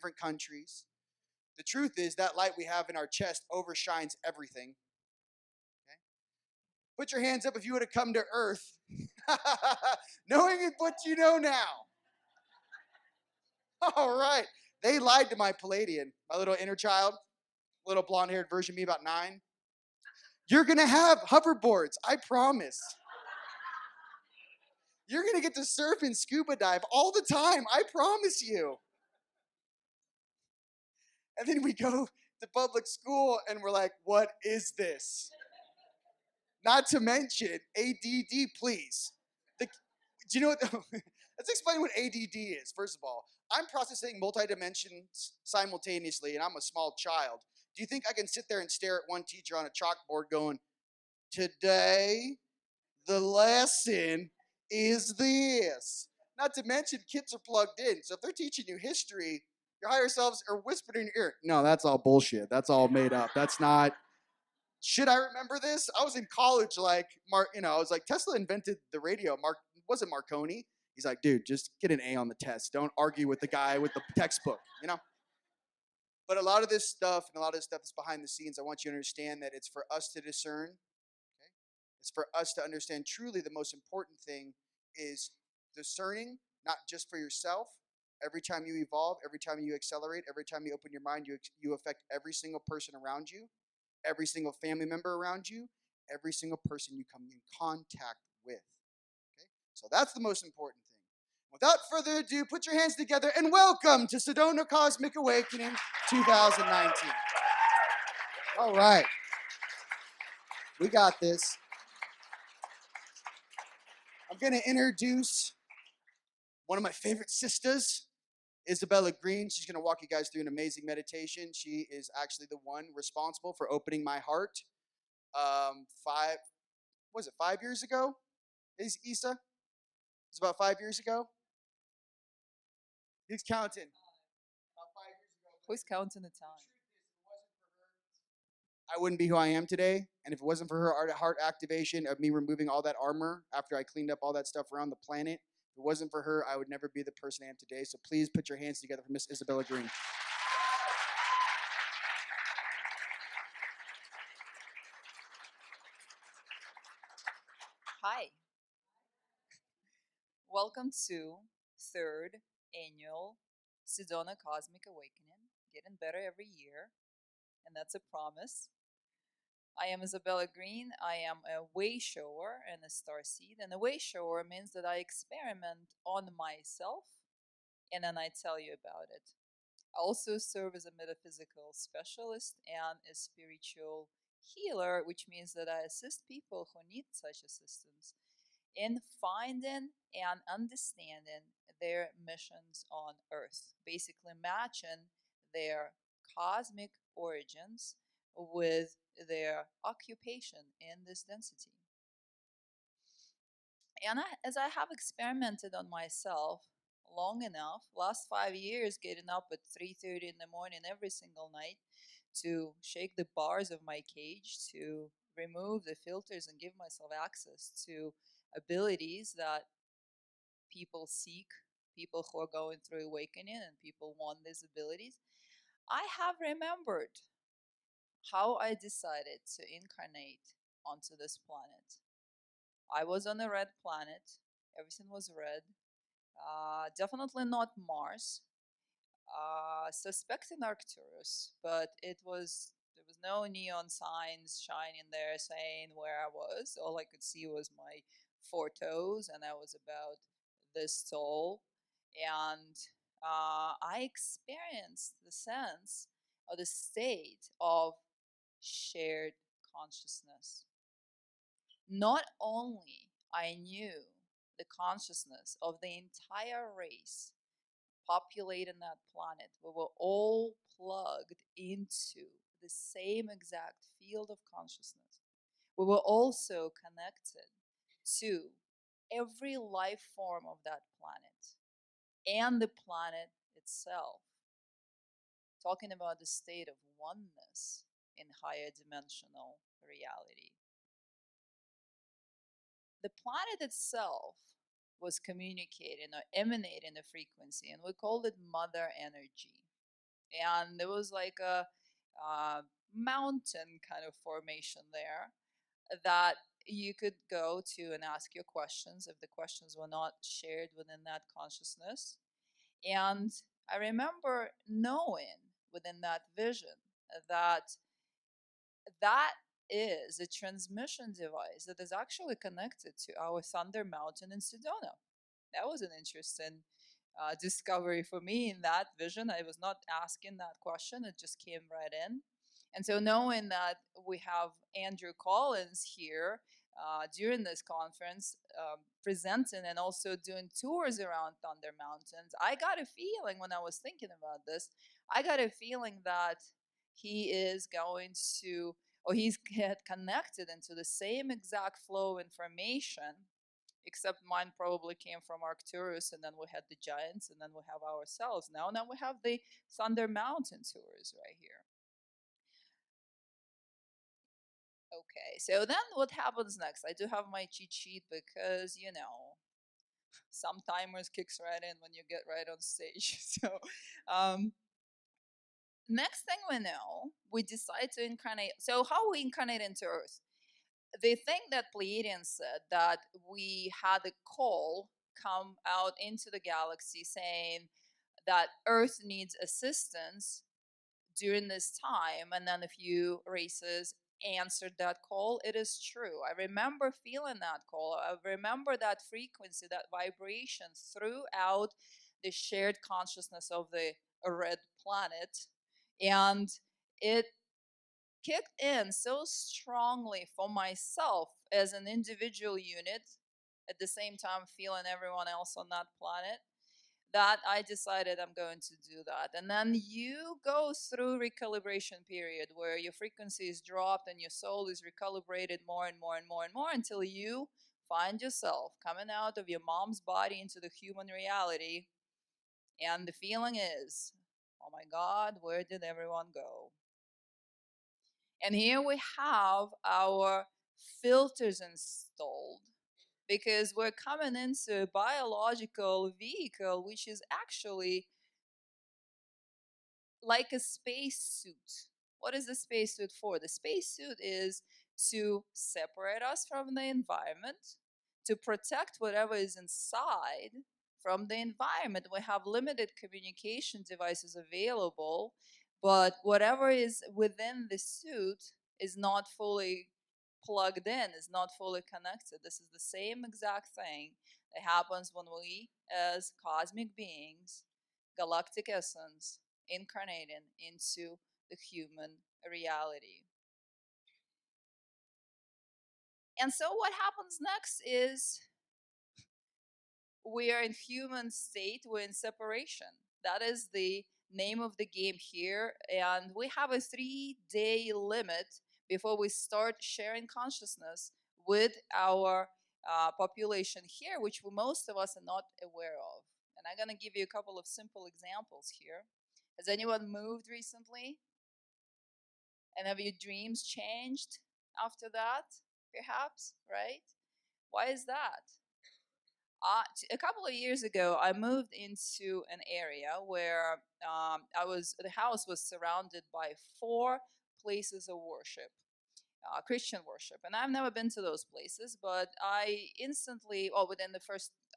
different countries. The truth is that light we have in our chest overshines everything. Okay? Put your hands up if you would have come to Earth, knowing what you know now. All right. They lied to my Palladian, my little inner child, little blonde-haired version of me about 9. You're going to have hoverboards, I promise. You're going to get to surf and scuba dive all the time, I promise you. And then we go to public school and we're like, what is this? Not to mention ADD, please. Do you know what? Let's explain what ADD is, first of all. I'm processing multi-dimensions simultaneously, and I'm a small child. Do you think I can sit there and stare at one teacher on a chalkboard going, today, the lesson is this? Not to mention, kids are plugged in. So if they're teaching you history, your higher selves are whispering in your ear, no, that's all bullshit. That's all made up. That's not. Should I remember this? I was in college, like, I was like, Tesla invented the radio. Wasn't Marconi. He's like, dude, just get an A on the test. Don't argue with the guy with the textbook. But a lot of this stuff that's behind the scenes, I want you to understand that it's for us to discern. Okay? It's for us to understand truly the most important thing is discerning, not just for yourself. Every time you evolve, every time you accelerate, every time you open your mind, you affect every single person around you, every single family member around you, every single person you come in contact with. Okay? So that's the most important thing. Without further ado, put your hands together and welcome to Sedona Cosmic Awakening 2019. All right. We got this. I'm going to introduce one of my favorite sisters, Isabella Green. She's going to walk you guys through an amazing meditation. She is actually the one responsible for opening my heart. 5 years ago? Is Isa? It's about 5 years ago. He's counting. About 5 years ago. Who's counting the time? I wouldn't be who I am today. And if it wasn't for her heart activation of me removing all that armor after I cleaned up all that stuff around the planet, if it wasn't for her, I would never be the person I am today. So please put your hands together for Miss Isabella Green. Hi. Welcome to 3rd annual Sedona Cosmic Awakening. Getting better every year, and that's a promise. I am Isabella Green. I am a way shower and a starseed. And a way shower means that I experiment on myself and then I tell you about it. I also serve as a metaphysical specialist and a spiritual healer, which means that I assist people who need such assistance in finding and understanding their missions on Earth, basically matching their cosmic origins with their occupation in this density. And as I have experimented on myself long enough, last 5 years, getting up at 3:30 in the morning every single night to shake the bars of my cage, to remove the filters and give myself access to abilities that people seek, people who are going through awakening and people want these abilities, I have remembered how I decided to incarnate onto this planet. I was on a red planet. Everything was red. Definitely not Mars. Suspecting Arcturus, but there was no neon signs shining there saying where I was. All I could see was my 4 toes, and I was about this tall. And I experienced the sense or the state of shared consciousness. Not only I knew the consciousness of the entire race populating that planet, we were all plugged into the same exact field of consciousness. We were also connected to every life form of that planet and the planet itself, talking about the state of oneness in higher dimensional reality. The planet itself was communicating or emanating a frequency, and we called it mother energy. and there was like a mountain kind of formation there that you could go to and ask your questions if the questions were not shared within that consciousness. And I remember knowing within that vision that that is a transmission device that is actually connected to our Thunder Mountain in Sedona. That was an interesting discovery for me in that vision. I was not asking that question, it just came right in. And so, knowing that we have Andrew Collins here during this conference, presenting and also doing tours around Thunder Mountains, I got a feeling when I was thinking about this, I got a feeling that he is going to, or he's get connected into the same exact flow of information, except mine probably came from Arcturus, and then we had the giants, and then we have ourselves now. Now we have the Thunder Mountain tours right here. Okay, so then what happens next? I do have my cheat sheet because, some timers kicks right in when you get right on stage. So um, next thing we know, we decide to incarnate. So how we incarnate into Earth? They think that Pleiadians said that we had a call come out into the galaxy saying that Earth needs assistance during this time, and then a few races answered that call. It is true. I remember feeling that call. I remember that frequency, that vibration throughout the shared consciousness of the red planet. And it kicked in so strongly for myself as an individual unit, at the same time feeling everyone else on that planet, that I decided I'm going to do that. And then you go through recalibration period where your frequency is dropped and your soul is recalibrated more and more and more and more until you find yourself coming out of your mom's body into the human reality. And the feeling is, oh my God, where did everyone go? And here we have our filters installed because we're coming into a biological vehicle, which is actually like a spacesuit. What is the spacesuit for? The spacesuit is to separate us from the environment, to protect whatever is inside from the environment. We have limited communication devices available, but whatever is within the suit is not fully plugged in, is not fully connected. This is the same exact thing that happens when we, as cosmic beings, galactic essence, incarnating into the human reality. And so what happens next is we are in human state, we're in separation. That is the name of the game here. And we have a 3-day limit before we start sharing consciousness with our population here, which most of us are not aware of. And I'm going to give you a couple of simple examples here. Has anyone moved recently? And have your dreams changed after that? Perhaps, right? Why is that? A couple of years ago, I moved into an area where the house was surrounded by 4 places of worship, Christian worship. And I've never been to those places, but I instantly,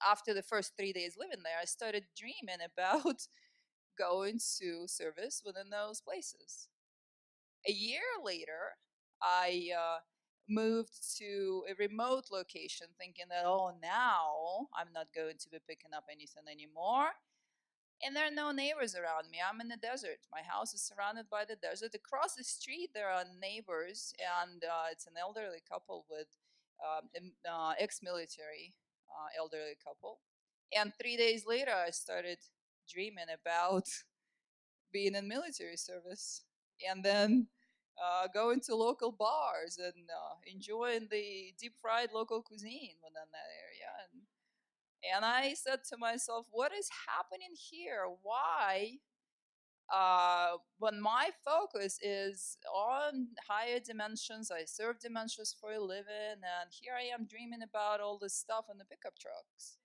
after the first 3 days living there, I started dreaming about going to service within those places. A year later, I moved to a remote location thinking that, oh, now I'm not going to be picking up anything anymore. And there are no neighbors around me. I'm in the desert. My house is surrounded by the desert. Across the street, there are neighbors, and it's an elderly couple with ex-military elderly couple. And 3 days later, I started dreaming about being in military service, and then going to local bars and enjoying the deep fried local cuisine within that area. And I said to myself, what is happening here? Why? When my focus is on higher dimensions, I serve dimensions for a living, and here I am dreaming about all this stuff in the pickup trucks.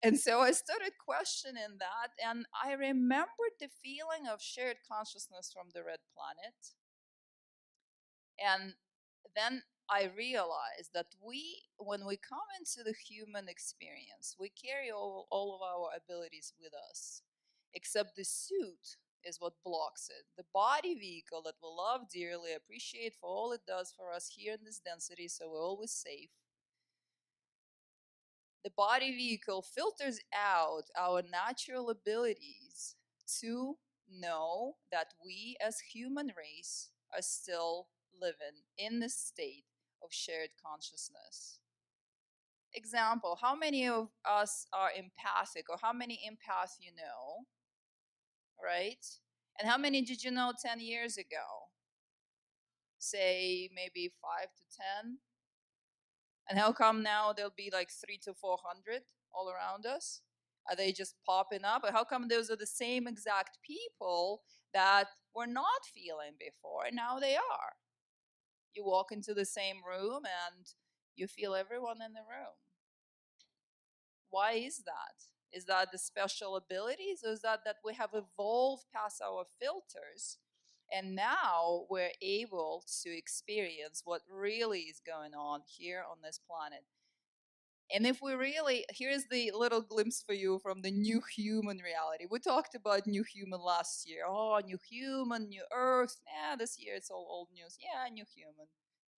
And so I started questioning that, and I remembered the feeling of shared consciousness from the red planet. And then I realized that when we come into the human experience, we carry all of our abilities with us, except the suit is what blocks it. The body vehicle that we love dearly, appreciate for all it does for us here in this density, so we're always safe. The body vehicle filters out our natural abilities to know that we as human race are still living in the state of shared consciousness. Example, how many of us are empathic, or how many empaths you know, right? And how many did you know 10 years ago? Say maybe 5 to 10. And how come now there'll be like 3 to 400 all around us? Are they just popping up? Or how come those are the same exact people that were not feeling before and now they are? You walk into the same room and you feel everyone in the room. Why is that? Is that the special abilities, or is that we have evolved past our filters and now we're able to experience what really is going on here on this planet? And if we really, here's the little glimpse for you from the new human reality. We talked about new human last year. Oh, new human, new earth. Yeah, this year it's all old news. Yeah, new human,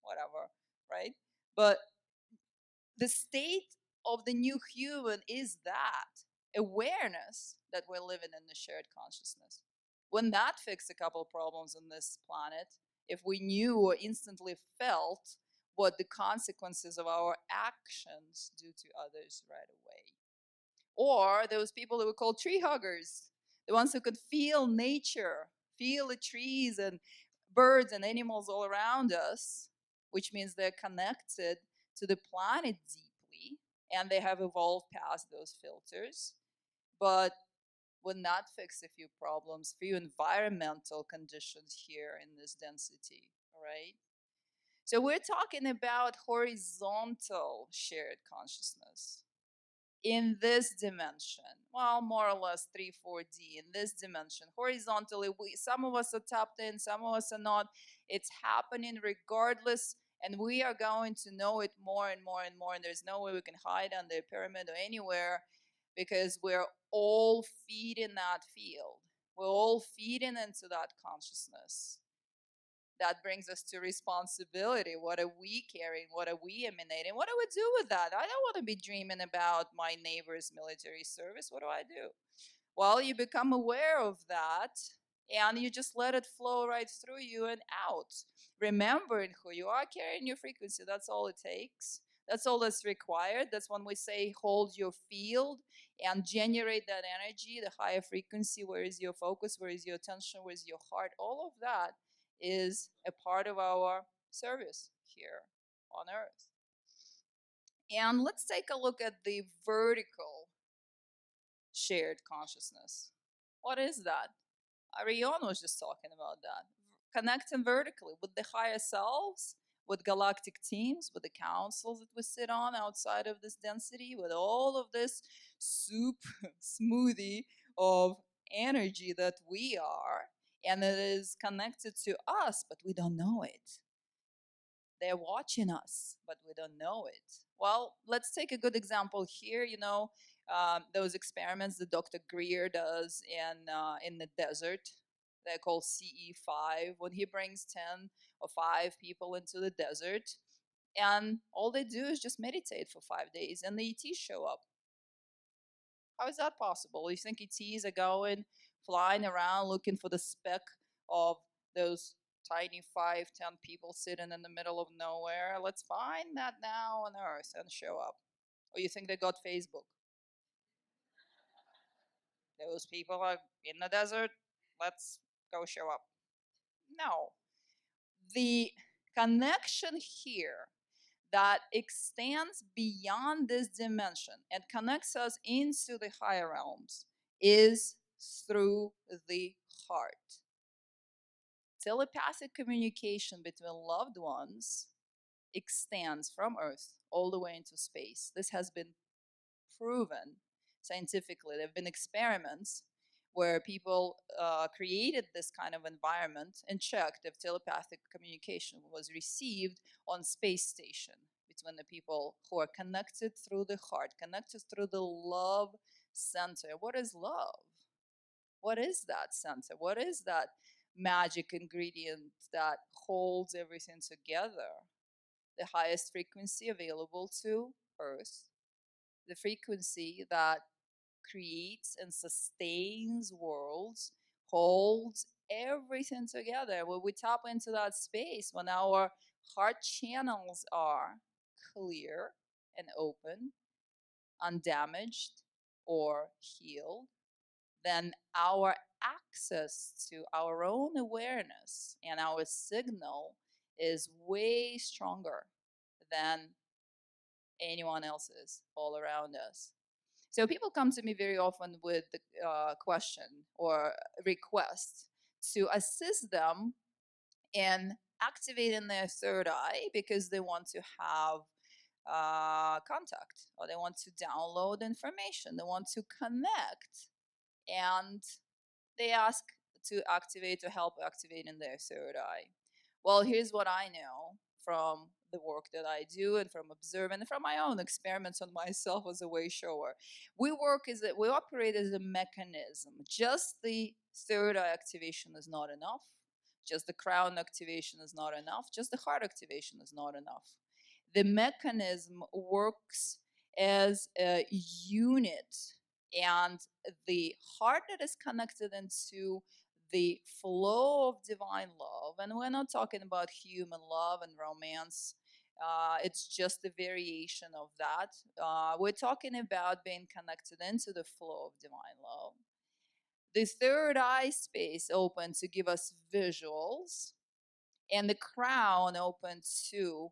whatever, right? But the state of the new human is that awareness that we're living in the shared consciousness. Wouldn't that fix a couple of problems on this planet if we knew or instantly felt what the consequences of our actions do to others right away? Or those people that we call tree huggers, the ones who could feel nature, feel the trees and birds and animals all around us, which means they're connected to the planet deeply and they have evolved past those filters, but would not fix a few problems, few environmental conditions here in this density, right? So we're talking about horizontal shared consciousness in this dimension. Well, more or less 3 4D in this dimension. Horizontally, some of us are tapped in, some of us are not. It's happening regardless, and we are going to know it more and more and more, and there's no way we can hide under a pyramid or anywhere, because we're all feeding that field. We're all feeding into that consciousness. That brings us to responsibility. What are we carrying? What are we emanating? What do we do with that? I don't want to be dreaming about my neighbor's military service. What do I do? Well, you become aware of that and you just let it flow right through you and out. Remembering who you are, carrying your frequency. That's all it takes. That's all that's required. That's when we say hold your field and generate that energy, the higher frequency. Where is your focus? Where is your attention? Where is your heart? All of that is a part of our service here on earth. And let's take a look at the vertical shared consciousness. What is that? Ariane was just talking about that. Connecting vertically with the higher selves, with galactic teams, with the councils that we sit on outside of this density, with all of this soup smoothie of energy that we are, and it is connected to us, but we don't know it. They're watching us, but we don't know it. Well, let's take a good example here. You know, those experiments that Dr. Greer does in the desert. They're called CE5. When he brings 10 or 5 people into the desert, and all they do is just meditate for 5 days, and the ETs show up. How is that possible? You think ETs are going, flying around looking for the speck of those tiny 5, 10 people sitting in the middle of nowhere? Let's find that now on Earth and show up. Or you think they got Facebook? Those people are in the desert. Let's go show up. No. The connection here that extends beyond this dimension and connects us into the higher realms is through the heart. Telepathic communication between loved ones extends from Earth all the way into space. This has been proven scientifically. There have been experiments where people created this kind of environment and checked if telepathic communication was received on space station between the people who are connected through the heart, connected through the love center. What is love? What is that center? What is that magic ingredient that holds everything together? The highest frequency available to Earth, the frequency that creates and sustains worlds, holds everything together. When we tap into that space, when our heart channels are clear and open, undamaged or healed, then our access to our own awareness and our signal is way stronger than anyone else's all around us. So people come to me very often with the question or request to assist them in activating their third eye because they want to have contact, or they want to download information, they want to connect, and they ask to help activating their third eye. Well, here's what I know from the work that I do and from observing and from my own experiments on myself as a way shower. We operate as a mechanism. Just the third eye activation is not enough. Just the crown activation is not enough. Just the heart activation is not enough. The mechanism works as a unit, and the heart that is connected into the flow of divine love, and we're not talking about human love and romance, it's just a variation of that. We're talking about being connected into the flow of divine love. The third eye space open to give us visuals, and the crown open to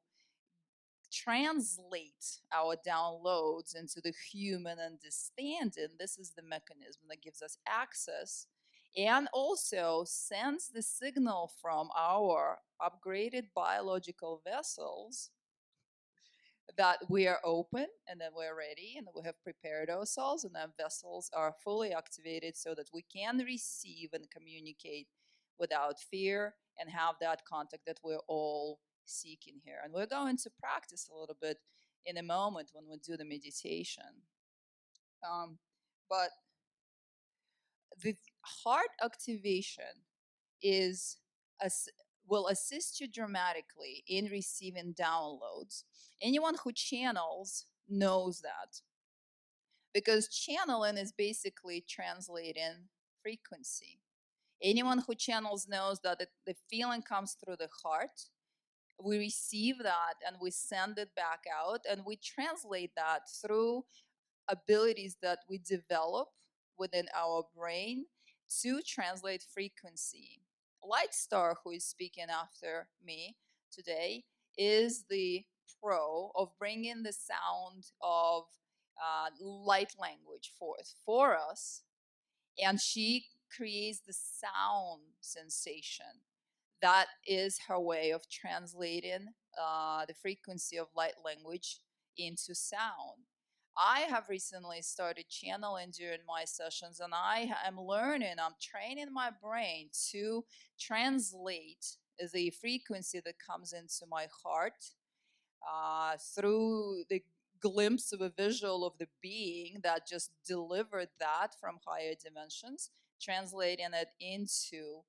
translate our downloads into the human understanding. This is the mechanism that gives us access and also sends the signal from our upgraded biological vessels that we are open and that we're ready and that we have prepared ourselves and our vessels are fully activated so that we can receive and communicate without fear and have that contact that we're all seeking here. And we're going to practice a little bit in a moment when we do the meditation. But the heart activation is will assist you dramatically in receiving downloads. Anyone who channels knows that, because channeling is basically translating frequency. Anyone who channels knows that the feeling comes through the heart. We receive that and we send it back out, and we translate that through abilities that we develop within our brain to translate frequency. Light Star, who is speaking after me today, is the pro of bringing the sound of light language forth for us, and she creates the sound sensation. That is her way of translating the frequency of light language into sound. I have recently started channeling during my sessions, and I am learning, I'm training my brain to translate the frequency that comes into my heart through the glimpse of a visual of the being that just delivered that from higher dimensions, translating it into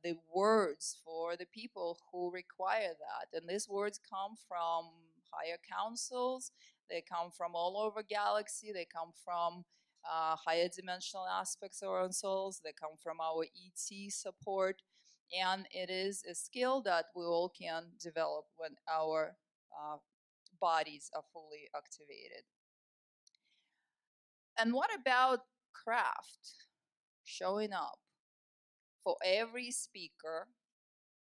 the words for the people who require that. And these words come from higher councils, they come from all over galaxy, they come from higher dimensional aspects of our own souls, they come from our ET support, and it is a skill that we all can develop when our bodies are fully activated. And what about craft showing up for every speaker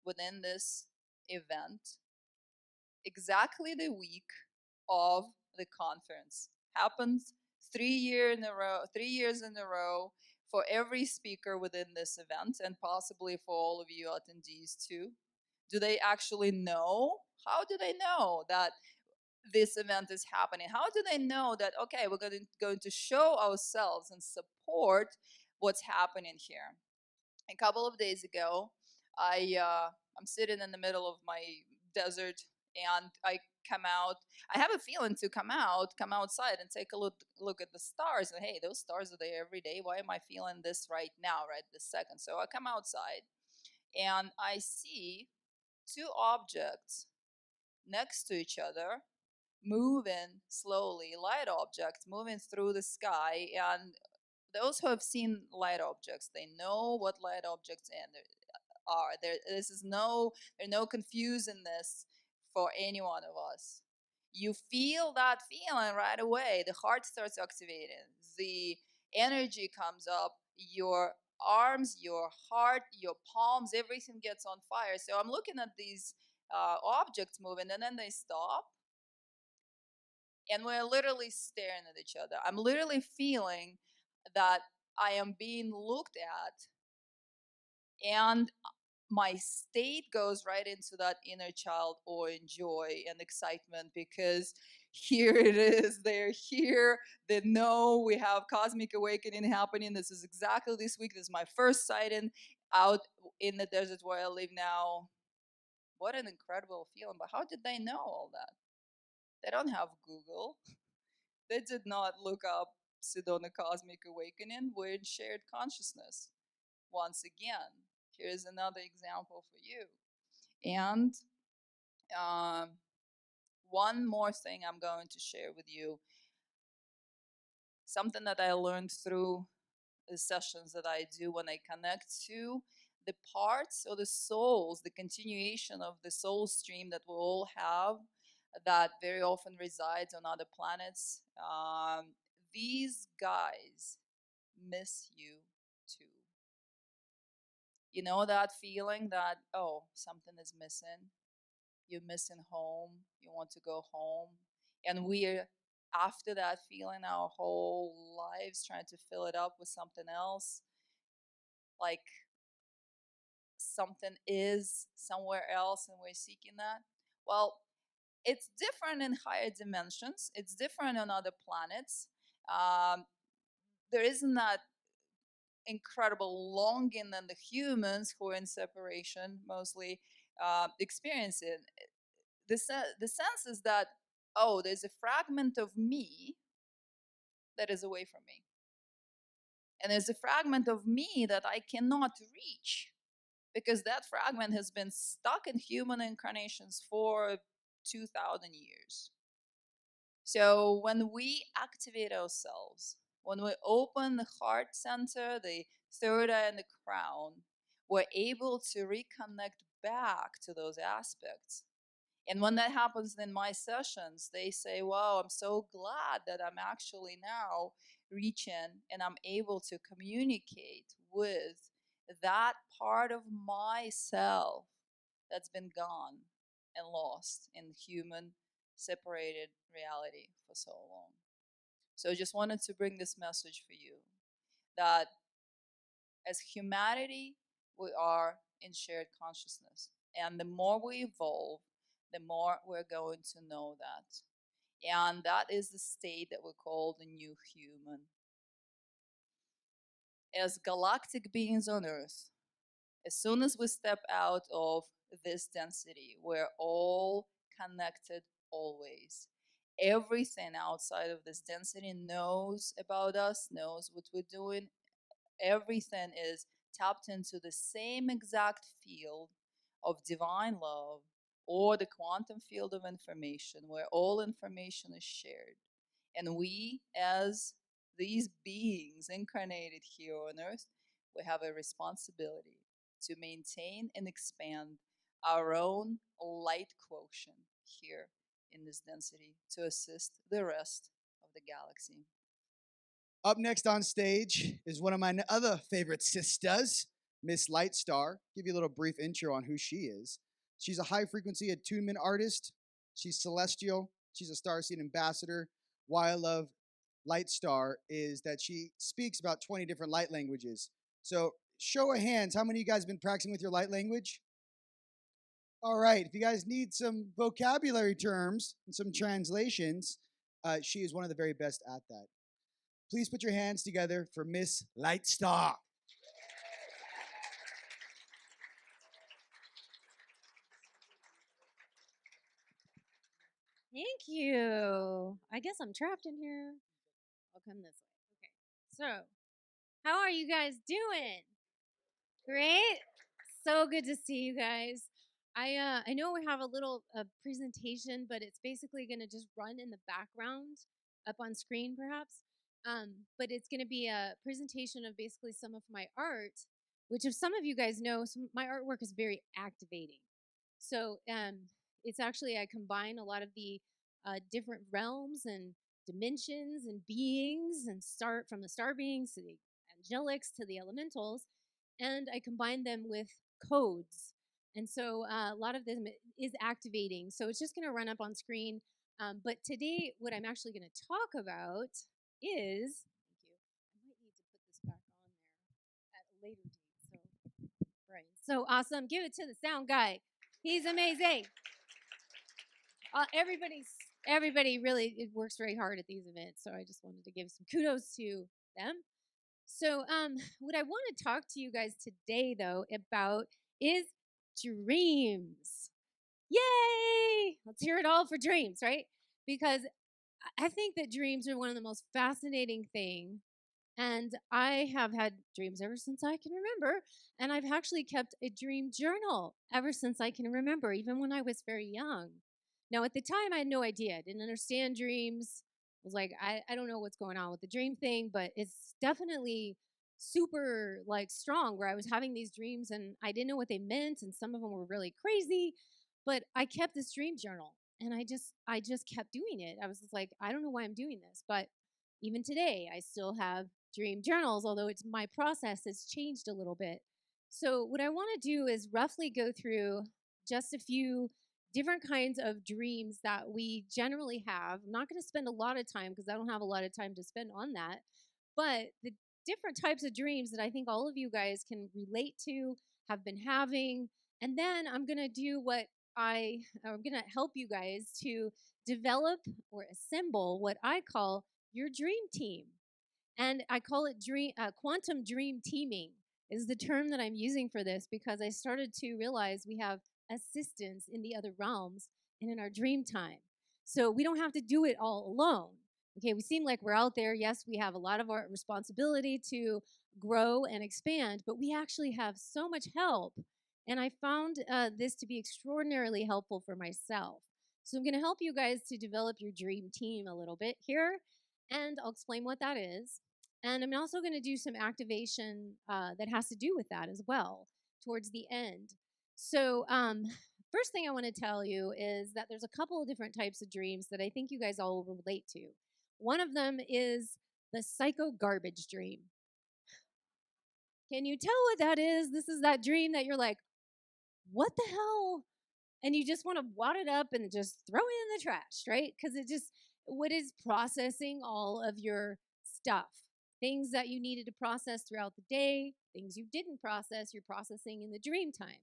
within this event exactly the week of the conference? Happens 3 years in a row for every speaker within this event, and possibly for all of you attendees too. Do they actually know? How do they know that this event is happening? How do they know that, okay, we're going to show ourselves and support what's happening here? A couple of days ago, I'm sitting in the middle of my desert, and I come out. I have a feeling to come outside and take a look at the stars. And hey, those stars are there every day. Why am I feeling this right now, right this second? So I come outside, and I see two objects next to each other, moving slowly, light objects moving through the sky. And those who have seen light objects, they know what light objects are. There's no confusing this for any one of us. You feel that feeling right away. The heart starts activating. The energy comes up. Your arms, your heart, your palms, everything gets on fire. So I'm looking at these objects moving, and then they stop, and we're literally staring at each other. I'm literally feeling that I am being looked at, and my state goes right into that inner child awe and joy and excitement, because here it is, they're here, they know we have cosmic awakening happening. This is exactly this week. This is my first sighting out in the desert where I live now. What an incredible feeling. But how did they know all that? They don't have Google. They did not look up Sedona Cosmic Awakening. We're in shared consciousness. Once again, here's another example for you. And um, one more thing I'm going to share with you, something that I learned through the sessions that I do when I connect to the parts or the souls, the continuation of the soul stream that we all have, that very often resides on other planets. These guys miss you too. You know that feeling that, oh, something is missing? You're missing home. You want to go home. And we're, after that feeling, our whole lives trying to fill it up with something else. Like something is somewhere else and we're seeking that. Well, it's different in higher dimensions, it's different on other planets. There isn't that incredible longing than the humans who are in separation mostly experience it. The sense is that, oh, there's a fragment of me that is away from me, and there's a fragment of me that I cannot reach, because that fragment has been stuck in human incarnations for 2,000 years. So when we activate ourselves, when we open the heart center, the third eye, and the crown, we're able to reconnect back to those aspects. And when that happens in my sessions, they say, wow, I'm so glad that I'm actually now reaching and I'm able to communicate with that part of myself that's been gone and lost in human separated reality for so long. So I just wanted to bring this message for you, that as humanity, we are in shared consciousness. And the more we evolve, the more we're going to know that. And that is the state that we call the new human. As galactic beings on Earth, as soon as we step out of this density, we're all connected always. Everything outside of this density knows about us, knows what we're doing. Everything is tapped into the same exact field of divine love, or the quantum field of information, where all information is shared. And we, as these beings incarnated here on Earth, we have a responsibility to maintain and expand our own light quotient here in this density to assist the rest of the galaxy. Up next on stage is one of my other favorite sisters, Miss Lightstar. Give you a little brief intro on who she is. She's a high frequency attunement artist. She's celestial. She's a starseed ambassador. Why I love Lightstar is that she speaks about 20 different light languages. So, show of hands, how many of you guys have been practicing with your light language? All right. If you guys need some vocabulary terms and some translations, she is one of the very best at that. Please put your hands together for Miss Lightstar. Thank you. I guess I'm trapped in here. I'll come this way. Okay. So, how are you guys doing? Great. So good to see you guys. I know we have a little presentation, but it's basically going to just run in the background up on screen, perhaps. But it's going to be a presentation of basically some of my art, which, if some of you guys know, my artwork is very activating. So it's actually, I combine a lot of the different realms and dimensions and beings, and start from the star beings to the angelics to the elementals, and I combine them with codes. And so a lot of them is activating. So it's just going to run up on screen. But today, what I'm actually going to talk about is, thank you. I might need to put this back on there at a later date. So, right. So awesome. Give it to the sound guy. He's amazing. Everybody really it works very hard at these events. So I just wanted to give some kudos to them. So, what I want to talk to you guys today, though, about is dreams. Yay! Let's hear it all for dreams, right? Because I think that dreams are one of the most fascinating things. And I have had dreams ever since I can remember. And I've actually kept a dream journal ever since I can remember, even when I was very young. Now, at the time, I had no idea. I didn't understand dreams. I was like, I don't know what's going on with the dream thing, but it's definitely super like strong where I was having these dreams and I didn't know what they meant, and some of them were really crazy. But I kept this dream journal and I just kept doing it. I was just like, I don't know why I'm doing this, but even today, I still have dream journals, although it's my process has changed a little bit. So, what I want to do is roughly go through just a few different kinds of dreams that we generally have. I'm not going to spend a lot of time because I don't have a lot of time to spend on that, but the different types of dreams that I think all of you guys can relate to, have been having. And then I'm going to do I'm going to help you guys to develop or assemble what I call your dream team. And I call it quantum dream teaming is the term that I'm using for this, because I started to realize we have assistance in the other realms and in our dream time. So we don't have to do it all alone. Okay, we seem like we're out there. Yes, we have a lot of our responsibility to grow and expand, but we actually have so much help. And I found this to be extraordinarily helpful for myself. So I'm going to help you guys to develop your dream team a little bit here, and I'll explain what that is. And I'm also going to do some activation that has to do with that as well towards the end. So, first thing I want to tell you is that there's a couple of different types of dreams that I think you guys all relate to. One of them is the psycho garbage dream. Can you tell what that is? This is that dream that you're like, what the hell? And you just want to wad it up and just throw it in the trash, right? Because what is processing all of your stuff, things that you needed to process throughout the day, things you didn't process, you're processing in the dream time.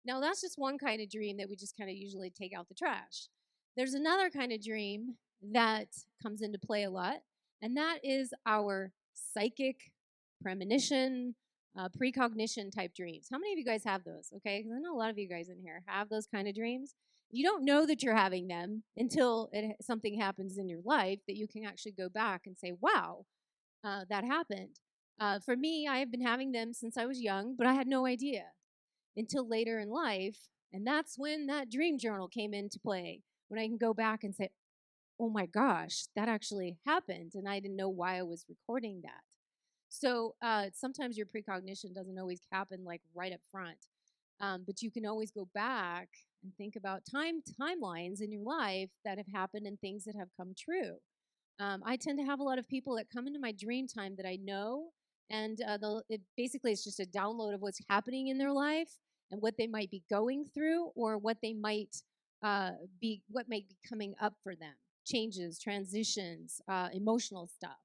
Now, that's just one kind of dream that we just kind of usually take out the trash. There's another kind of dream that comes into play a lot, and that is our psychic premonition, precognition type dreams. How many of you guys have those? Okay, because I know a lot of you guys in here have those kind of dreams. You don't know that you're having them until something happens in your life that you can actually go back and say, wow, that happened. For me, I have been having them since I was young, but I had no idea until later in life. And that's when that dream journal came into play, when I can go back and say, oh my gosh, that actually happened. And I didn't know why I was recording that. So sometimes your precognition doesn't always happen like right up front. But you can always go back and think about timelines in your life that have happened and things that have come true. I tend to have a lot of people that come into my dream time that I know, and basically it's just a download of what's happening in their life and what they might be going through, or what might be coming up for them, changes, transitions, emotional stuff.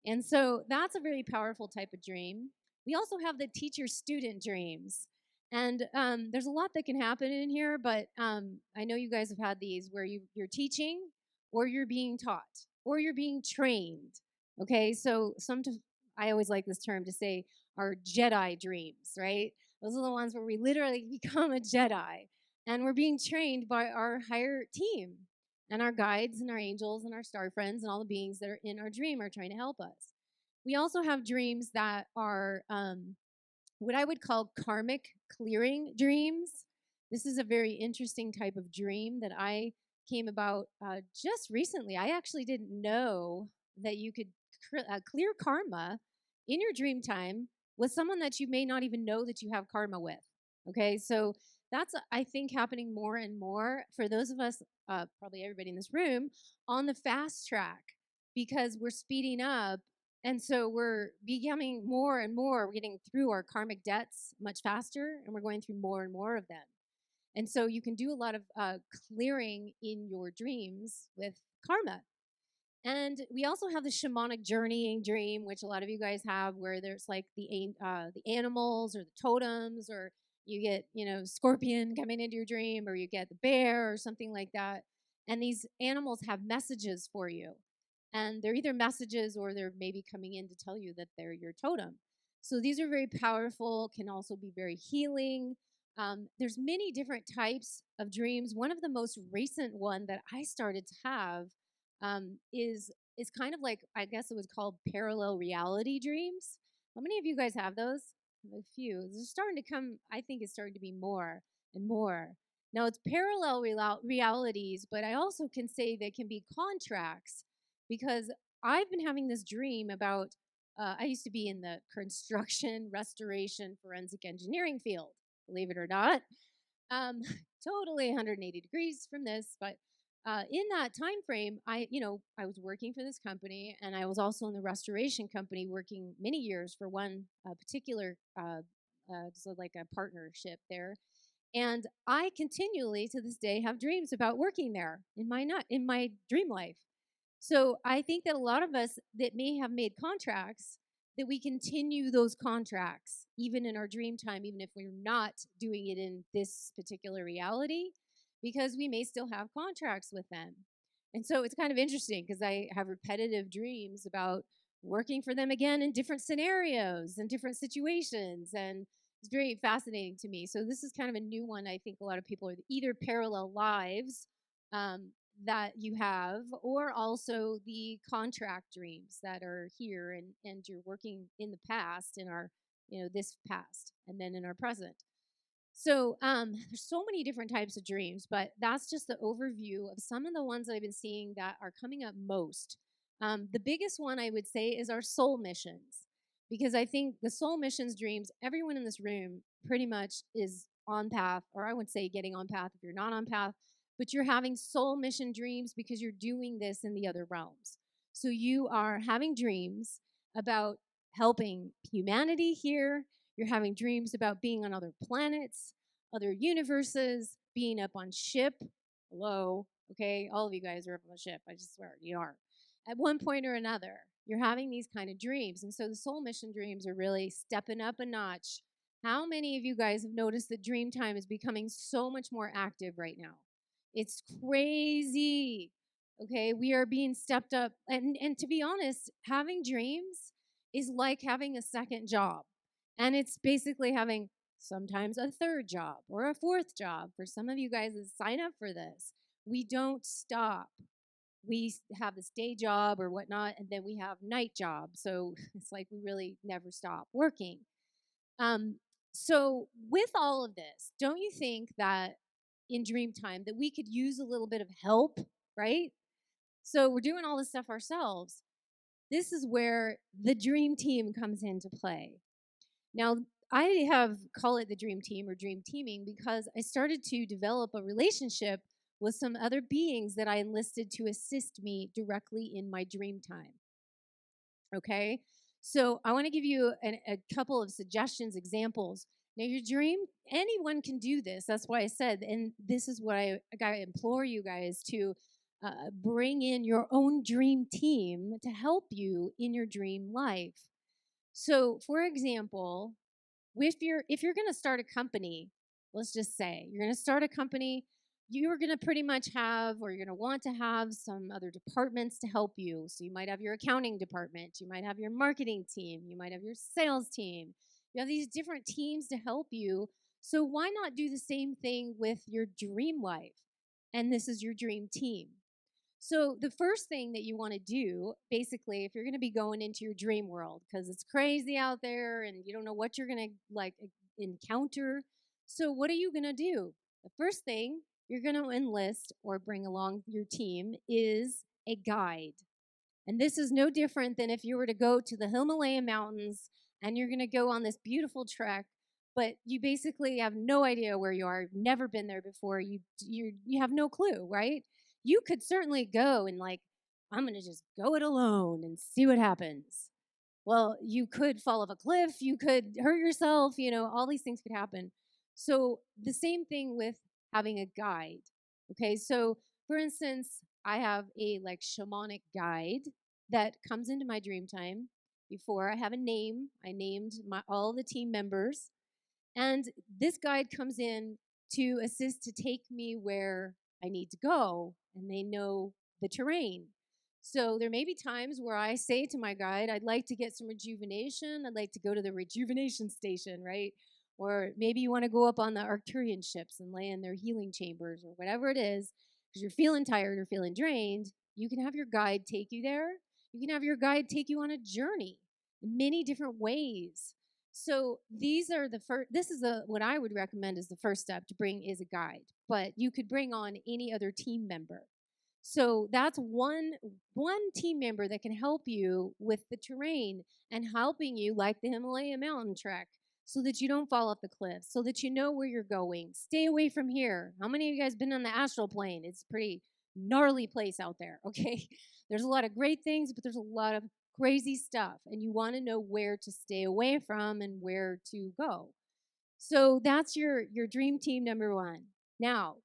And so that's a very powerful type of dream. We also have the teacher-student dreams. And there's a lot that can happen in here, but I know you guys have had these where you're teaching, or you're being taught, or you're being trained. Okay, so I always like this term to say our Jedi dreams, right? Those are the ones where we literally become a Jedi, and we're being trained by our higher team, and our guides and our angels and our star friends and all the beings that are in our dream are trying to help us. We also have dreams that are what I would call karmic clearing dreams. This is a very interesting type of dream that I came about just recently. I actually didn't know that you could clear karma in your dream time with someone that you may not even know that you have karma with. Okay, so that's, I think, happening more and more for those of us, probably everybody in this room, on the fast track because we're speeding up, and so we're becoming more and more, we're getting through our karmic debts much faster, and we're going through more and more of them. And so you can do a lot of clearing in your dreams with karma. And we also have the shamanic journeying dream, which a lot of you guys have, where there's like the animals or the totems, or you get, scorpion coming into your dream, or you get the bear or something like that. And these animals have messages for you. And they're either messages or they're maybe coming in to tell you that they're your totem. So these are very powerful, can also be very healing. There's many different types of dreams. One of the most recent one that I started to have is kind of like, I guess it was called parallel reality dreams. How many of you guys have those? A few. They're starting to come. I think it's starting to be more and more. Now it's parallel realities, but I also can say they can be contracts because I've been having this dream about. I used to be in the construction, restoration, forensic engineering field. Believe it or not, um, totally 180 degrees from this, but in that time frame, I was working for this company, and I was also in the restoration company, working many years for one particular, so like a partnership there. And I continually, to this day, have dreams about working there in my dream life. So I think that a lot of us that may have made contracts, that we continue those contracts even in our dream time, even if we're not doing it in this particular reality, because we may still have contracts with them. And so it's kind of interesting because I have repetitive dreams about working for them again in different scenarios and different situations. And it's very fascinating to me. So this is kind of a new one. I think a lot of people are either parallel lives um, that you have, or also the contract dreams that are here, and you're working in the past, in our, this past, and then in our present. So there's so many different types of dreams, but that's just the overview of some of the ones that I've been seeing that are coming up most. The biggest one I would say is our soul missions, because I think the soul missions dreams, everyone in this room pretty much is on path, or I would say getting on path if you're not on path, but you're having soul mission dreams because you're doing this in the other realms. So you are having dreams about helping humanity here. You're having dreams about being on other planets, other universes, being up on ship. Hello, okay? All of you guys are up on a ship. I just swear, you are. At one point or another, you're having these kind of dreams. And so the soul mission dreams are really stepping up a notch. How many of you guys have noticed that dream time is becoming so much more active right now? It's crazy. Okay, we are being stepped up. And to be honest, having dreams is like having a second job. And it's basically having sometimes a third job or a fourth job. For some of you guys that sign up for this, we don't stop. We have this day job or whatnot, and then we have night job. So it's like we really never stop working. Um, so with all of this, don't you think that in dream time that we could use a little bit of help, right? So we're doing all this stuff ourselves. This is where the dream team comes into play. Now, I have call it the dream team or dream teaming because I started to develop a relationship with some other beings that I enlisted to assist me directly in my dream time. Okay? So I want to give you a couple of suggestions, examples. Now, your dream, anyone can do this. That's why I said, and this is what I implore you guys to bring in your own dream team to help you in your dream life. So, for example, if you're going to start a company, let's just say you're going to start a company, you're going to pretty much have, or you're going to want to have some other departments to help you. So you might have your accounting department, you might have your marketing team, you might have your sales team. You have these different teams to help you. So why not do the same thing with your dream life? And this is your dream team. So the first thing that you want to do, basically, if you're going to be going into your dream world, because it's crazy out there and you don't know what you're going to encounter. So what are you going to do? The first thing you're going to enlist or bring along your team is a guide. And this is no different than if you were to go to the Himalayan mountains and you're going to go on this beautiful trek, but you basically have no idea where you are. You've never been there before. You have no clue, right? You could certainly go and I'm going to just go it alone and see what happens. Well, you could fall off a cliff, you could hurt yourself, all these things could happen. So the same thing with having a guide. Okay, so for instance, I have a shamanic guide that comes into my dream time. Before I have a name, I named all the team members, and this guide comes in to assist to take me where I need to go, and they know the terrain. So there may be times where I say to my guide, I'd like to get some rejuvenation. I'd like to go to the rejuvenation station, right? Or maybe you want to go up on the Arcturian ships and lay in their healing chambers or whatever it is, because you're feeling tired or feeling drained. You can have your guide take you there. You can have your guide take you on a journey in many different ways. So these are the first. This is what I would recommend is the first step to bring is a guide, but you could bring on any other team member. So that's one team member that can help you with the terrain and helping you like the Himalayan mountain trek so that you don't fall off the cliff, so that you know where you're going. Stay away from here. How many of you guys been on the astral plane? It's a pretty gnarly place out there, okay? There's a lot of great things, but there's a lot of crazy stuff, and you want to know where to stay away from and where to go. So that's your dream team number one. Now,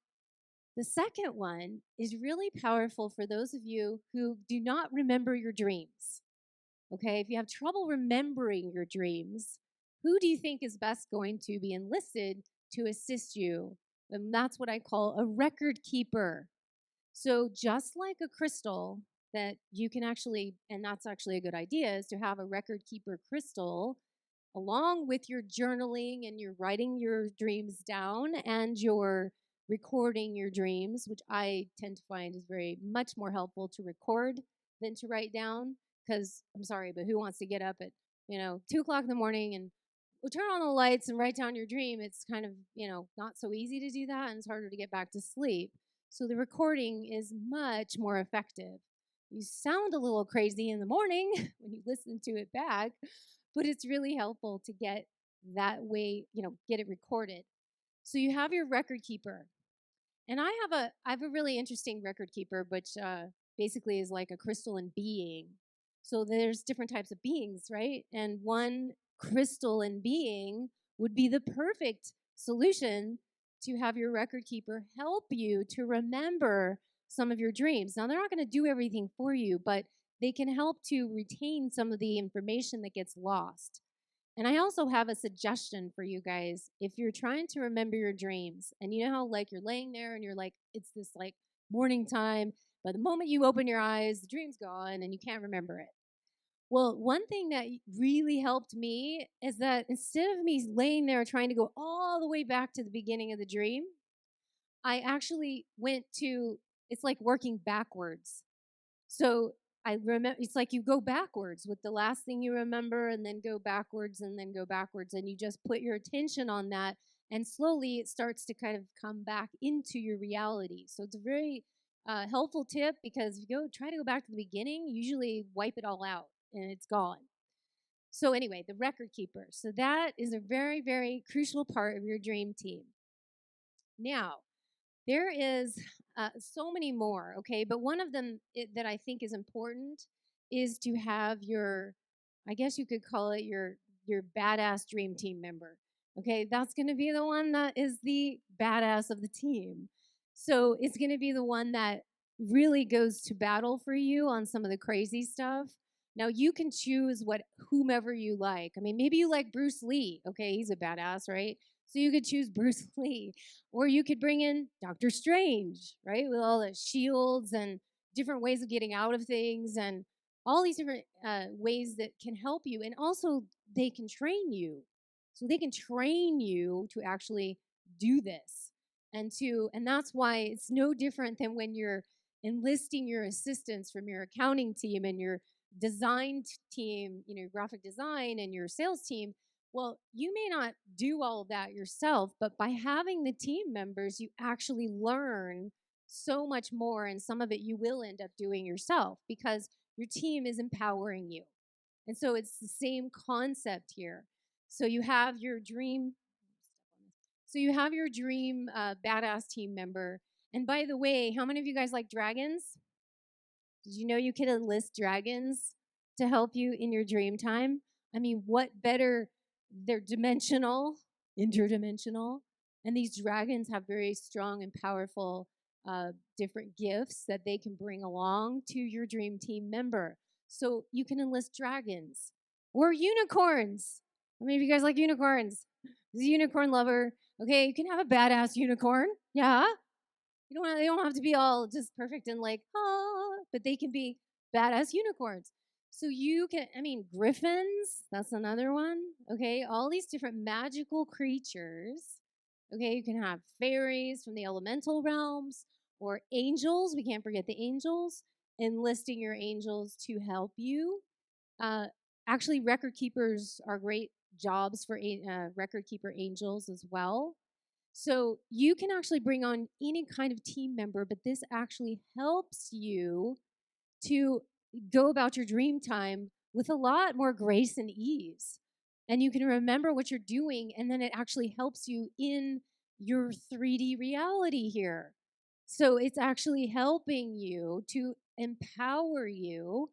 the second one is really powerful for those of you who do not remember your dreams. Okay, if you have trouble remembering your dreams, who do you think is best going to be enlisted to assist you? And that's what I call a record keeper. So just like a crystal that you can actually, and that's actually a good idea, is to have a record keeper crystal along with your journaling and your writing your dreams down and your recording your dreams, which I tend to find is very much more helpful to record than to write down. Because I'm sorry, but who wants to get up at 2:00 in the morning and turn on the lights and write down your dream? It's kind of not so easy to do that, and it's harder to get back to sleep. So the recording is much more effective. You sound a little crazy in the morning when you listen to it back, but it's really helpful to get that way, get it recorded. So you have your record keeper. And I have a really interesting record keeper, which basically is like a crystalline being. So there's different types of beings, right? And one crystalline being would be the perfect solution to have your record keeper help you to remember some of your dreams. Now, they're not going to do everything for you, but they can help to retain some of the information that gets lost. And I also have a suggestion for you guys. If you're trying to remember your dreams, and you know how you're laying there and you're it's this morning time, but the moment you open your eyes, the dream's gone and you can't remember it. Well, one thing that really helped me is that instead of me laying there trying to go all the way back to the beginning of the dream, I actually went to, it's like working backwards. So I remember, it's like you go backwards with the last thing you remember and then go backwards and then go backwards. And you just put your attention on that. And slowly it starts to kind of come back into your reality. So it's a very helpful tip, because if you try to go back to the beginning, you usually wipe it all out and it's gone. So anyway, the record keeper. So that is a very, very crucial part of your dream team. Now, there is so many more, okay? But one of them that I think is important is to have your, I guess you could call it your badass dream team member, okay? That's going to be the one that is the badass of the team. So it's going to be the one that really goes to battle for you on some of the crazy stuff, Now you can choose whomever you like. I mean, maybe you like Bruce Lee. Okay, he's a badass, right? So you could choose Bruce Lee, or you could bring in Doctor Strange, right, with all the shields and different ways of getting out of things and all these different ways that can help you, and also they can train you. So they can train you to actually do this, and that's why it's no different than when you're enlisting your assistance from your accounting team and your design team, your graphic design and your sales team. Well, you may not do all of that yourself, but by having the team members, you actually learn so much more, and some of it you will end up doing yourself because your team is empowering you. And so it's the same concept here. So you have your dream. So you have your dream badass team member. And by the way, how many of you guys like dragons? Did you know you could enlist dragons to help you in your dream time? I mean, what better? They're dimensional, interdimensional, and these dragons have very strong and powerful different gifts that they can bring along to your dream team member. So you can enlist dragons or unicorns. How many of you guys like unicorns? This is a unicorn lover. Okay, you can have a badass unicorn. Yeah, they don't have to be all just perfect and like, but they can be badass unicorns. So you can, I mean, griffins, that's another one. Okay, all these different magical creatures. Okay, you can have fairies from the elemental realms or angels. We can't forget the angels. Enlisting your angels to help you. Uh, Actually, record keepers are great jobs for record keeper angels as well. So you can actually bring on any kind of team member, but this actually helps you to go about your dream time with a lot more grace and ease. And you can remember what you're doing, and then it actually helps you in your 3D reality here. So it's actually helping you to empower you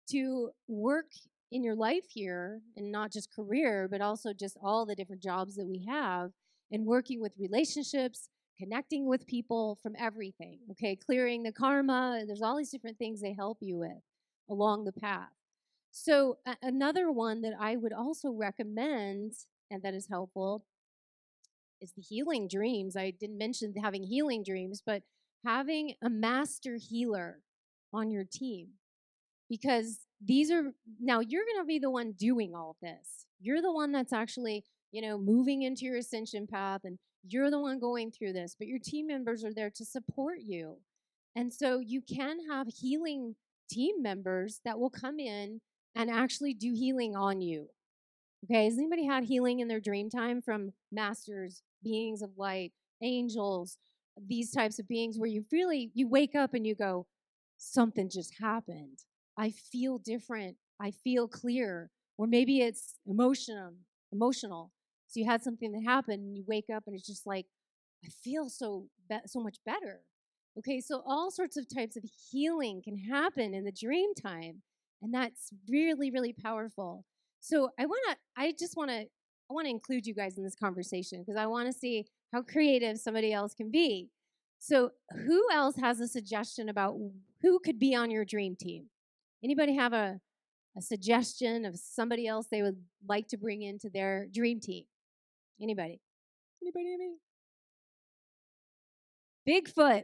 to work in your life here, and not just career, but also just all the different jobs that we have, and working with relationships, connecting with people from everything. Okay, clearing the karma. There's all these different things they help you with along the path. So, another one that I would also recommend and that is helpful is the healing dreams. I didn't mention having healing dreams, but having a master healer on your team, because these are, now you're going to be the one doing all of this. You're the one that's actually, moving into your ascension path, and you're the one going through this, but your team members are there to support you. And so you can have healing team members that will come in and actually do healing on you. Okay, has anybody had healing in their dream time from masters, beings of light, angels, these types of beings where you wake up and you go, something just happened. I feel different. I feel clear. Or maybe it's emotional. So you had something that happened and you wake up and it's just like, I feel so much better. Okay, so all sorts of types of healing can happen in the dream time, and that's really, really powerful. So I want to include you guys in this conversation because I want to see how creative somebody else can be. So who else has a suggestion about who could be on your dream team? Anybody have a suggestion of somebody else they would like to bring into their dream team? Anybody? Anybody? Bigfoot.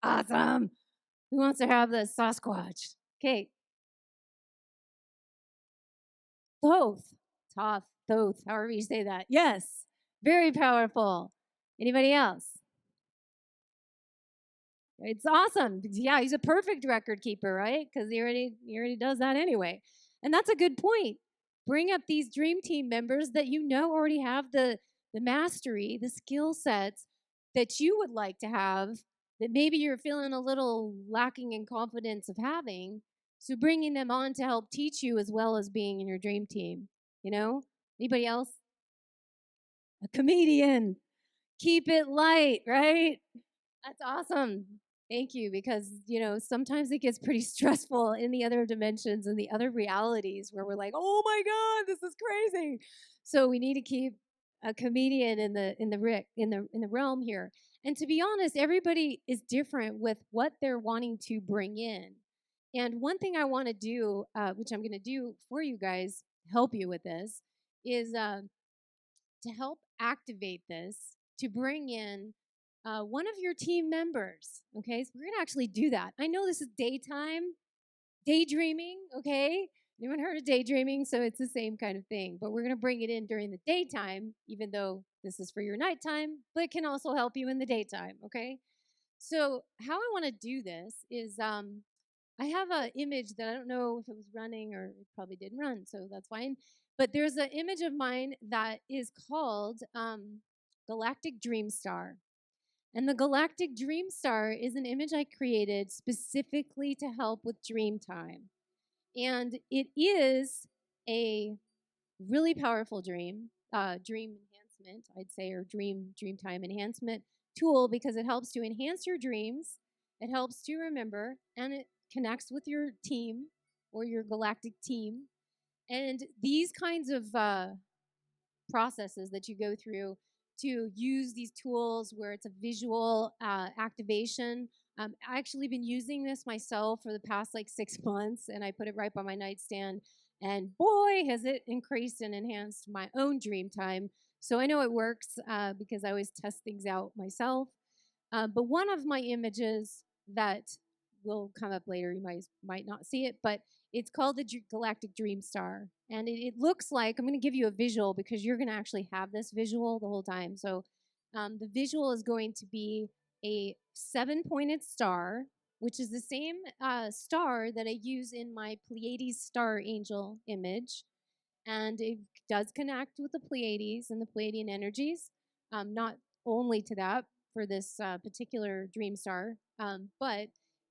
Awesome. Who wants to have the Sasquatch? Okay. Thoth. Thoth, however you say that. Yes. Very powerful. Anybody else? It's awesome. Yeah, he's a perfect record keeper, right? Because he already does that anyway. And that's a good point. Bring up these dream team members that already have the mastery, the skill sets that you would like to have, that maybe you're feeling a little lacking in confidence of having. So bringing them on to help teach you as well as being in your dream team. Anybody else? A comedian. Keep it light, right? That's awesome. Thank you, because sometimes it gets pretty stressful in the other dimensions and the other realities where we're like, "Oh my god, this is crazy." So we need to keep a comedian in the realm here. And to be honest, everybody is different with what they're wanting to bring in. And one thing I want to do, which I'm going to do for you guys, help you with this, is to help activate this, to bring in one of your team members. Okay, so we're going to actually do that. I know this is daytime, daydreaming, okay? Anyone heard of daydreaming? So it's the same kind of thing, but we're going to bring it in during the daytime, even though this is for your nighttime, but it can also help you in the daytime, okay? So how I want to do this is I have an image that I don't know if it was running or it probably didn't run, so that's fine. But there's an image of mine that is called Galactic Dream Star. And the Galactic Dream Star is an image I created specifically to help with dream time. And it is a really powerful dream enhancement, I'd say, or dream time enhancement tool because it helps to enhance your dreams, it helps to remember, and it connects with your team or your galactic team. And these kinds of processes that you go through to use these tools where it's a visual activation. I actually been using this myself for the past like 6 months, and I put it right by my nightstand. And boy, has it increased and enhanced my own dream time. So I know it works because I always test things out myself. But one of my images that will come up later, you might not see it, but it's called the Galactic Dream Star. And it looks like, I'm going to give you a visual because you're going to actually have this visual the whole time. So the visual is going to be a 7-pointed star, which is the same star that I use in my Pleiades star angel image. And it does connect with the Pleiades and the Pleiadian energies, not only to that for this particular dream star, but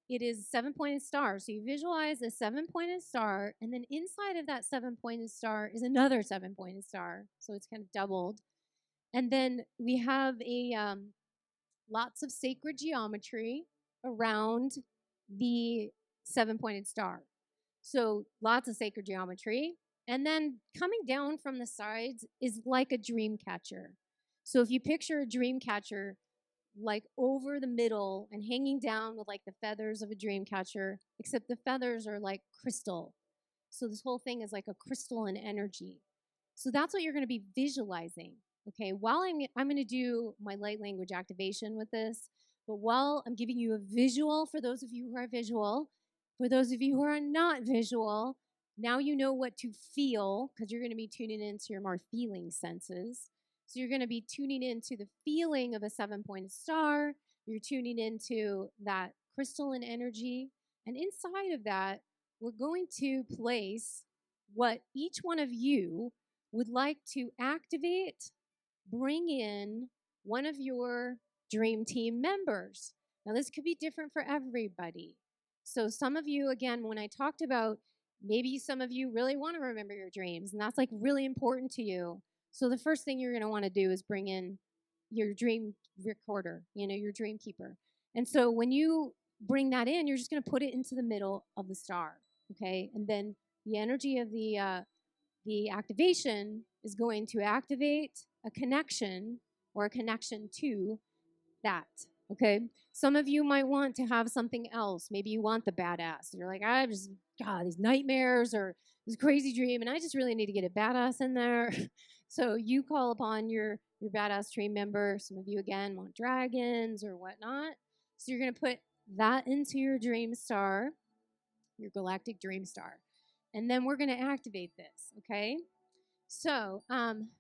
it is a 7-pointed star. So you visualize a 7-pointed star, and then inside of that 7-pointed star is another 7-pointed star. So it's kind of doubled. And then we have a lots of sacred geometry around the 7-pointed star. So lots of sacred geometry. And then coming down from the sides is like a dream catcher. So if you picture a dream catcher like over the middle and hanging down with like the feathers of a dream catcher, except the feathers are like crystal. So this whole thing is like a crystalline energy. So that's what you're going to be visualizing. Okay, while I'm going to do my light language activation with this, but while I'm giving you a visual for those of you who are visual, for those of you who are not visual, now you know what to feel because you're going to be tuning into your more feeling senses. So you're going to be tuning into the feeling of a 7-pointed star. You're tuning into that crystalline energy. And inside of that, we're going to place what each one of you would like to activate, bring in one of your dream team members. Now, this could be different for everybody. So, some of you, again, when I talked about maybe some of you really want to remember your dreams, and that's like really important to you. So, the first thing you're going to want to do is bring in your dream recorder, your dream keeper. And so, when you bring that in, you're just going to put it into the middle of the star, okay? And then the energy of the activation is going to activate a connection or a connection to that. Okay. Some of you might want to have something else. Maybe you want the badass. You're like, I just, God, these nightmares or this crazy dream, and I just really need to get a badass in there. So you call upon your badass dream member. Some of you, again, want dragons or whatnot. So you're going to put that into your dream star, your galactic dream star. And then we're going to activate this, okay? So,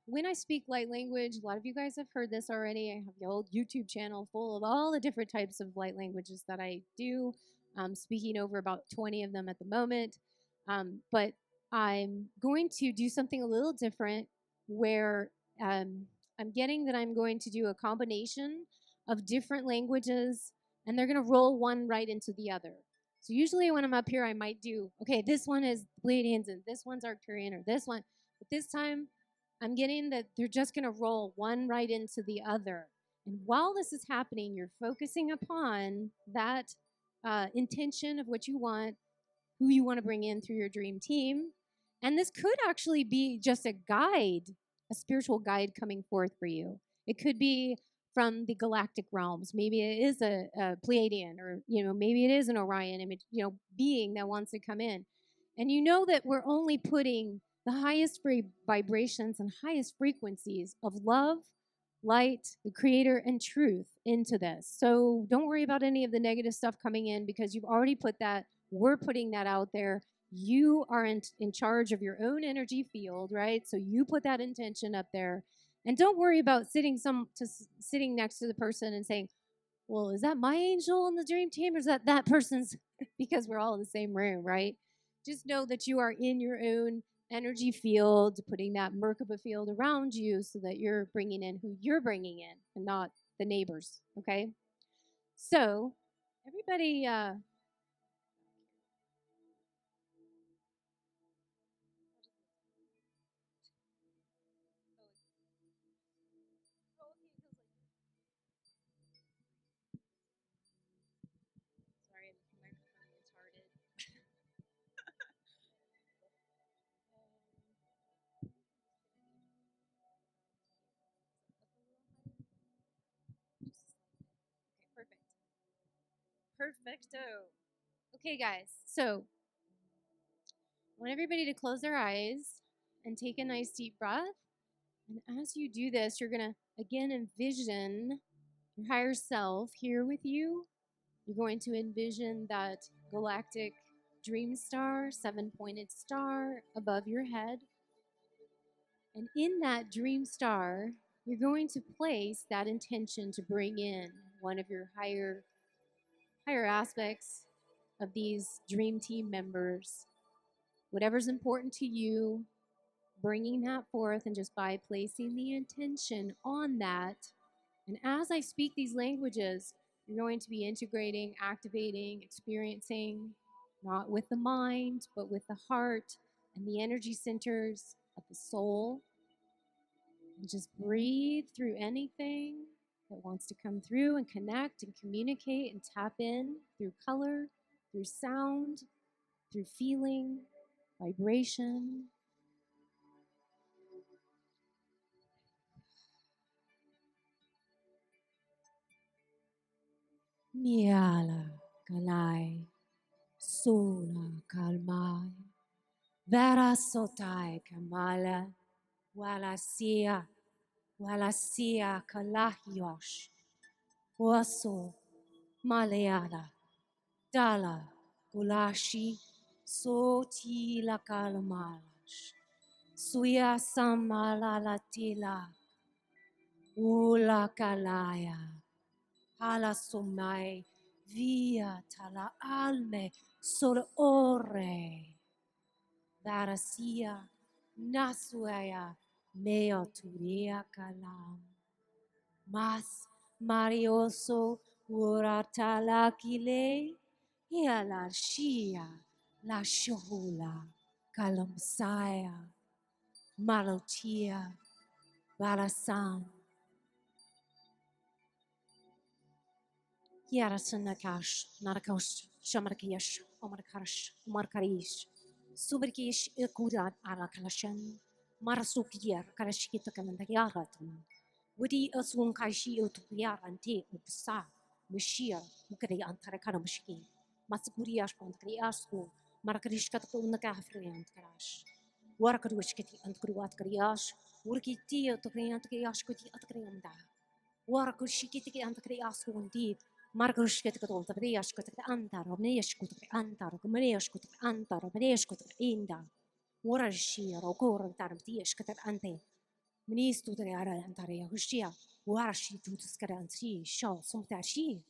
when I speak light language, a lot of you guys have heard this already. I have the old YouTube channel full of all the different types of light languages that I do. I'm speaking over about 20 of them at the moment. But I'm going to do something a little different where I'm getting that I'm going to do a combination of different languages, and they're going to roll one right into the other. So usually when I'm up here, I might do, okay, this one is Pleiadians, and this one's Arcturian, or this one. But this time, I'm getting that they're just going to roll one right into the other. And while this is happening, you're focusing upon that intention of what you want, who you want to bring in through your dream team. And this could actually be just a guide, a spiritual guide coming forth for you. It could be from the galactic realms. Maybe it is a Pleiadian, or maybe it is an Orion image, being that wants to come in. And you know that we're only putting the highest vibrations and highest frequencies of love, light, the creator, and truth into this. So don't worry about any of the negative stuff coming in, because you've already put that, we're putting that out there. You are in charge of your own energy field, right? So you put that intention up there. And don't worry about sitting next to the person and saying, well, is that my angel in the dream team, or is that person's? Because we're all in the same room, right? Just know that you are in your own energy field, putting that Merkaba field around you so that you're bringing in who you're bringing in and not the neighbors, okay? So, everybody, sorry, the microphone is retarded. Okay, perfect. Perfecto. Okay, guys. So, I want everybody to close their eyes and take a nice deep breath. And as you do this, you're going to again envision your higher self here with you. You're going to envision that galactic dream star, 7-pointed star above your head. And in that dream star, you're going to place that intention to bring in one of your higher aspects of these dream team members. Whatever's important to you, bringing that forth, and just by placing the intention on that. And as I speak these languages, you're going to be integrating, activating, experiencing, not with the mind, but with the heart and the energy centers of the soul. And just breathe through anything that wants to come through and connect and communicate and tap in through color, through sound, through feeling, vibration. Miala kalai, sola kalmai, vera sotai kamala, walasia kalahiosh, waso maleala, dala gulashi, soti la kalmalash, suya samalalatila, ula kalaya. Hala somai via tala alme sol ore varasia nasuaya meo turia kalam mas marioso uratala kile ia la shia la shohula kalamsaya malotia varasan Yarasınakaş, narakaş, şamarkiyaş, omarkaraş, omarkariş, suberkiş ikurat arakalaşan, marasukiyar, karashikitakamandayaratan, Wadi aswung kaishi utupiaran te upsa, mishia, mukari antarakaramushki, matsukuriash pontakriasku, marakarishkatako unakafriant karash, warakarushkiti antkruat kariash, urkiti utukriantkriashkuti atkrianda. Warakushikitiki antakriasku undi, Margushketiko Tabriashkotak Antar, Omneshkotak Antar, Gomreshkotak Antar, Omneshkotak Inda, Warashia, Okor Tarabdiashkotak Ante, Ministu Triara Antaria Hushia, Warashi Tuskaranti, Shaw, Somtashi,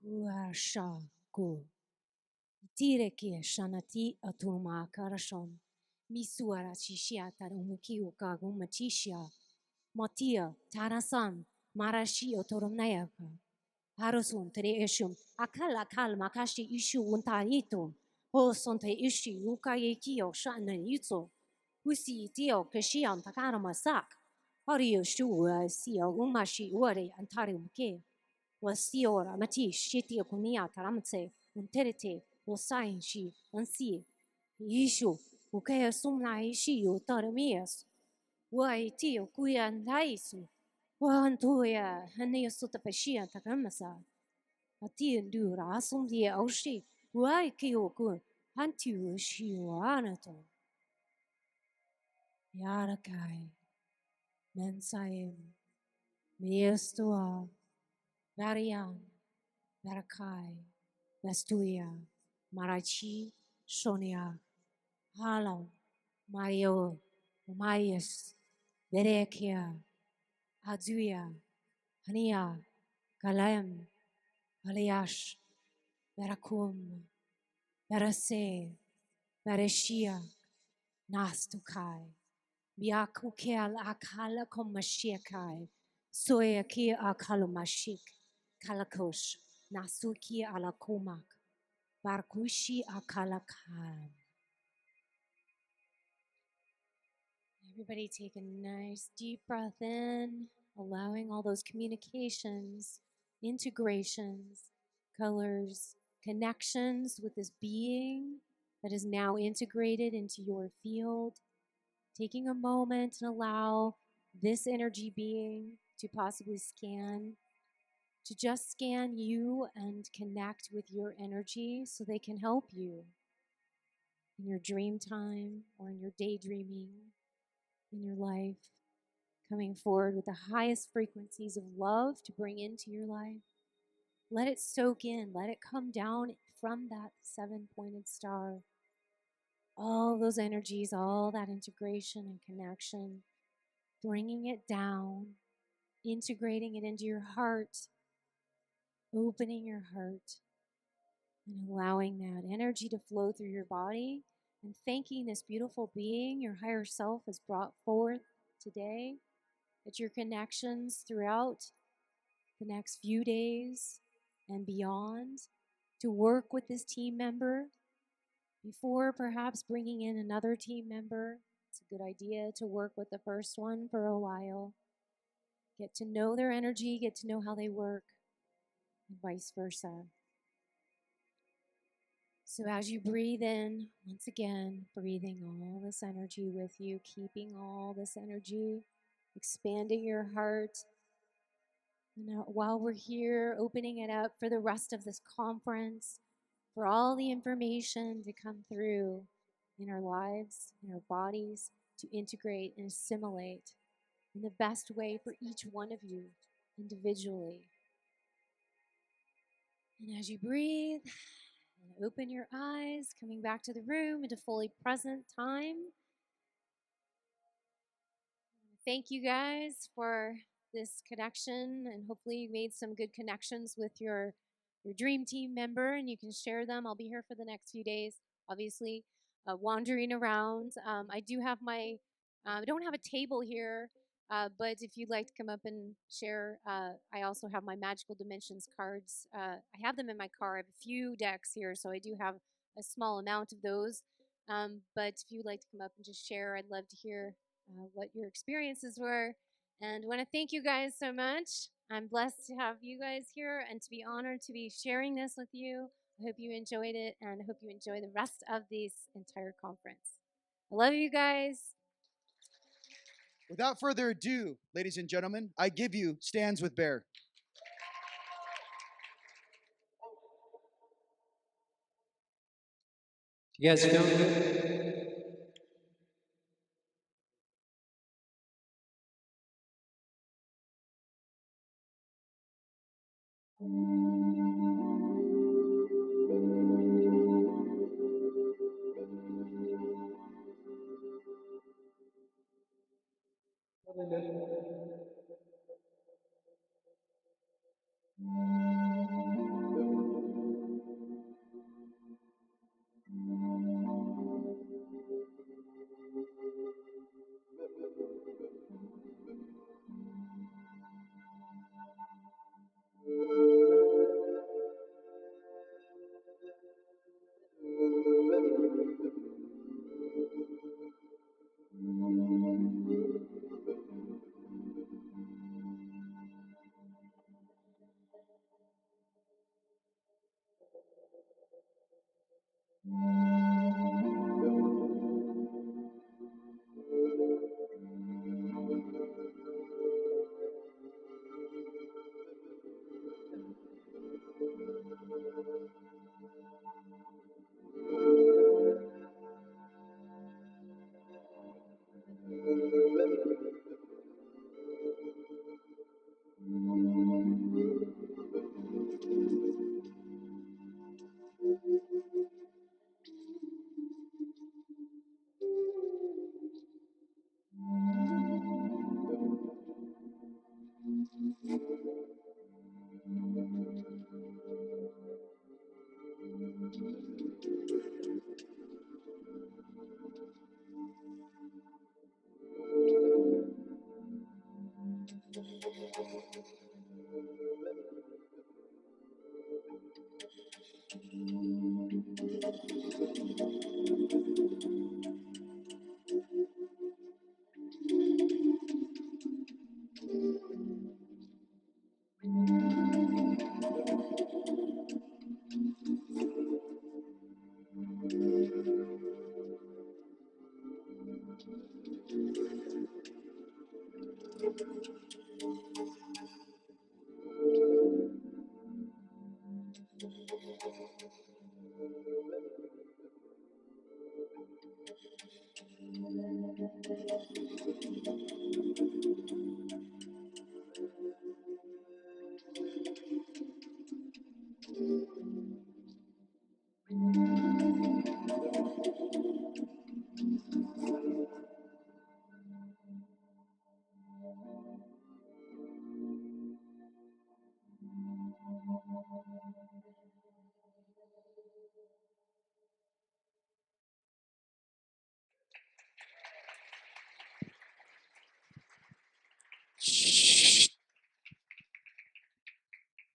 Washa Go, Tireke Shanati Atuma Karashon, Misuara Shishia Tarumuki Kagumatishia, Matia Tarasan, Marashi Otoromnayaka. Harusun tere ishum akal makashi ishu untarito ho sonte ishi ukaye kio shana yitso husi tio kashian takara masak hario shu sio umashi wari antarium ke wasiora mati shiti kumia taramtse unterete wasain shi ansi ishu ukaya sumna ishi utaramias wai tio kuyan laisu Wantuya, Hania Sutapashia Takamasa, Ati Dura Asum the Oshi, Wai Kyoku, Hantu Shiwanato, Yarakai, Mensayim, Miestua, Varian, Varakai, Vestuia, Marachi, Shonia, Halam, Mario, Mayas, Verekia, Azuya, Hania, Kalem, Aliash, Verakum, Verase, Vereshia, Nastukai, Biakukel Akala Komashiakai, Soyaki Akalomashik, Kalakosh, Nasuki Alakomak, Barkushi Akalakai. Everybody take a nice deep breath in, allowing all those communications, integrations, colors, connections with this being that is now integrated into your field. Taking a moment and allow this energy being to possibly to just scan you and connect with your energy so they can help you in your dream time or in your daydreaming in your life, coming forward with the highest frequencies of love to bring into your life. Let it soak in, let it come down from that 7-pointed star. All those energies, all that integration and connection, bringing it down, integrating it into your heart, opening your heart, and allowing that energy to flow through your body, and thanking this beautiful being your higher self has brought forth today, that your connections throughout the next few days and beyond to work with this team member before perhaps bringing in another team member. It's a good idea to work with the first one for a while. Get to know their energy, get to know how they work, and vice versa. So as you breathe in, once again, breathing all this energy with you, keeping all this energy, expanding your heart. And now, while we're here, opening it up for the rest of this conference, for all the information to come through in our lives, in our bodies, to integrate and assimilate in the best way for each one of you individually. And as you breathe and open your eyes, coming back to the room into fully present time. Thank you guys for this connection, and hopefully you made some good connections with your dream team member, and you can share them. I'll be here for the next few days, obviously, wandering around. I do have I don't have a table here, but if you'd like to come up and share, I also have my Magical Dimensions cards. I have them in my car. I have a few decks here, so I do have a small amount of those. But if you'd like to come up and just share, I'd love to hear what your experiences were. And I want to thank you guys so much. I'm blessed to have you guys here and to be honored to be sharing this with you. I hope you enjoyed it, and I hope you enjoy the rest of this entire conference. I love you guys. Without further ado, ladies and gentlemen, I give you Stands with Bear. You guys feel good?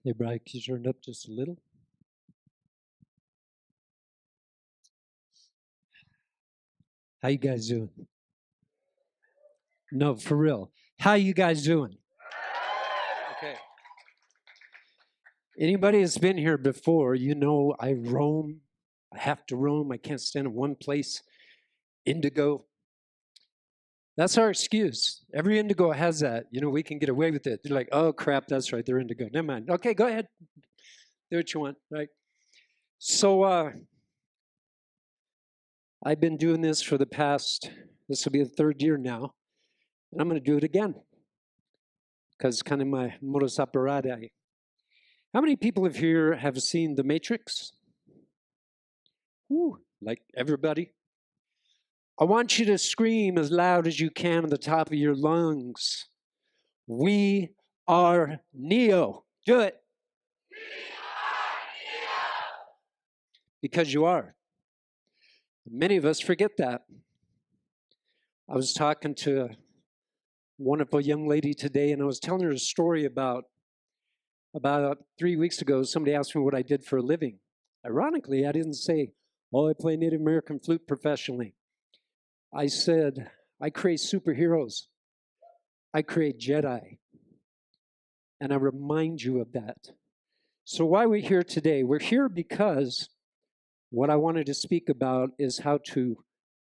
Hey, Brian, can you turn it up just a little? How you guys doing? No, for real. How you guys doing? Okay. Anybody that's been here before, you know I roam. I have to roam. I can't stand in one place. Indigo. That's our excuse. Every indigo has that. You know, we can get away with it. They're like, oh, crap, that's right. They're indigo. Never mind. Okay, go ahead. Do what you want, right? So I've been doing this for the past, this will be the 3rd year now, and I'm going to do it again because it's kind of my modus operandi. How many people here have seen The Matrix? Woo, like everybody? I want you to scream as loud as you can at the top of your lungs. We are Neo. Do it. We are Neo. Because you are. Many of us forget that. I was talking to a wonderful young lady today, and I was telling her a story about 3 weeks ago. Somebody asked me what I did for a living. Ironically, I didn't say, oh, I play Native American flute professionally. I said, I create superheroes. I create Jedi. And I remind you of that. So why are we here today? We're here because what I wanted to speak about is how to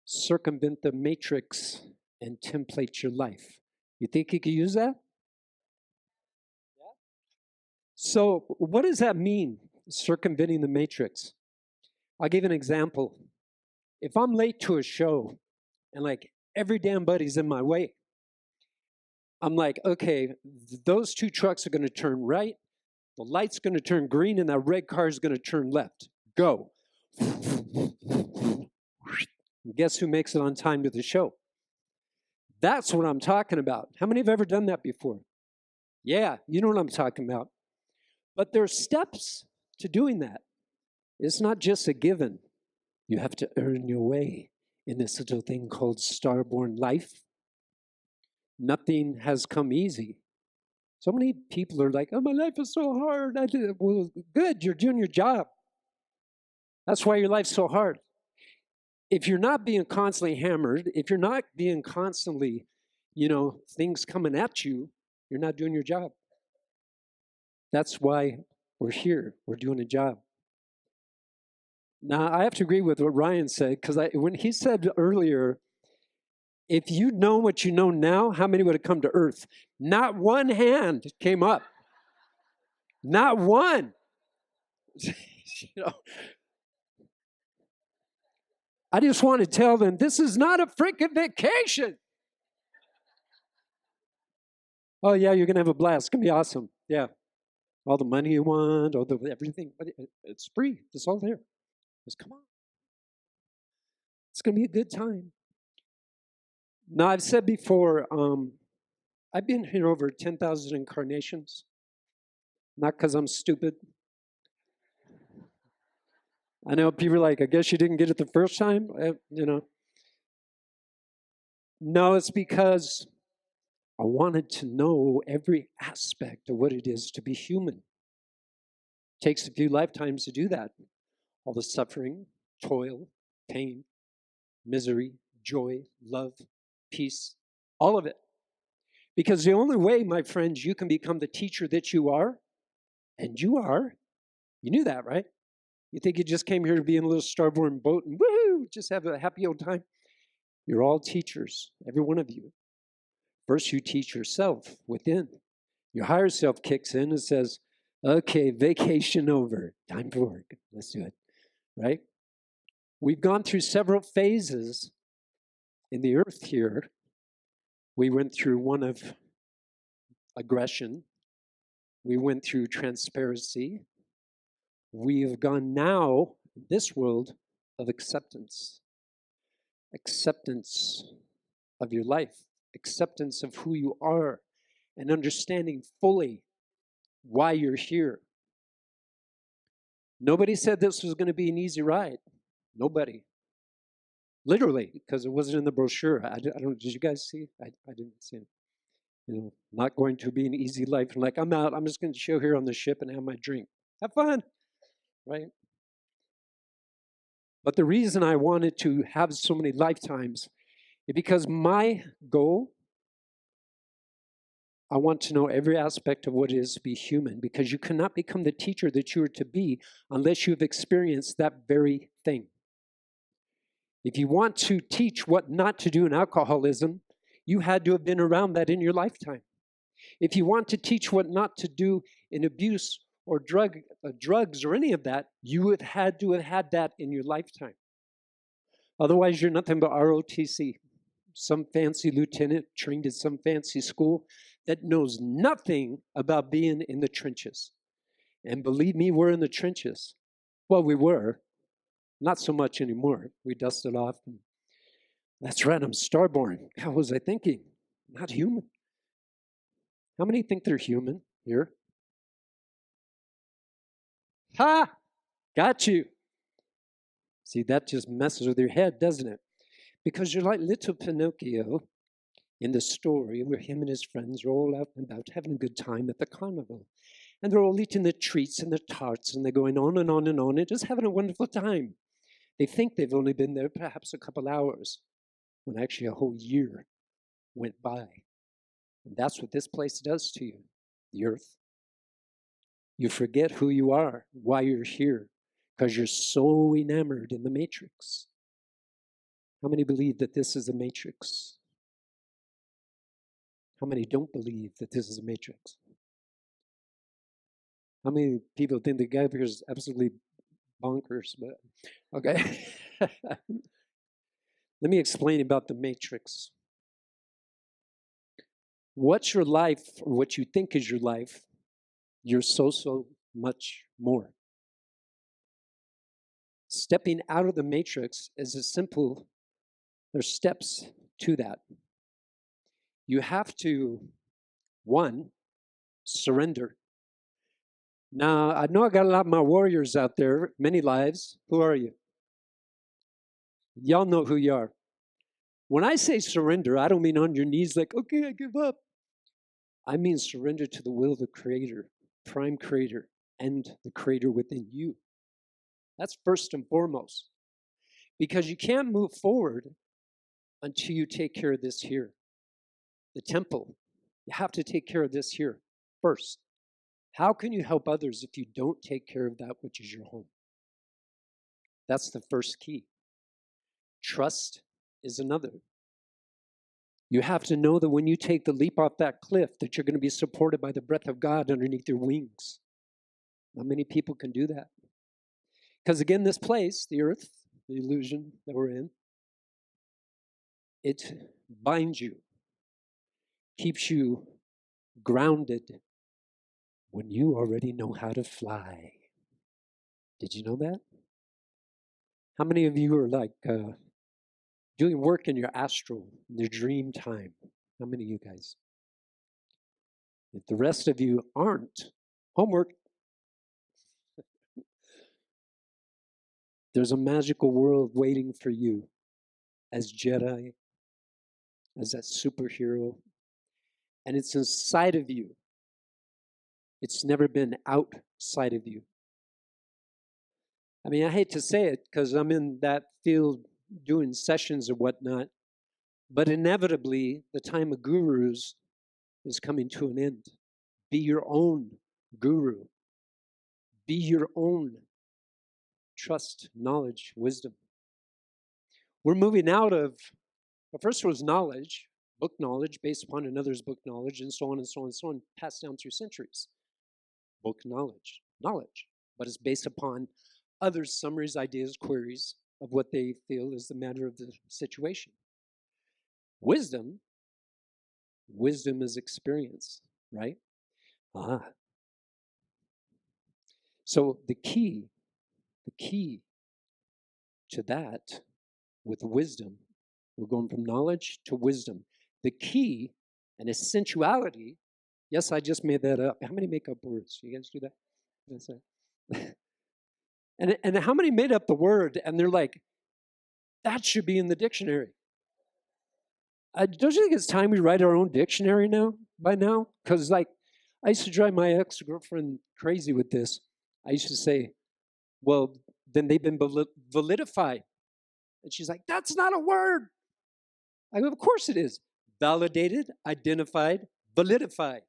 circumvent the matrix and template your life. You think you could use that? Yeah. So what does that mean, circumventing the matrix? I'll give an example. If I'm late to a show and like every damn buddy's in my way, I'm like, okay, those 2 trucks are going to turn right, the light's going to turn green, and that red car is going to turn left. Go. Guess who makes it on time to the show? That's what I'm talking about. How many have ever done that before? Yeah, you know what I'm talking about. But there's steps to doing that. It's not just a given. You have to earn your way in this little thing called star-born life. Nothing has come easy. So many people are like, oh, my life is so hard. Well, good, you're doing your job. That's why your life's so hard. If you're not being constantly hammered, if you're not being constantly, things coming at you, you're not doing your job. That's why we're here. We're doing a job. Now, I have to agree with what Ryan said, because when he said earlier, if you know what you know now, how many would have come to earth? Not one hand came up. Not one. you know, I just want to tell them this is not a freaking vacation. Oh yeah, you're gonna have a blast. It's gonna be awesome. Yeah, all the money you want, all the everything. But it's free. It's all there. Just come on. It's gonna be a good time. Now I've said before, I've been here over 10,000 incarnations. Not because I'm stupid. I know people are like, I guess you didn't get it the first time. You know. No, it's because I wanted to know every aspect of what it is to be human. It takes a few lifetimes to do that. All the suffering, toil, pain, misery, joy, love, peace, all of it. Because the only way, my friends, you can become the teacher that you are, and you are, you knew that, right? You think you just came here to be in a little starboard boat and woohoo, just have a happy old time? You're all teachers, every one of you. First, you teach yourself within. Your higher self kicks in and says, okay, vacation over, time for work, let's do it, right? We've gone through several phases in the earth here. We went through one of aggression. We went through transparency. We have gone now, this world, of acceptance. Acceptance of your life. Acceptance of who you are. And understanding fully why you're here. Nobody said this was going to be an easy ride. Nobody. Literally, because it wasn't in the brochure. I don't. Did you guys see? I didn't see it. You know, not going to be an easy life. Like, I'm out. I'm just going to chill here on the ship and have my drink. Have fun, right? But the reason I wanted to have so many lifetimes is because my goal, I want to know every aspect of what it is to be human, because you cannot become the teacher that you are to be unless you've experienced that very thing. If you want to teach what not to do in alcoholism, you had to have been around that in your lifetime. If you want to teach what not to do in abuse or drugs or any of that, you would have had to have had that in your lifetime. Otherwise, you're nothing but ROTC, some fancy lieutenant trained at some fancy school that knows nothing about being in the trenches. And believe me, we're in the trenches. Well, we were. Not so much anymore. We dusted off. And that's right, I'm starborn. How was I thinking? Not human. How many think they're human here? Ha! Got you. See, that just messes with your head, doesn't it? Because you're like little Pinocchio in the story where him and his friends are all out and about having a good time at the carnival. And they're all eating the treats and the tarts, and they're going on and on and on and just having a wonderful time. They think they've only been there perhaps a couple hours, when actually a whole year went by. And that's what this place does to you, the earth. You forget who you are, why you're here, because you're so enamored in the matrix. How many believe that this is a matrix? How many don't believe that this is a matrix? How many people think the guy up here is absolutely bonkers? But okay. Let me explain about the matrix. What's your life, or what you think is your life, you're so much more. Stepping out of the matrix is a simple, there's steps to that. You have to, one, surrender. Now, I know I got a lot of my warriors out there, many lives. Who are you? Y'all know who you are. When I say surrender, I don't mean on your knees like, okay, I give up. I mean surrender to the will of the Creator, prime Creator, and the Creator within you. That's first and foremost. Because you can't move forward until you take care of this here. The temple, you have to take care of this here first. How can you help others if you don't take care of that which is your home? That's the first key. Trust is another. You have to know that when you take the leap off that cliff, that you're going to be supported by the breath of God underneath your wings. Not many people can do that. Because again, this place, the earth, the illusion that we're in, it binds you, keeps you grounded when you already know how to fly. Did you know that? How many of you are like doing work in your astral, in your dream time? How many of you guys? If the rest of you aren't, homework. There's a magical world waiting for you as Jedi, as that superhero, and it's inside of you. It's never been outside of you. I mean, I hate to say it because I'm in that field doing sessions or whatnot, but inevitably the time of gurus is coming to an end. Be your own guru. Be your own trust, knowledge, wisdom. We're moving out of, well, first was knowledge, book knowledge based upon another's book knowledge, and so on and so on and so on, passed down through centuries. Book knowledge, but it's based upon others' summaries, ideas, queries of what they feel is the matter of the situation. Wisdom is experience, right? So the key to that with wisdom, we're going from knowledge to wisdom. The key and essentiality, yes, I just made that up. How many make up words? You guys do that? That's it. And how many made up the word and they're like, that should be in the dictionary? Don't you think it's time we write our own dictionary by now? Because like, I used to drive my ex-girlfriend crazy with this. I used to say, well, then they've been validified. And she's like, that's not a word. I go, of course it is. Validated, identified, validified.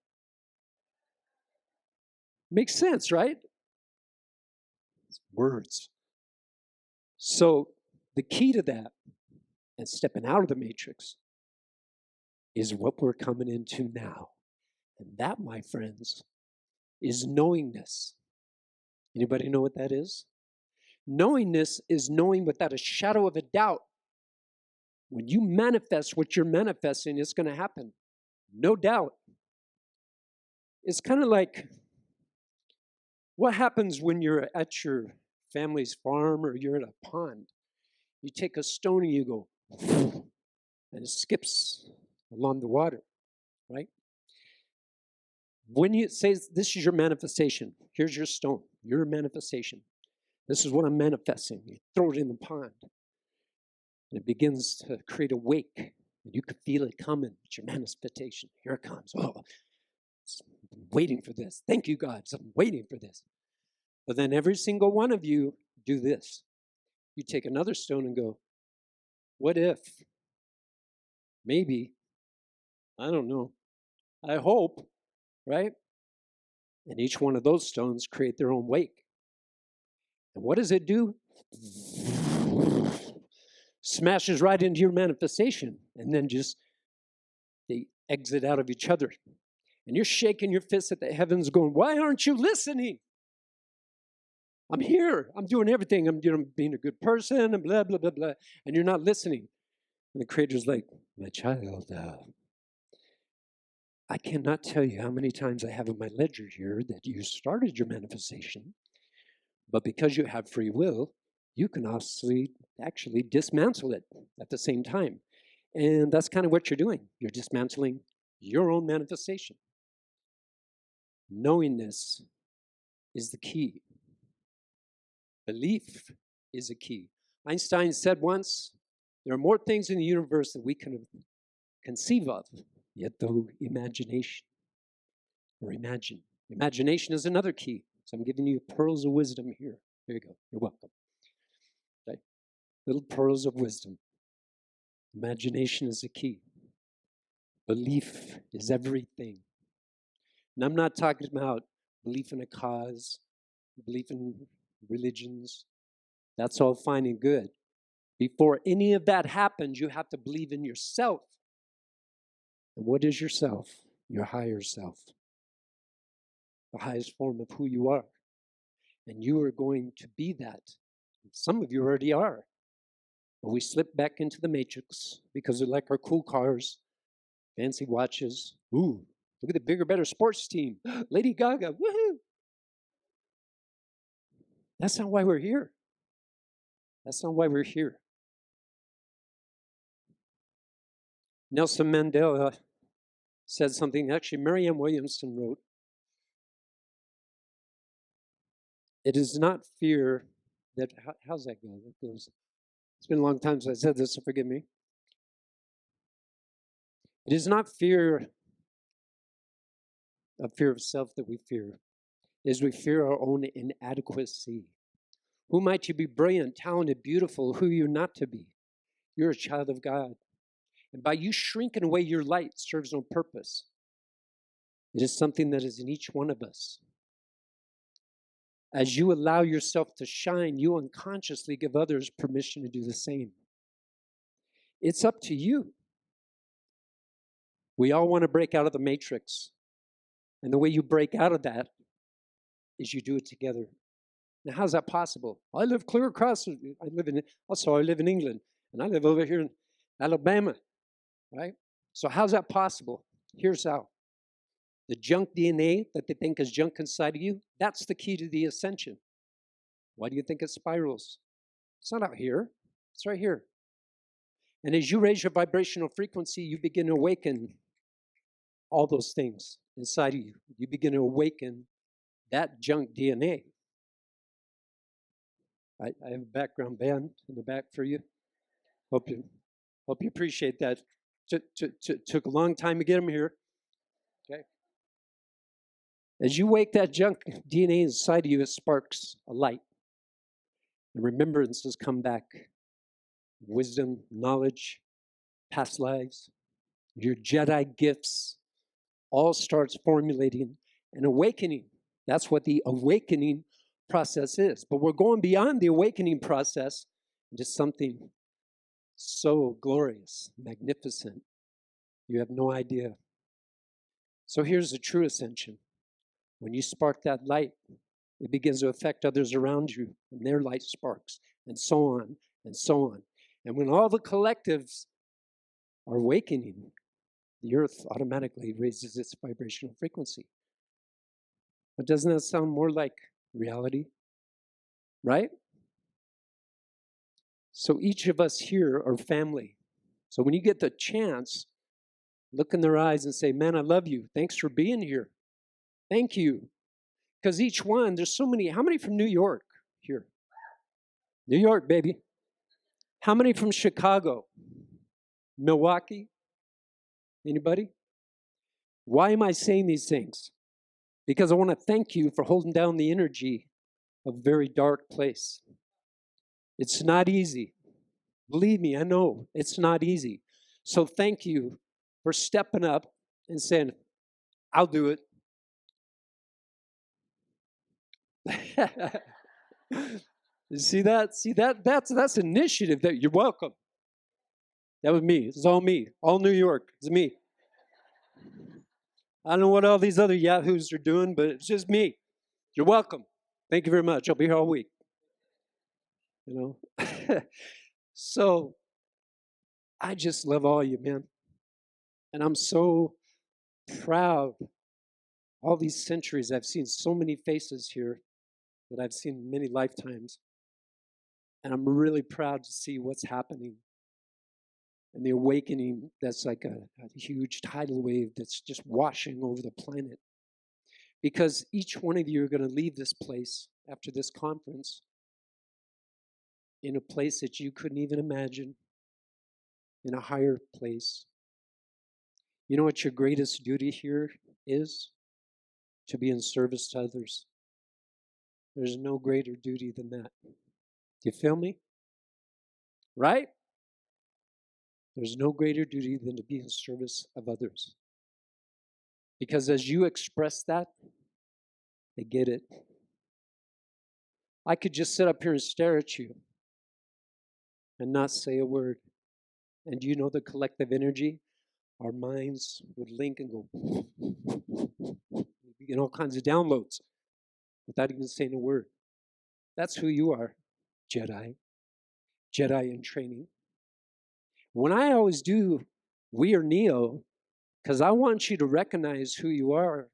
Makes sense, right? It's words. So the key to that and stepping out of the matrix is what we're coming into now. And that, my friends, is knowingness. Anybody know what that is? Knowingness is knowing without a shadow of a doubt. When you manifest what you're manifesting, it's going to happen. No doubt. It's kind of like what happens when you're at your family's farm or you're at a pond. You take a stone and you go, and it skips along the water, right? When you say, this is your manifestation, here's your stone, your manifestation. This is what I'm manifesting. You throw it in the pond. And it begins to create a wake. And you can feel it coming. It's your manifestation. Here it comes. Oh, I'm waiting for this. Thank you, God. I'm waiting for this. But then every single one of you do this. You take another stone and go, what if? Maybe. I don't know. I hope. Right? And each one of those stones create their own wake. And what does it do? Smashes right into your manifestation. And then just, they exit out of each other. And you're shaking your fist at the heavens going, why aren't you listening? I'm here. I'm doing everything. I'm being a good person and blah, blah, blah, blah. And you're not listening. And the Creator's like, my child, I cannot tell you how many times I have in my ledger here that you started your manifestation, but because you have free will, you can actually dismantle it at the same time. And that's kind of what you're doing. You're dismantling your own manifestation. Knowingness is the key. Belief is a key. Einstein said once, there are more things in the universe that we can conceive of, yet though imagination, or imagine. Imagination is another key. So I'm giving you pearls of wisdom here. Here you go. You're welcome. Okay. Little pearls of wisdom. Imagination is a key. Belief is everything. And I'm not talking about belief in a cause, belief in religions. That's all fine and good. Before any of that happens, you have to believe in yourself. And what is yourself? Your higher self. The highest form of who you are. And you are going to be that Some of you already are. But we slip back into the matrix because we like our cool cars, fancy watches. Ooh, look at the bigger, better sports team. Lady Gaga, woohoo! That's not why we're here. That's not why we're here. Nelson Mandela said something, actually, Marianne Williamson wrote, it is not fear that, how's that go? It goes, it's been a long time since I said this, so forgive me. It is not fear of self that we fear. It is we fear our own inadequacy. Who might you be brilliant, talented, beautiful? Who are you not to be? You're a child of God. And by you shrinking away, your light serves no purpose. It is something that is in each one of us. As you allow yourself to shine, you unconsciously give others permission to do the same. It's up to you. We all want to break out of the matrix. And the way you break out of that is you do it together. Now, how's that possible? I live clear across, I live in England, and I live over here in Alabama, right? So how's that possible? Here's how. The junk DNA that they think is junk inside of you, that's the key to the ascension. Why do you think it spirals? It's not out here. It's right here. And as you raise your vibrational frequency, you begin to awaken all those things inside of you. You begin to awaken that junk DNA. I have a background band in the back for you. Hope you appreciate that. Took a long time to get them here. Okay. As you wake that junk DNA inside of you, it sparks a light. And remembrances come back. Wisdom, knowledge, past lives, your Jedi gifts, all starts formulating and awakening. That's what the awakening process is. But we're going beyond the awakening process into something so glorious, magnificent. You have no idea. So here's the true ascension. When you spark that light, it begins to affect others around you, and their light sparks, and so on, and so on. And when all the collectives are awakening, the earth automatically raises its vibrational frequency. But doesn't that sound more like reality? Right? So each of us here are family. So when you get the chance, look in their eyes and say, man, I love you. Thanks for being here. Thank you. Because each one, there's so many. How many from New York here? New York, baby. How many from Chicago? Milwaukee? Anybody? Why am I saying these things? Because I want to thank you for holding down the energy of a very dark place. It's not easy. Believe me, I know it's not easy. So thank you for stepping up and saying, I'll do it. You see that? That's initiative. That you're welcome. That was me. It's all me. All New York. It's me. I don't know what all these other yahoos are doing, but it's just me. You're welcome. Thank you very much. I'll be here all week. You know? So I just love all you, man. And I'm so proud. All these centuries, I've seen so many faces here that I've seen many lifetimes. And I'm really proud to see what's happening. And the awakening that's like a huge tidal wave that's just washing over the planet. Because each one of you are going to leave this place after this conference in a place that you couldn't even imagine, in a higher place. You know what your greatest duty here is? To be in service to others. There's no greater duty than that. Do you feel me? Right? There's no greater duty than to be in service of others. Because as you express that, they get it. I could just sit up here and stare at you and not say a word. And do you know the collective energy? Our minds would link and go, we begin all kinds of downloads without even saying a word. That's who you are. Jedi in training. When I always do we or Neo, because I want you to recognize who you are,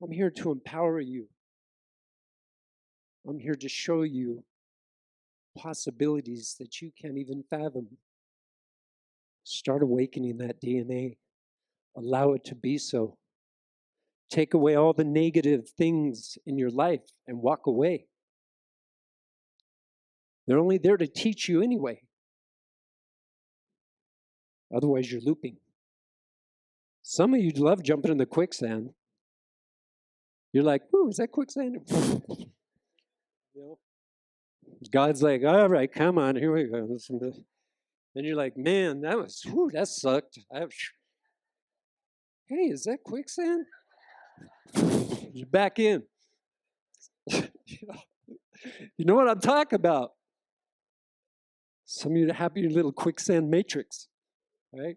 I'm here to empower you. I'm here to show you possibilities that you can't even fathom. Start awakening that DNA. Allow it to be so. Take away all the negative things in your life and walk away. They're only there to teach you anyway. Otherwise, you're looping. Some of you love jumping in the quicksand. You're like, ooh, is that quicksand? You know? God's like, all right, come on, here we go. Listen to this. And you're like, man, that sucked. Hey, is that quicksand? You're back in. You know what I'm talking about. Some of you have your little quicksand matrix, right?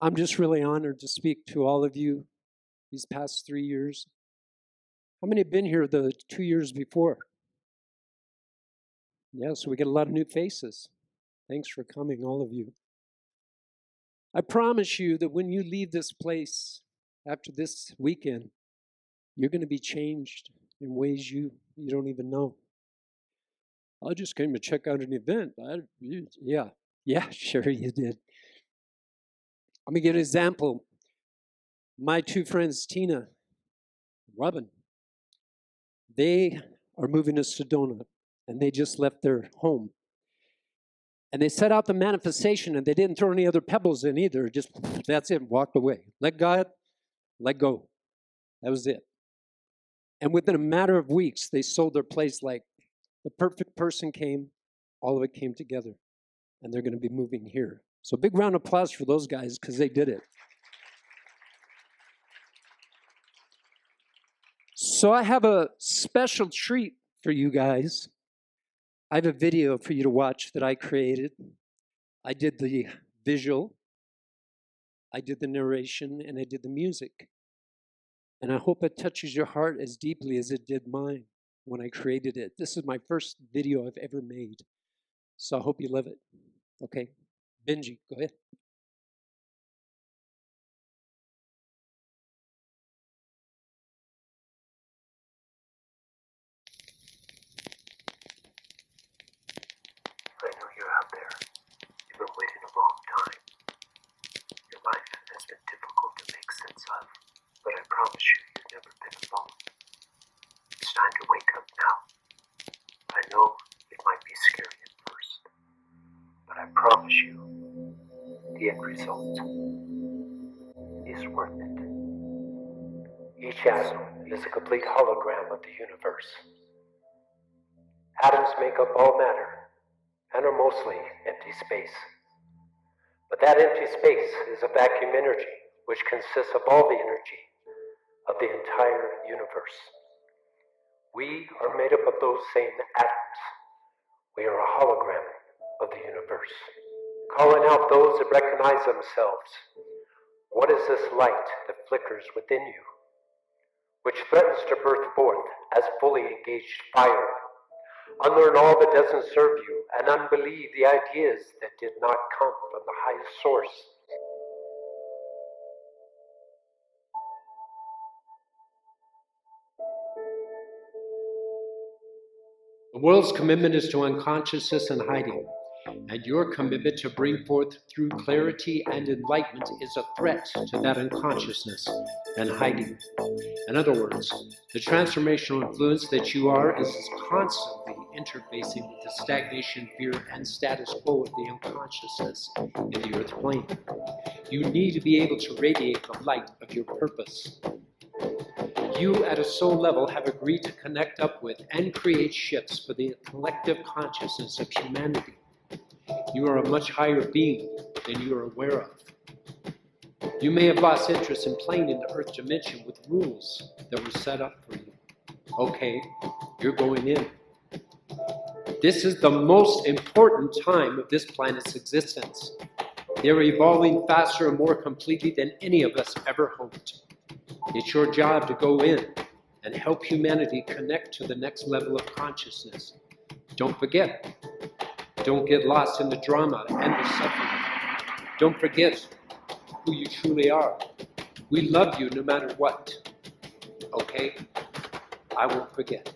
I'm just really honored to speak to all of you these past 3 years. How many have been here the 2 years before? Yeah, so we get a lot of new faces. Thanks for coming, all of you. I promise you that when you leave this place after this weekend, you're going to be changed in ways you don't even know. I just came to check out an event. Yeah, sure you did. Let me give an example. My two friends, Tina, Robin, they are moving to Sedona, and they just left their home. And they set out the manifestation, and they didn't throw any other pebbles in either. Just, that's it, walked away. Let God, let go. That was it. And within a matter of weeks, they sold their place like the perfect person came, all of it came together. And they're going to be moving here. So big round of applause for those guys because they did it. So I have a special treat for you guys. I have a video for you to watch that I created. I did the visual, I did the narration, and I did the music. And I hope it touches your heart as deeply as it did mine when I created it. This is my first video I've ever made. So I hope you love it. Okay, Benji, go ahead. I know you're out there. You've been waiting a long time. Your life has been difficult to make sense of, but I promise you've never been alone. It's time to wake up now. I know it might be scary at first, but I promise you, the end result is worth it. Each atom is a complete hologram of the universe. Atoms make up all matter and are mostly empty space. But that empty space is a vacuum energy which consists of all the energy of the entire universe. We are made up of those same atoms. We are a hologram of the universe, calling out those that recognize themselves. What is this light that flickers within you, which threatens to burst forth as fully engaged fire? Unlearn all that doesn't serve you, and unbelieve the ideas that did not come from the highest source. The world's commitment is to unconsciousness and hiding, and your commitment to bring forth through clarity and enlightenment is a threat to that unconsciousness and hiding. In other words, the transformational influence that you are is constantly interfacing with the stagnation, fear, and status quo of the unconsciousness in the earth plane. You need to be able to radiate the light of your purpose. You at a soul level have agreed to connect up with and create shifts for the collective consciousness of humanity. You are a much higher being than you are aware of. You may have lost interest in playing in the earth dimension with rules that were set up for you. Okay, you're going in. This is the most important time of this planet's existence. They're evolving faster and more completely than any of us ever hoped. It's your job to go in and help humanity connect to the next level of consciousness. Don't forget, don't get lost in the drama and the suffering. Don't forget who you truly are. We love you no matter what. Okay? I won't forget.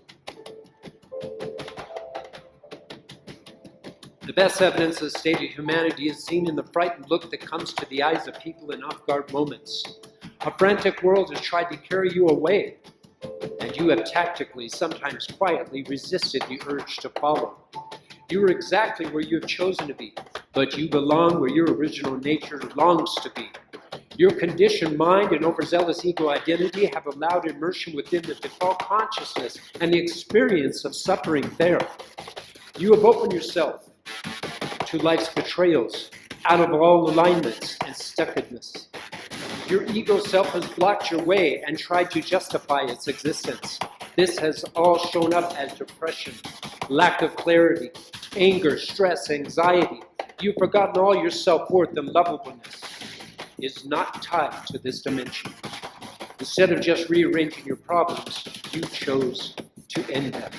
The best evidence of the state of humanity is seen in the frightened look that comes to the eyes of people in off-guard moments. A frantic world has tried to carry you away, and you have tactically, sometimes quietly, resisted the urge to follow. You are exactly where you have chosen to be, but you belong where your original nature longs to be. Your conditioned mind and overzealous ego identity have allowed immersion within the default consciousness and the experience of suffering there. You have opened yourself to life's betrayals, out of all alignments and stuckedness. Your ego self has blocked your way and tried to justify its existence. This has all shown up as depression, lack of clarity, anger, stress, anxiety. You've forgotten all your self-worth and lovableness is not tied to this dimension. Instead of just rearranging your problems, you chose to end them.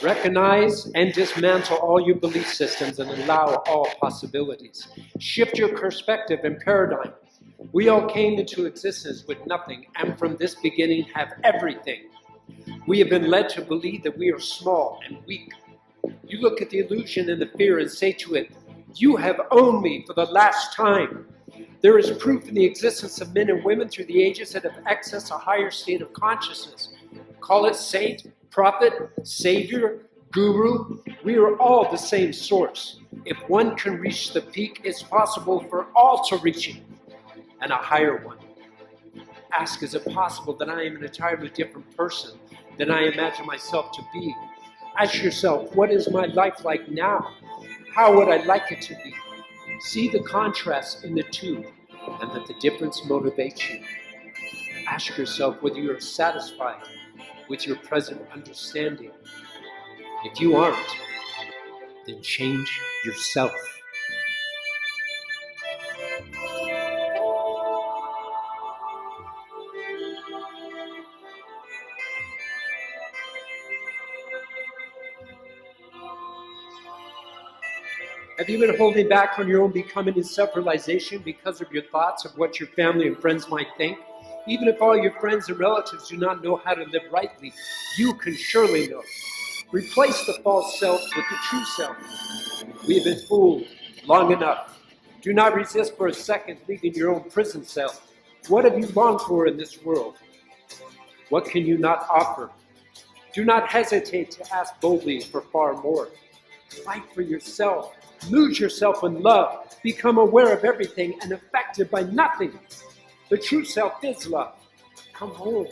Recognize and dismantle all your belief systems and allow all possibilities. Shift your perspective and paradigm. We all came into existence with nothing, and from this beginning have everything. We have been led to believe that we are small and weak. You look at the illusion and the fear and say to it, "You have owned me for the last time." There is proof in the existence of men and women through the ages that have accessed a higher state of consciousness. Call it saint, prophet, savior, guru. We are all the same source. If one can reach the peak, it's possible for all to reach it, and a higher one. Ask, is it possible that I am an entirely different person than I imagine myself to be? Ask yourself, what is my life like now? How would I like it to be? See the contrast in the two, and let the difference motivate you. Ask yourself whether you are satisfied with your present understanding. If you aren't, then change yourself. Have you been holding back on your own becoming and self-realization because of your thoughts of what your family and friends might think? Even if all your friends and relatives do not know how to live rightly, you can surely know. Replace the false self with the true self. We have been fooled long enough. Do not resist for a second leaving your own prison cell. What have you longed for in this world? What can you not offer? Do not hesitate to ask boldly for far more. Fight for yourself. Lose yourself in love. Become aware of everything and affected by nothing. The true self is love. Come home.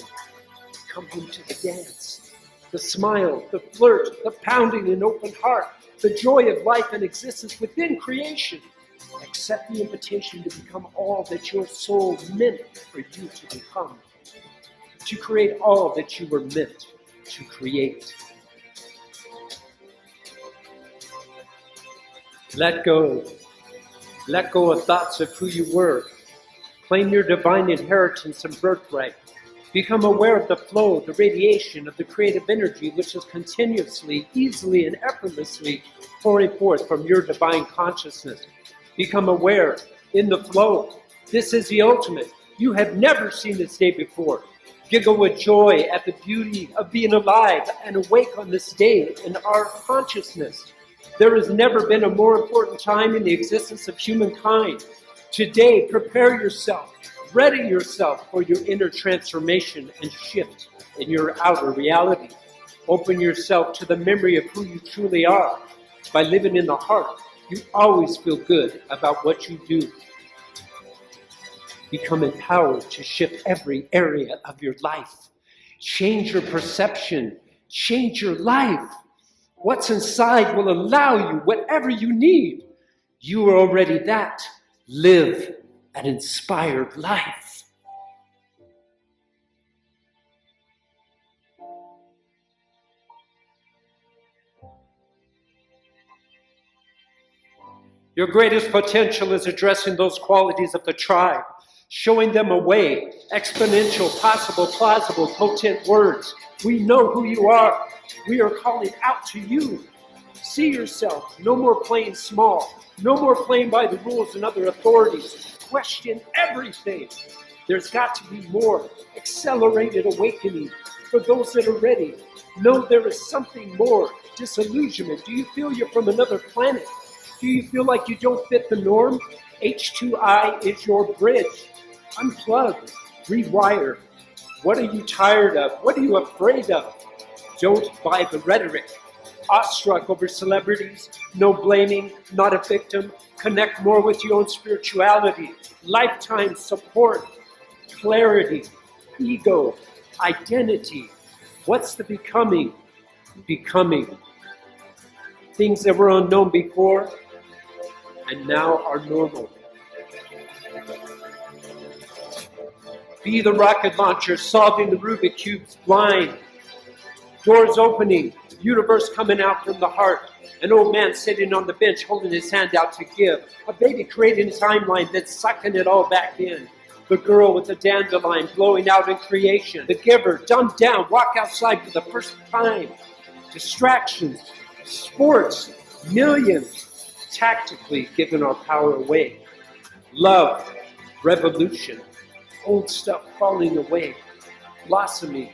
Come home to the dance. The smile, the flirt, the pounding and open heart, the joy of life and existence within creation. Accept the invitation to become all that your soul meant for you to become. To create all that you were meant to create. Let go. Let go of thoughts of who you were. Claim your divine inheritance and birthright. Become aware of the flow, the radiation of the creative energy which is continuously, easily, and effortlessly pouring forth from your divine consciousness. Become aware in the flow. This is the ultimate. You have never seen this day before. Giggle with joy at the beauty of being alive and awake on this day in our consciousness. There has never been a more important time in the existence of humankind. Today, prepare yourself, ready yourself for your inner transformation and shift in your outer reality. Open yourself to the memory of who you truly are. By living in the heart, you always feel good about what you do. Become empowered to shift every area of your life. Change your perception. Change your life. What's inside will allow you whatever you need. You are already that. Live an inspired life. Your greatest potential is addressing those qualities of the tribe. showing them a way, exponential, possible, plausible, potent words. We know who you are. We are calling out to you. See yourself. No more playing small. No more playing by the rules and other authorities. Question everything. There's got to be more. Accelerated awakening for those that are ready. Know there is something more. Disillusionment. Do you feel you're from another planet? Do you feel like you don't fit the norm? H2I is your bridge. Unplug. Rewire. What are you tired of? What are you afraid of? Don't buy the rhetoric. Awestruck over celebrities, no blaming, not a victim. Connect more with your own spirituality. Lifetime support, clarity, ego, identity. What's the becoming? Becoming. Things that were unknown before and now are normal. Be the rocket launcher solving the Rubik's Cube's blind. Doors opening, universe coming out from the heart. An old man sitting on the bench holding his hand out to give. A baby creating a timeline that's sucking it all back in. The girl with the dandelion blowing out in creation. The giver, dumbed down, walk outside for the first time. Distractions, sports, millions. Tactically giving our power away. Love, revolution. Old stuff falling away. Blossoming.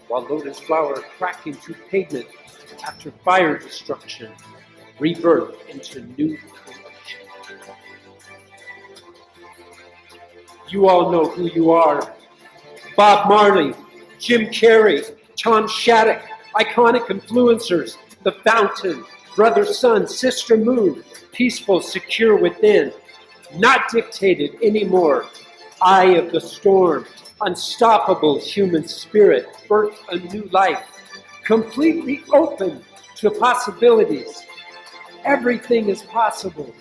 While lotus flower cracking through pavement after fire destruction, rebirth into new creation. You all know who you are. Bob Marley, Jim Carrey, Tom Shattuck, iconic influencers, The Fountain, Brother Sun, Sister Moon, peaceful, secure within, not dictated anymore. Eye of the storm, unstoppable human spirit, birth a new life, completely open to possibilities. Everything is possible.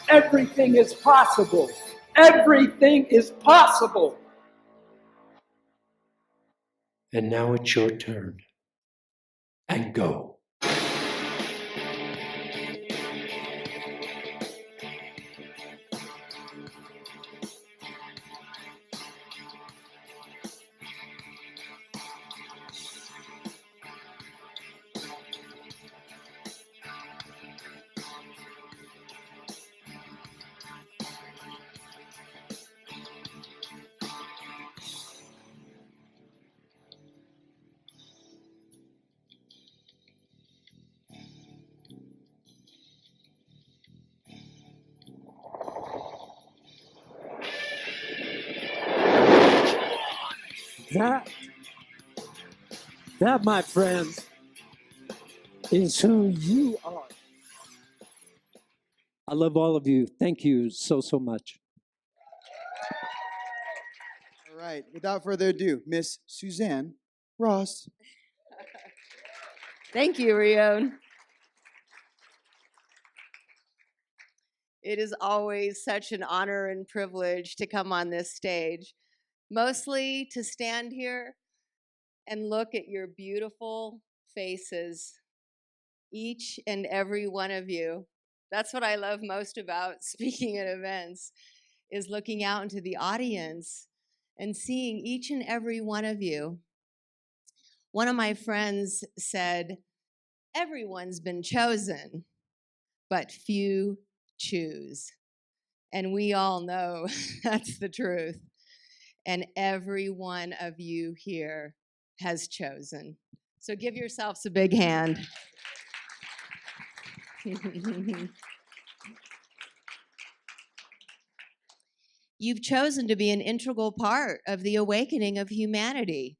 Everything is possible. Everything is possible. And now it's your turn. And go. That, my friends, is who you are. I love all of you. Thank you so, so much. All right, without further ado, Miss Suzanne Ross. Thank you, Rion. It is always such an honor and privilege to come on this stage, mostly to stand here and look at your beautiful faces, each and every one of you. That's what I love most about speaking at events, is looking out into the audience and seeing each and every one of you. One of my friends said, everyone's been chosen, but few choose. And we all know that's the truth. And every one of you here has chosen. So give yourselves a big hand. You've chosen to be an integral part of the awakening of humanity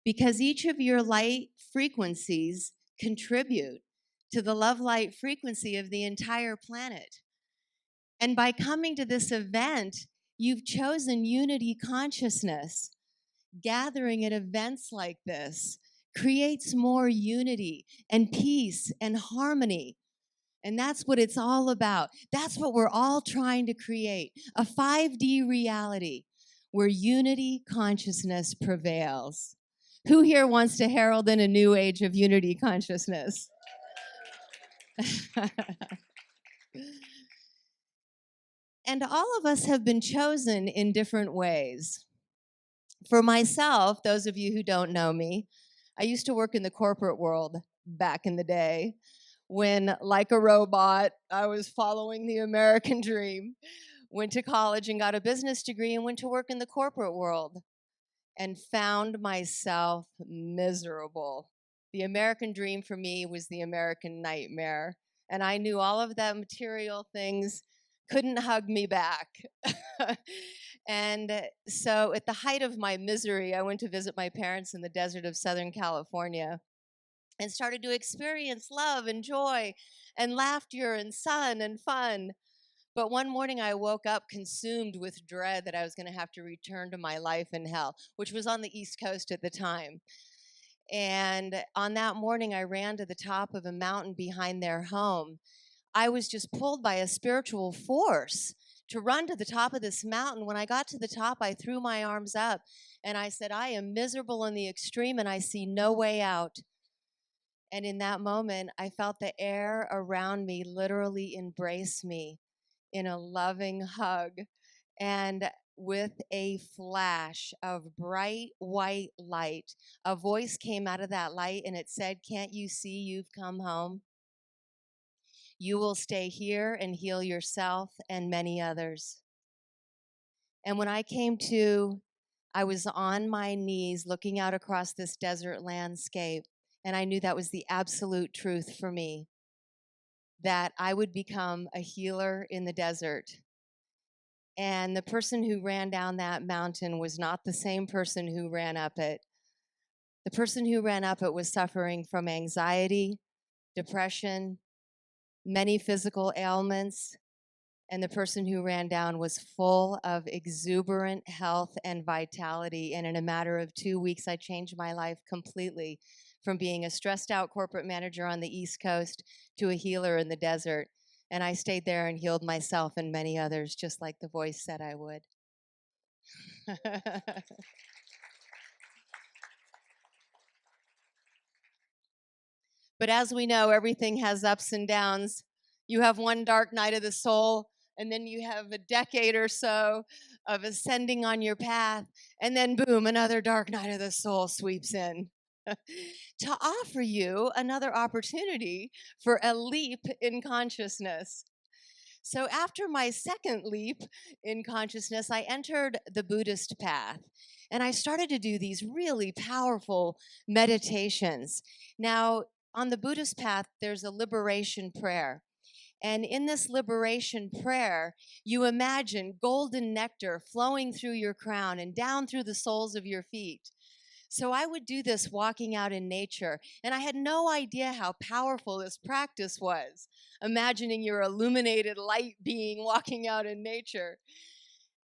because each of your light frequencies contribute to the love light frequency of the entire planet. And by coming to this event, you've chosen unity consciousness. Gathering at events like this creates more unity and peace and harmony. And that's what it's all about. That's what we're all trying to create, a 5D reality where unity consciousness prevails. Who here wants to herald in a new age of unity consciousness? And all of us have been chosen in different ways. For myself, those of you who don't know me, I used to work in the corporate world back in the day when, like a robot, I was following the American dream, went to college and got a business degree and went to work in the corporate world and found myself miserable. The American dream for me was the American nightmare. And I knew all of that material things couldn't hug me back. And so at the height of my misery, I went to visit my parents in the desert of Southern California and started to experience love and joy and laughter and sun and fun. But one morning I woke up consumed with dread that I was going to have to return to my life in hell, which was on the East Coast at the time. And on that morning, I ran to the top of a mountain behind their home. I was just pulled by a spiritual force to run to the top of this mountain. When I got to the top, I threw my arms up and I said, I am miserable in the extreme and I see no way out. And in that moment, I felt the air around me literally embrace me in a loving hug. And with a flash of bright white light, a voice came out of that light and it said, Can't you see you've come home? You will stay here and heal yourself and many others. And when I came to, I was on my knees looking out across this desert landscape, and I knew that was the absolute truth for me, that I would become a healer in the desert. And the person who ran down that mountain was not the same person who ran up it. The person who ran up it was suffering from anxiety, depression, many physical ailments, and the person who ran down was full of exuberant health and vitality. And in a matter of 2 weeks, I changed my life completely from being a stressed out corporate manager on the East Coast to a healer in the desert. And I stayed there and healed myself and many others, just like the voice said I would. But as we know, everything has ups and downs. You have one dark night of the soul, and then you have a decade or so of ascending on your path, and then boom, another dark night of the soul sweeps in to offer you another opportunity for a leap in consciousness. So after my second leap in consciousness, I entered the Buddhist path. And I started to do these really powerful meditations. Now, on the Buddhist path, there's a liberation prayer. And in this liberation prayer, you imagine golden nectar flowing through your crown and down through the soles of your feet. So I would do this walking out in nature, and I had no idea how powerful this practice was, imagining your illuminated light being walking out in nature.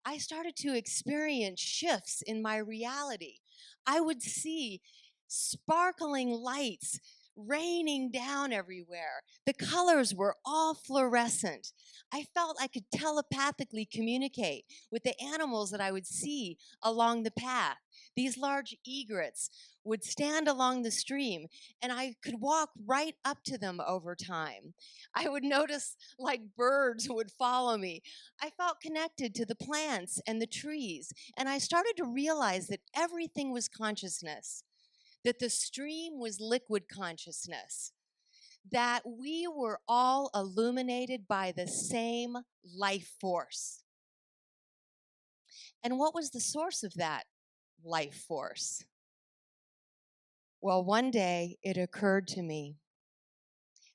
I started to experience shifts in my reality. I would see sparkling lights raining down everywhere. The colors were all fluorescent. I felt I could telepathically communicate with the animals that I would see along the path. These large egrets would stand along the stream, and I could walk right up to them over time. I would notice like birds would follow me. I felt connected to the plants and the trees, and I started to realize that everything was consciousness, that the stream was liquid consciousness, that we were all illuminated by the same life force. And what was the source of that life force? Well, one day it occurred to me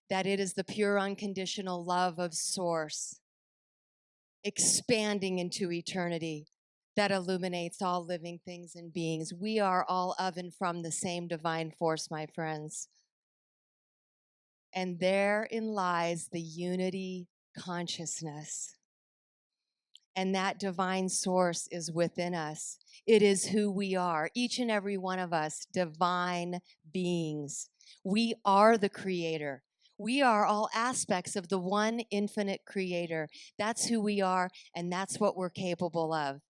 that it is the pure unconditional love of Source expanding into eternity that illuminates all living things and beings. We are all of and from the same divine force, my friends. And therein lies the unity consciousness. And that divine source is within us. It is who we are, each and every one of us, divine beings. We are the creator. We are all aspects of the one infinite creator. That's who we are, and that's what we're capable of.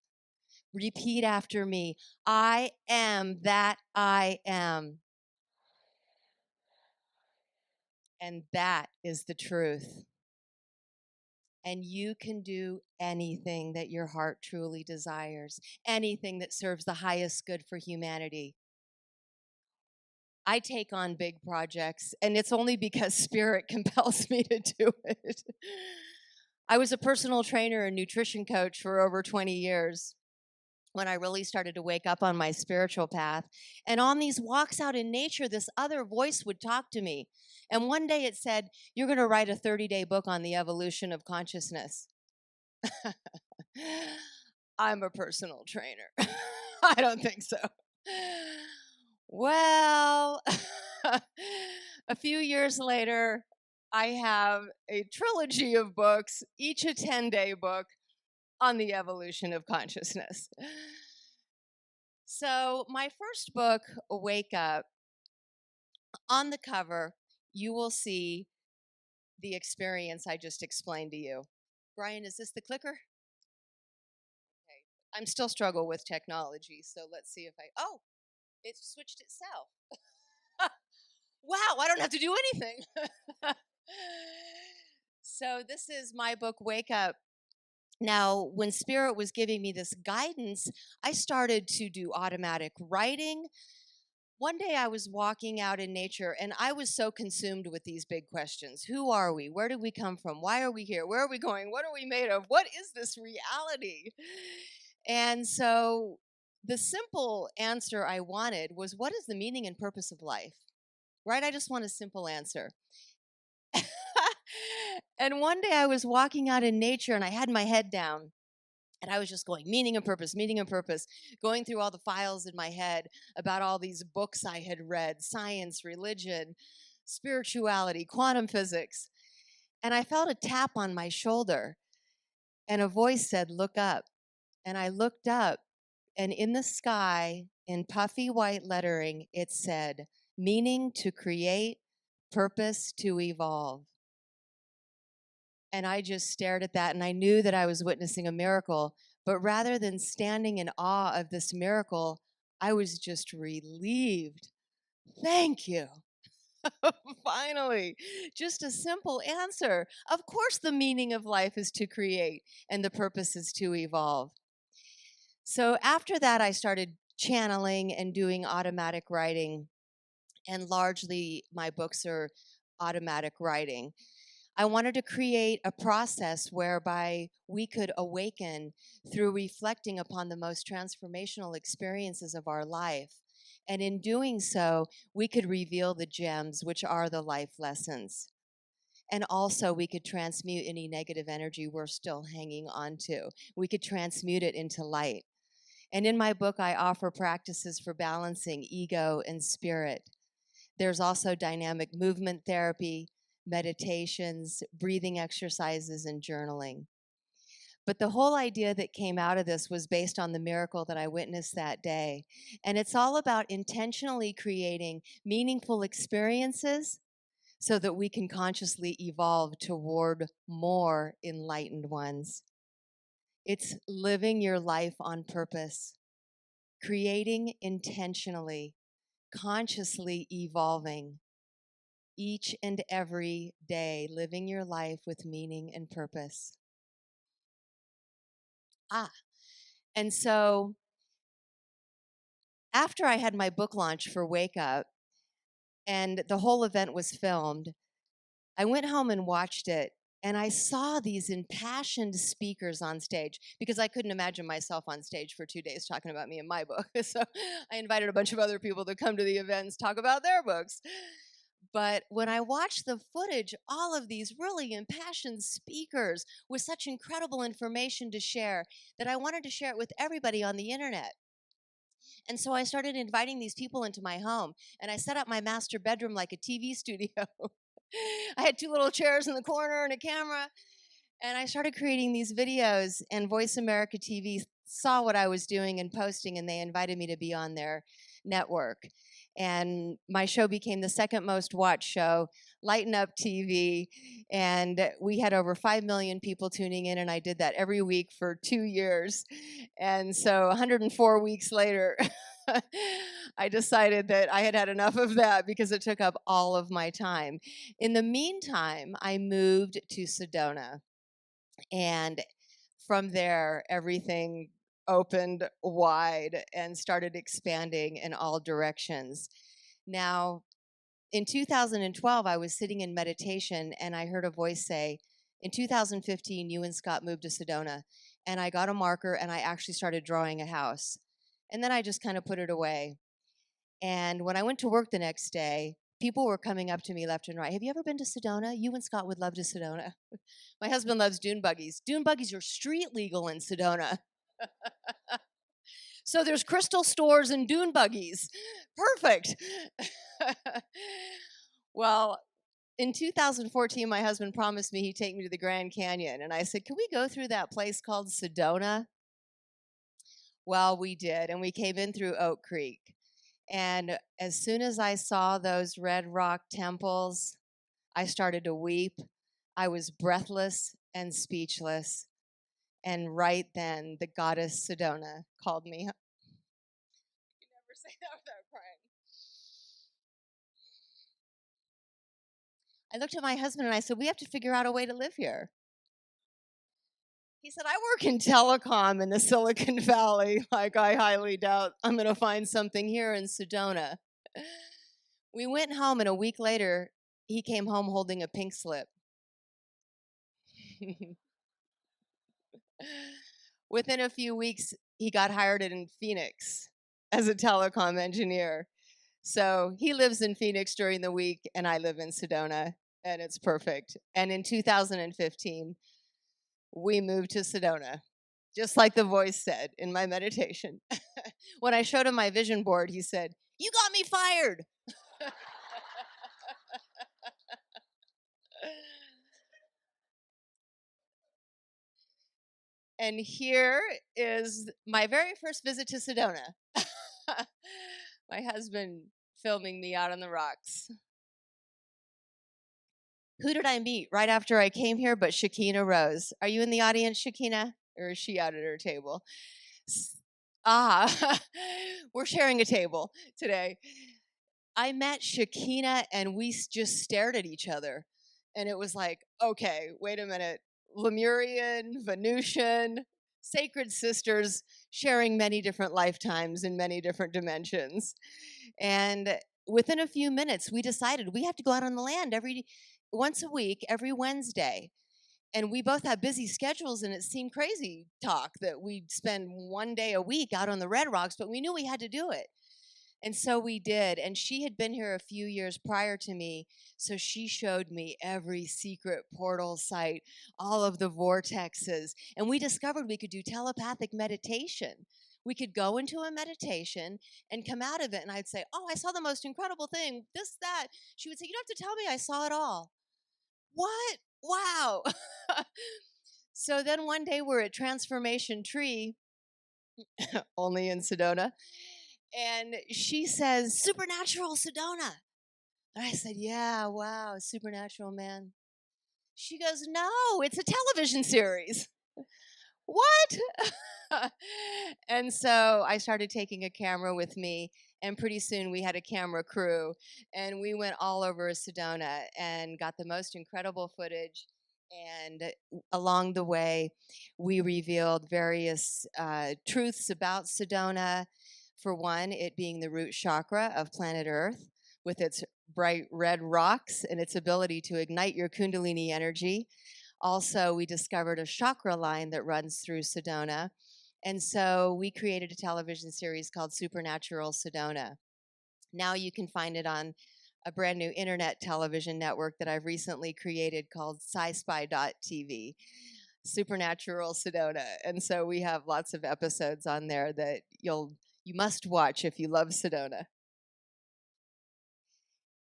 Repeat after me. I am that I am. And that is the truth. And you can do anything that your heart truly desires, anything that serves the highest good for humanity. I take on big projects, and it's only because spirit compels me to do it. I was a personal trainer and nutrition coach for over 20 years when I really started to wake up on my spiritual path. And on these walks out in nature, this other voice would talk to me. And one day it said, "You're going to write a 30-day book on the evolution of consciousness." I'm a personal trainer. I don't think so. Well, a few years later, I have a trilogy of books, each a 10-day book on the evolution of consciousness. So, my first book, Wake Up, on the cover, you will see the experience I just explained to you. Brian, is this the clicker? Okay. I'm still struggle with technology, so let's see if oh, it switched itself. Wow, I don't have to do anything. So this is my book, Wake Up. Now, when Spirit was giving me this guidance, I started to do automatic writing. One day I was walking out in nature and I was so consumed with these big questions. Who are we? Where did we come from? Why are we here? Where are we going? What are we made of? What is this reality? And so the simple answer I wanted was, what is the meaning and purpose of life? Right? I just want a simple answer. And one day I was walking out in nature and I had my head down. And I was just going, meaning and purpose, going through all the files in my head about all these books I had read, science, religion, spirituality, quantum physics. And I felt a tap on my shoulder. And a voice said, "Look up." And I looked up, and in the sky, in puffy white lettering, it said, "Meaning to create, purpose to evolve." And I just stared at that, and I knew that I was witnessing a miracle. But rather than standing in awe of this miracle, I was just relieved. Thank you. Finally, just a simple answer. Of course, the meaning of life is to create, and the purpose is to evolve. So after that, I started channeling and doing automatic writing, and largely my books are automatic writing. I wanted to create a process whereby we could awaken through reflecting upon the most transformational experiences of our life. And in doing so, we could reveal the gems, which are the life lessons. And also, we could transmute any negative energy we're still hanging on to. We could transmute it into light. And in my book, I offer practices for balancing ego and spirit. There's also dynamic movement therapy, meditations, breathing exercises, and journaling. But the whole idea that came out of this was based on the miracle that I witnessed that day. And it's all about intentionally creating meaningful experiences so that we can consciously evolve toward more enlightened ones. It's living your life on purpose, creating intentionally, consciously evolving each and every day, living your life with meaning and purpose. And so after I had my book launch for Wake Up and the whole event was filmed, I went home and watched it. And I saw these impassioned speakers on stage because I couldn't imagine myself on stage for 2 days talking about me and my book. So I invited a bunch of other people to come to the events, talk about their books. But when I watched the footage, all of these really impassioned speakers with such incredible information to share that I wanted to share it with everybody on the internet. And so I started inviting these people into my home, and I set up my master bedroom like a TV studio. I had 2 little chairs in the corner and a camera, and I started creating these videos, and Voice America TV saw what I was doing and posting, and they invited me to be on their network. And my show became the second most watched show, Lighten Up TV, and we had over 5 million people tuning in, and I did that every week for 2 years. And so 104 weeks later, I decided that I had had enough of that because it took up all of my time. In the meantime, I moved to Sedona. And from there, everything opened wide and started expanding in all directions. Now, in 2012, I was sitting in meditation and I heard a voice say, in 2015, you and Scott moved to Sedona. And I got a marker and I actually started drawing a house. And then I just kind of put it away. And when I went to work the next day, people were coming up to me left and right. Have you ever been to Sedona? You and Scott would love to Sedona. My husband loves dune buggies. Dune buggies are street legal in Sedona. So there's crystal stores and dune buggies. Perfect. Well, in 2014, my husband promised me he'd take me to the Grand Canyon. And I said, can we go through that place called Sedona? Well, we did. And we came in through Oak Creek. And as soon as I saw those red rock temples, I started to weep. I was breathless and speechless. And right then, the goddess Sedona called me. You never say that without crying. I looked at my husband and I said, we have to figure out a way to live here. He said, I work in telecom in the Silicon Valley. Like, I highly doubt I'm going to find something here in Sedona. We went home, and a week later, he came home holding a pink slip. Within a few weeks, he got hired in Phoenix as a telecom engineer. So he lives in Phoenix during the week, and I live in Sedona, and it's perfect. And in 2015, we moved to Sedona, just like the voice said in my meditation. When I showed him my vision board, he said, you got me fired. And here is my very first visit to Sedona. My husband filming me out on the rocks. Who did I meet right after I came here but Shakina Rose? Are you in the audience, Shakina? Or is she out at her table? We're sharing a table today. I met Shakina and we just stared at each other. And it was like, okay, wait a minute. Lemurian, Venusian, sacred sisters sharing many different lifetimes in many different dimensions. And within a few minutes, we decided we have to go out on the land once a week, every Wednesday. And we both have busy schedules, and it seemed crazy talk that we'd spend one day a week out on the Red Rocks, but we knew we had to do it. And so we did. And she had been here a few years prior to me, so she showed me every secret portal site, all of the vortexes. And we discovered we could do telepathic meditation. We could go into a meditation and come out of it, and I'd say, oh, I saw the most incredible thing, this, that. She would say, you don't have to tell me, I saw it all. What? Wow. So then one day we're at Transformation Tree, only in Sedona, and she says, Supernatural Sedona. And I said, yeah, wow, supernatural, man. She goes, no, it's a television series. What? And so I started taking a camera with me, and pretty soon we had a camera crew, and we went all over Sedona and got the most incredible footage. And along the way, we revealed various truths about Sedona. For one, it being the root chakra of planet Earth with its bright red rocks and its ability to ignite your Kundalini energy. Also, we discovered a chakra line that runs through Sedona. And so we created a television series called Supernatural Sedona. Now you can find it on a brand new internet television network that I've recently created called sci-spy.tv, Supernatural Sedona. And so we have lots of episodes on there that you must watch if you love Sedona.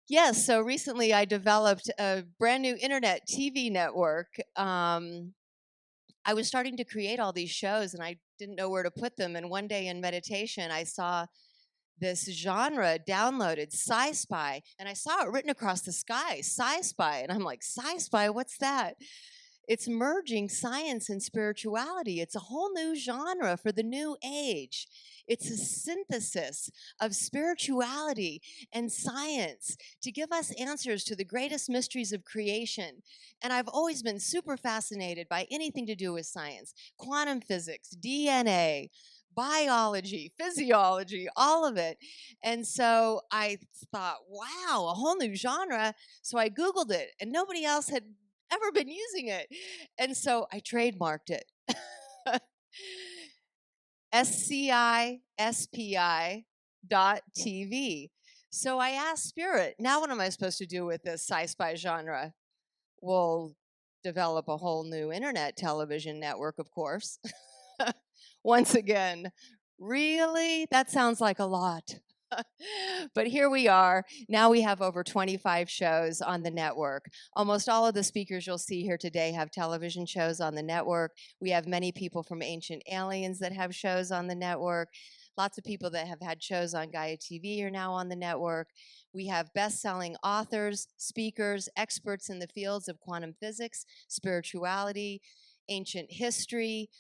Yes, so recently I developed a brand new internet TV network. I was starting to create all these shows and I didn't know where to put them. And one day in meditation, I saw this genre downloaded, sci-spy, and I saw it written across the sky, sci-spy. And I'm like, sci-spy, what's that? It's merging science and spirituality. It's a whole new genre for the new age. It's a synthesis of spirituality and science to give us answers to the greatest mysteries of creation. And I've always been super fascinated by anything to do with science, quantum physics, DNA, biology, physiology, all of it. And so I thought, wow, a whole new genre. So I Googled it, and nobody else had ever been using it. And so I trademarked it. SCISPI.TV. So I asked Spirit, now what am I supposed to do with this sci-fi genre? Well, develop a whole new internet television network, of course. Once again, really? That sounds like a lot. But here we are. Now we have over 25 shows on the network. Almost all of the speakers you'll see here today have television shows on the network. We have many people from Ancient Aliens that have shows on the network. Lots of people that have had shows on Gaia TV are now on the network. We have best-selling authors, speakers, experts in the fields of quantum physics, spirituality, ancient history.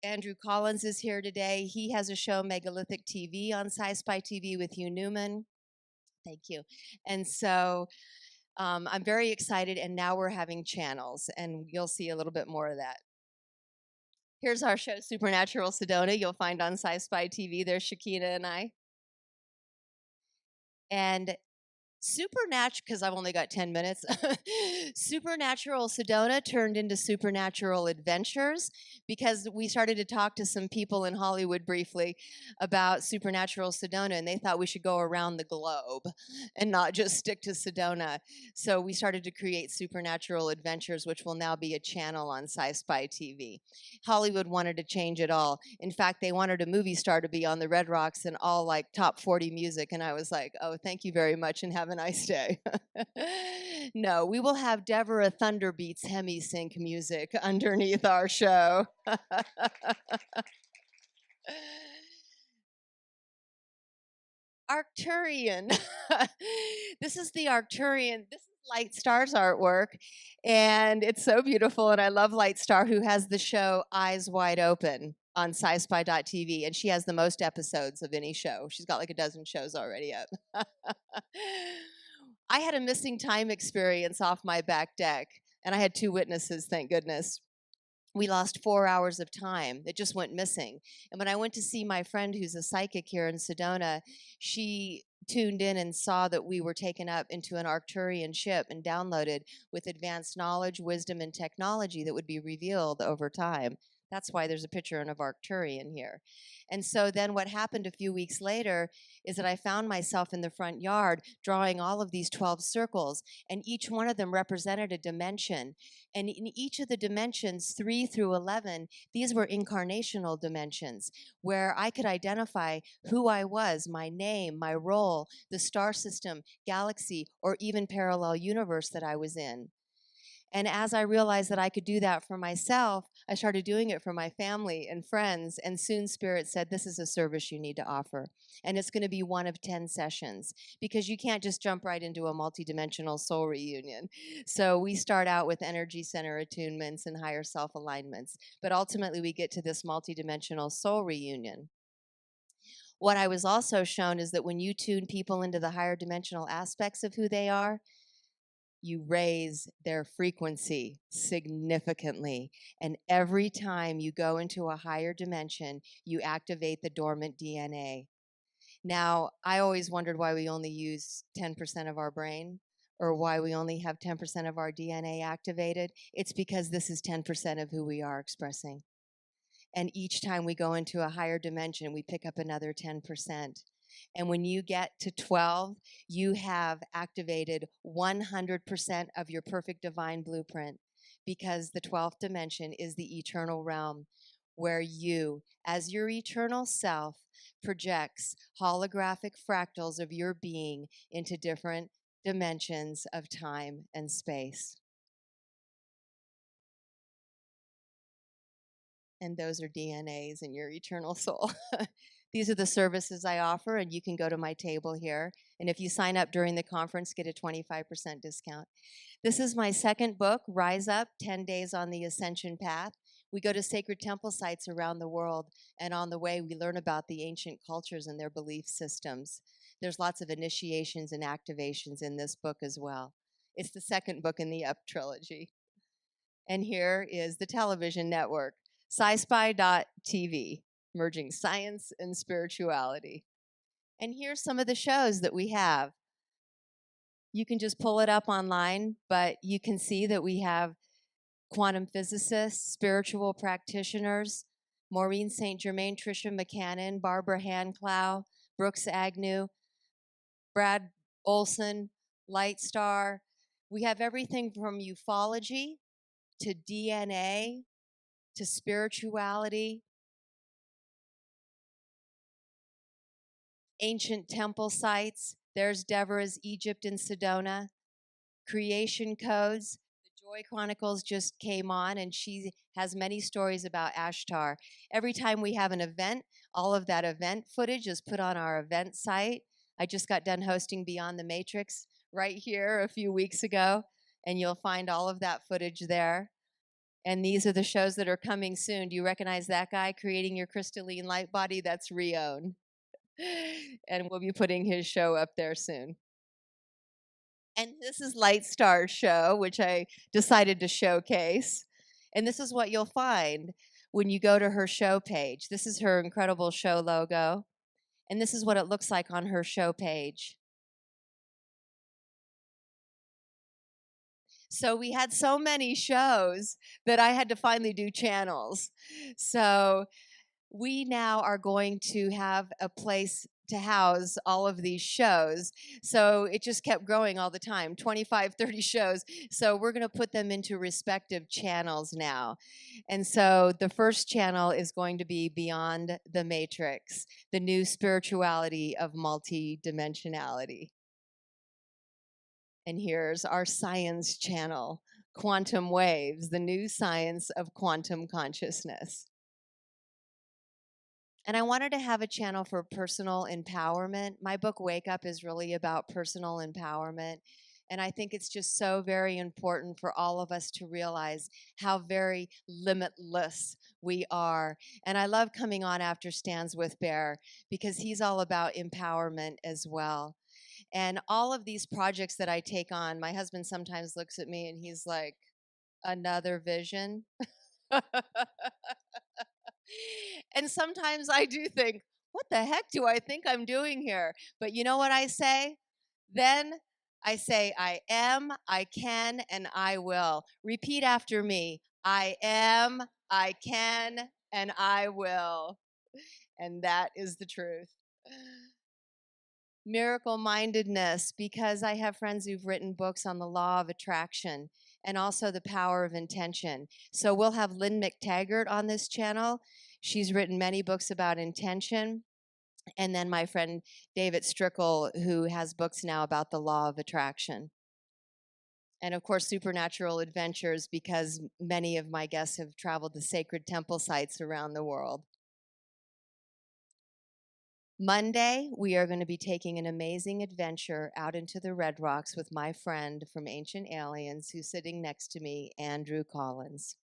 Andrew Collins is here today. He has a show, Megalithic TV, on Sci-Spy TV with Hugh Newman. Thank you. And so I'm very excited, and now we're having channels, and you'll see a little bit more of that. Here's our show, Supernatural Sedona. You'll find on Sci-Spy TV. There's Shakina and I. And Supernatural, because I've only got 10 minutes. Supernatural Sedona turned into Supernatural Adventures because we started to talk to some people in Hollywood briefly about Supernatural Sedona, and they thought we should go around the globe and not just stick to Sedona. So we started to create Supernatural Adventures, which will now be a channel on Sci-Spy TV. Hollywood wanted to change it all. In fact, they wanted a movie star to be on the Red Rocks and all like top 40 music, and I was like, oh, thank you very much and have a nice day. No, we will have Deborah Thunderbeats hemi-sync music underneath our show. Arcturian. This is the Arcturian. This is Light Star's artwork, and it's so beautiful, and I love Light Star, who has the show Eyes Wide Open on sci-spy.tv, and she has the most episodes of any show. She's got like a dozen shows already up. I had a missing time experience off my back deck, and I had 2 witnesses, thank goodness. We lost 4 hours of time. It just went missing. And when I went to see my friend who's a psychic here in Sedona, she tuned in and saw that we were taken up into an Arcturian ship and downloaded with advanced knowledge, wisdom, and technology that would be revealed over time. That's why there's a picture of Arcturian here. And so then what happened a few weeks later is that I found myself in the front yard drawing all of these 12 circles, and each one of them represented a dimension. And in each of the dimensions, 3 through 11, these were incarnational dimensions where I could identify who I was, my name, my role, the star system, galaxy, or even parallel universe that I was in. And as I realized that I could do that for myself, I started doing it for my family and friends. And soon Spirit said, this is a service you need to offer. And it's going to be one of 10 sessions because you can't just jump right into a multidimensional soul reunion. So we start out with energy center attunements and higher self alignments. But ultimately, we get to this multidimensional soul reunion. What I was also shown is that when you tune people into the higher dimensional aspects of who they are, you raise their frequency significantly. And every time you go into a higher dimension, you activate the dormant DNA. Now, I always wondered why we only use 10% of our brain or why we only have 10% of our DNA activated. It's because this is 10% of who we are expressing. And each time we go into a higher dimension, we pick up another 10%. And when you get to 12, you have activated 100% of your perfect divine blueprint because the 12th dimension is the eternal realm where you, as your eternal self, projects holographic fractals of your being into different dimensions of time and space. And those are DNAs in your eternal soul. These are the services I offer, and you can go to my table here. And if you sign up during the conference, get a 25% discount. This is my second book, Rise Up, 10 Days on the Ascension Path. We go to sacred temple sites around the world, and on the way, we learn about the ancient cultures and their belief systems. There's lots of initiations and activations in this book as well. It's the second book in the Up trilogy. And here is the television network, SciSpy.tv, merging science and spirituality. And here's some of the shows that we have. You can just pull it up online, but you can see that we have quantum physicists, spiritual practitioners, Maureen St. Germain, Tricia McCannon, Barbara Handclough, Brooks Agnew, Brad Olson, Lightstar. We have everything from ufology to DNA to spirituality, ancient temple sites. There's Deborah's Egypt in Sedona, creation codes. The Joy Chronicles just came on, and she has many stories about Ashtar. Every time we have an event, all of that event footage is put on our event site. I just got done hosting Beyond the Matrix right here a few weeks ago, and you'll find all of that footage there. And these are the shows that are coming soon. Do you recognize that guy creating your crystalline light body? That's Rion. And we'll be putting his show up there soon. And this is Lightstar's show, which I decided to showcase. And this is what you'll find when you go to her show page. This is her incredible show logo. And this is what it looks like on her show page. So we had so many shows that I had to finally do channels. So we now are going to have a place to house all of these shows. So it just kept growing all the time, 25, 30 shows. So we're going to put them into respective channels now. And so the first channel is going to be Beyond the Matrix, the new spirituality of multidimensionality. And here's our science channel, Quantum Waves, the new science of quantum consciousness. And I wanted to have a channel for personal empowerment. My book, Wake Up, is really about personal empowerment. And I think it's just so very important for all of us to realize how very limitless we are. And I love coming on after Stands with Bear because he's all about empowerment as well. And all of these projects that I take on, my husband sometimes looks at me and he's like, another vision. And sometimes I do think, what the heck do I think I'm doing here? But you know what I say? Then I say, I am, I can, and I will. Repeat after me. I am, I can, and I will. And that is the truth. Miracle mindedness, because I have friends who've written books on the law of attraction and also the power of intention. So we'll have Lynn McTaggart on this channel. She's written many books about intention. And then my friend David Strickle, who has books now about the law of attraction. And of course, supernatural adventures, because many of my guests have traveled to sacred temple sites around the world. Monday, we are going to be taking an amazing adventure out into the Red Rocks with my friend from Ancient Aliens who's sitting next to me, Andrew Collins.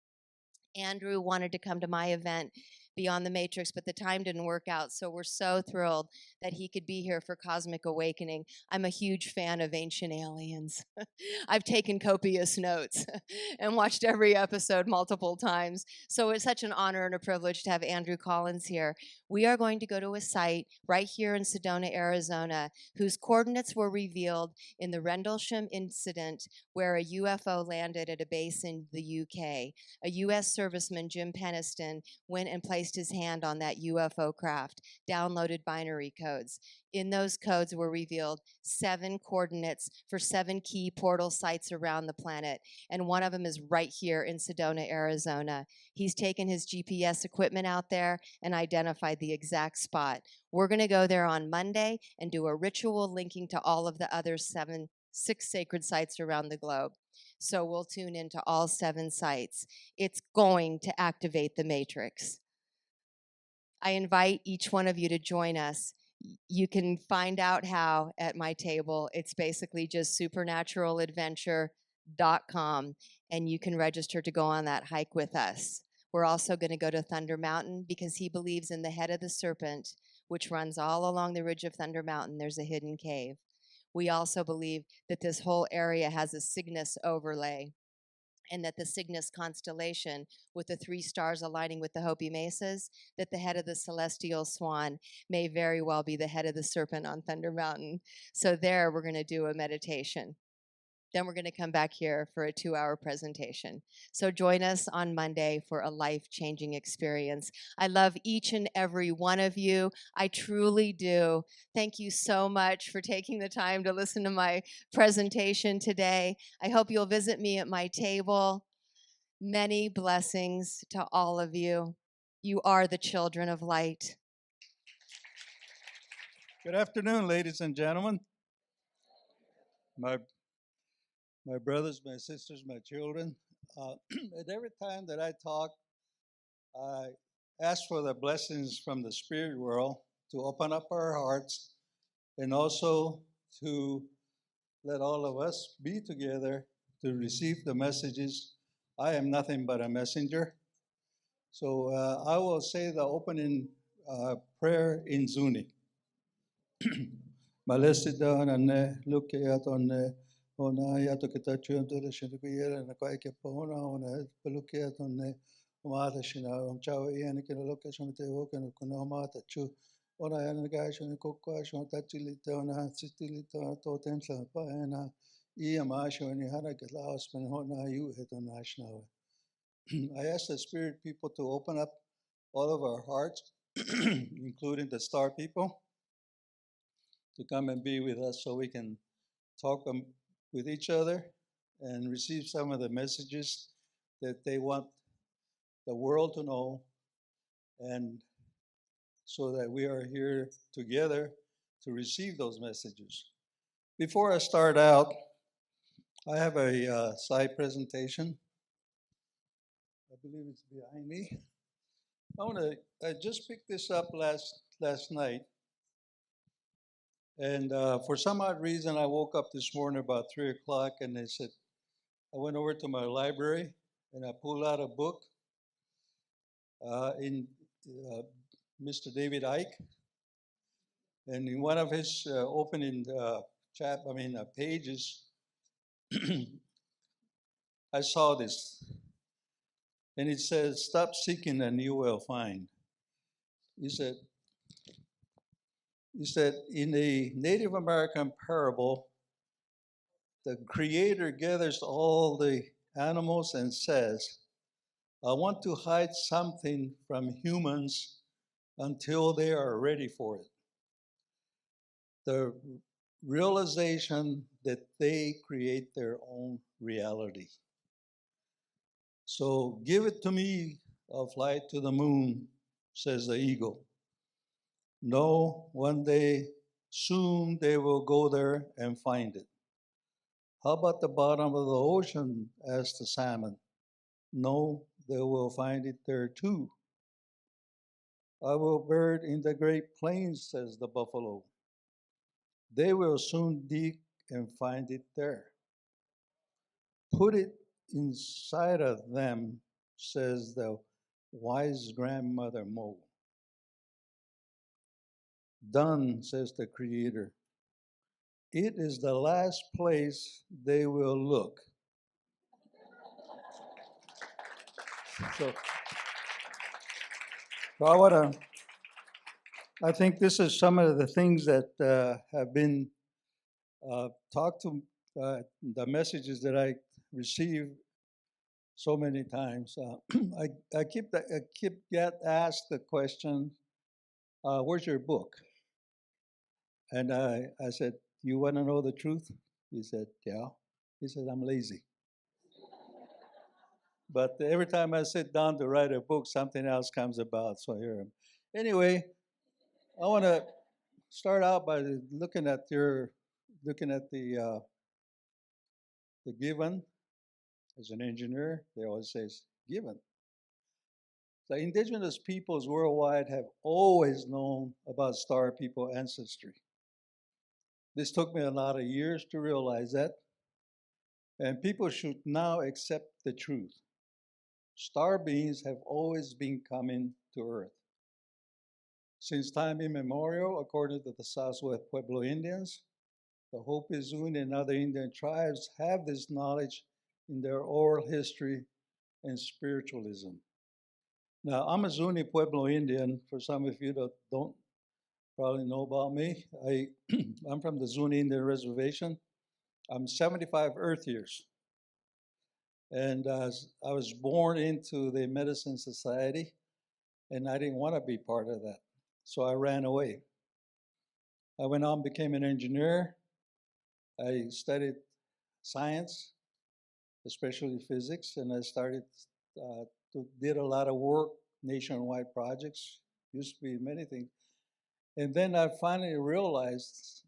Andrew wanted to come to my event, Beyond the Matrix, but the time didn't work out, so we're so thrilled that he could be here for Cosmic Awakening. I'm a huge fan of Ancient Aliens. I've taken copious notes and watched every episode multiple times, so it's such an honor and a privilege to have Andrew Collins here. We are going to go to a site right here in Sedona, Arizona, whose coordinates were revealed in the Rendlesham incident where a UFO landed at a base in the UK. A U.S. serviceman, Jim Peniston, went and placed his hand on that UFO craft, downloaded binary codes. In those codes were revealed 7 coordinates for 7 key portal sites around the planet, and one of them is right here in Sedona, Arizona. He's taken his GPS equipment out there and identified the exact spot. We're going to go there on Monday and do a ritual linking to all of the other 6 sacred sites around the globe. So we'll tune into all 7 sites. It's going to activate the matrix. I invite each one of you to join us. You can find out how at my table. It's basically just supernaturaladventure.com, and you can register to go on that hike with us. We're also going to go to Thunder Mountain because he believes in the head of the serpent, which runs all along the ridge of Thunder Mountain. There's a hidden cave. We also believe that this whole area has a Cygnus overlay, and that the Cygnus constellation, with the 3 stars aligning with the Hopi Mesas, that the head of the celestial swan may very well be the head of the serpent on Thunder Mountain. So there we're going to do a meditation. Then we're going to come back here for a 2-hour presentation. So join us on Monday for a life-changing experience. I love each and every one of you. I truly do. Thank you so much for taking the time to listen to my presentation today. I hope you'll visit me at my table. Many blessings to all of you. You are the children of light. Good afternoon, ladies and gentlemen. My brothers, my sisters, my children. At every time that I talk, I ask for the blessings from the spirit world to open up our hearts and also to let all of us be together to receive the messages. I am nothing but a messenger. So I will say the opening prayer in Zuni. Malesida and look at on ona ya to kita chundo le shindu yera na kai ke pona ona look at on mata shina on chao yan ke look at shon te wo ke no no mata chu ona ya na ga shon ko ko shon ta chili te ona chili to ten sa pa na I ma shon ni hara ke la os men ona you het on ashna. I ask the spirit people to open up all of our hearts, including the star people, to come and be with us so we can talk with each other and receive some of the messages that they want the world to know, and so that we are here together to receive those messages. Before I start out, I have a slide presentation. I believe it's behind me. I just picked this up last night. And for some odd reason, I woke up this morning about 3 o'clock, and I went over to my library and I pulled out a book in Mr. David Icke. And in one of his opening pages, I saw this. And it says, "Stop seeking and you will find." He said, in a Native American parable, the creator gathers all the animals and says, "I want to hide something from humans until they are ready for it." The realization that they create their own reality. So give it to me, I'll fly to the moon, says the eagle. No, one day, soon they will go there and find it. How about the bottom of the ocean, asked the salmon. No, they will find it there too. I will bird in the great plains, says the buffalo. They will soon dig and find it there. Put it inside of them, says the wise grandmother mole. Done, says the creator. It is the last place they will look. So I think this is some of the things that have been talked to, the messages that I receive so many times. I keep get asked the question, "Where's your book?" And I said, "You want to know the truth?" He said, "Yeah." He said, "I'm lazy." But every time I sit down to write a book, something else comes about. So here, anyway, I want to start out by looking at the given. As an engineer, they always say given. The indigenous peoples worldwide have always known about star people ancestry. This took me a lot of years to realize that, and people should now accept the truth. Star beings have always been coming to Earth. Since time immemorial, according to the Southwest Pueblo Indians, the Hopi, Zuni, and other Indian tribes have this knowledge in their oral history and spiritualism. Now, I'm a Zuni Pueblo Indian. For some of you that don't probably know about me, I'm from the Zuni Indian Reservation. I'm 75 Earth years. And I was born into the Medicine Society, and I didn't want to be part of that. So I ran away. I went on, became an engineer. I studied science, especially physics, and I started did a lot of work, nationwide projects, used to be many things. And then I finally realized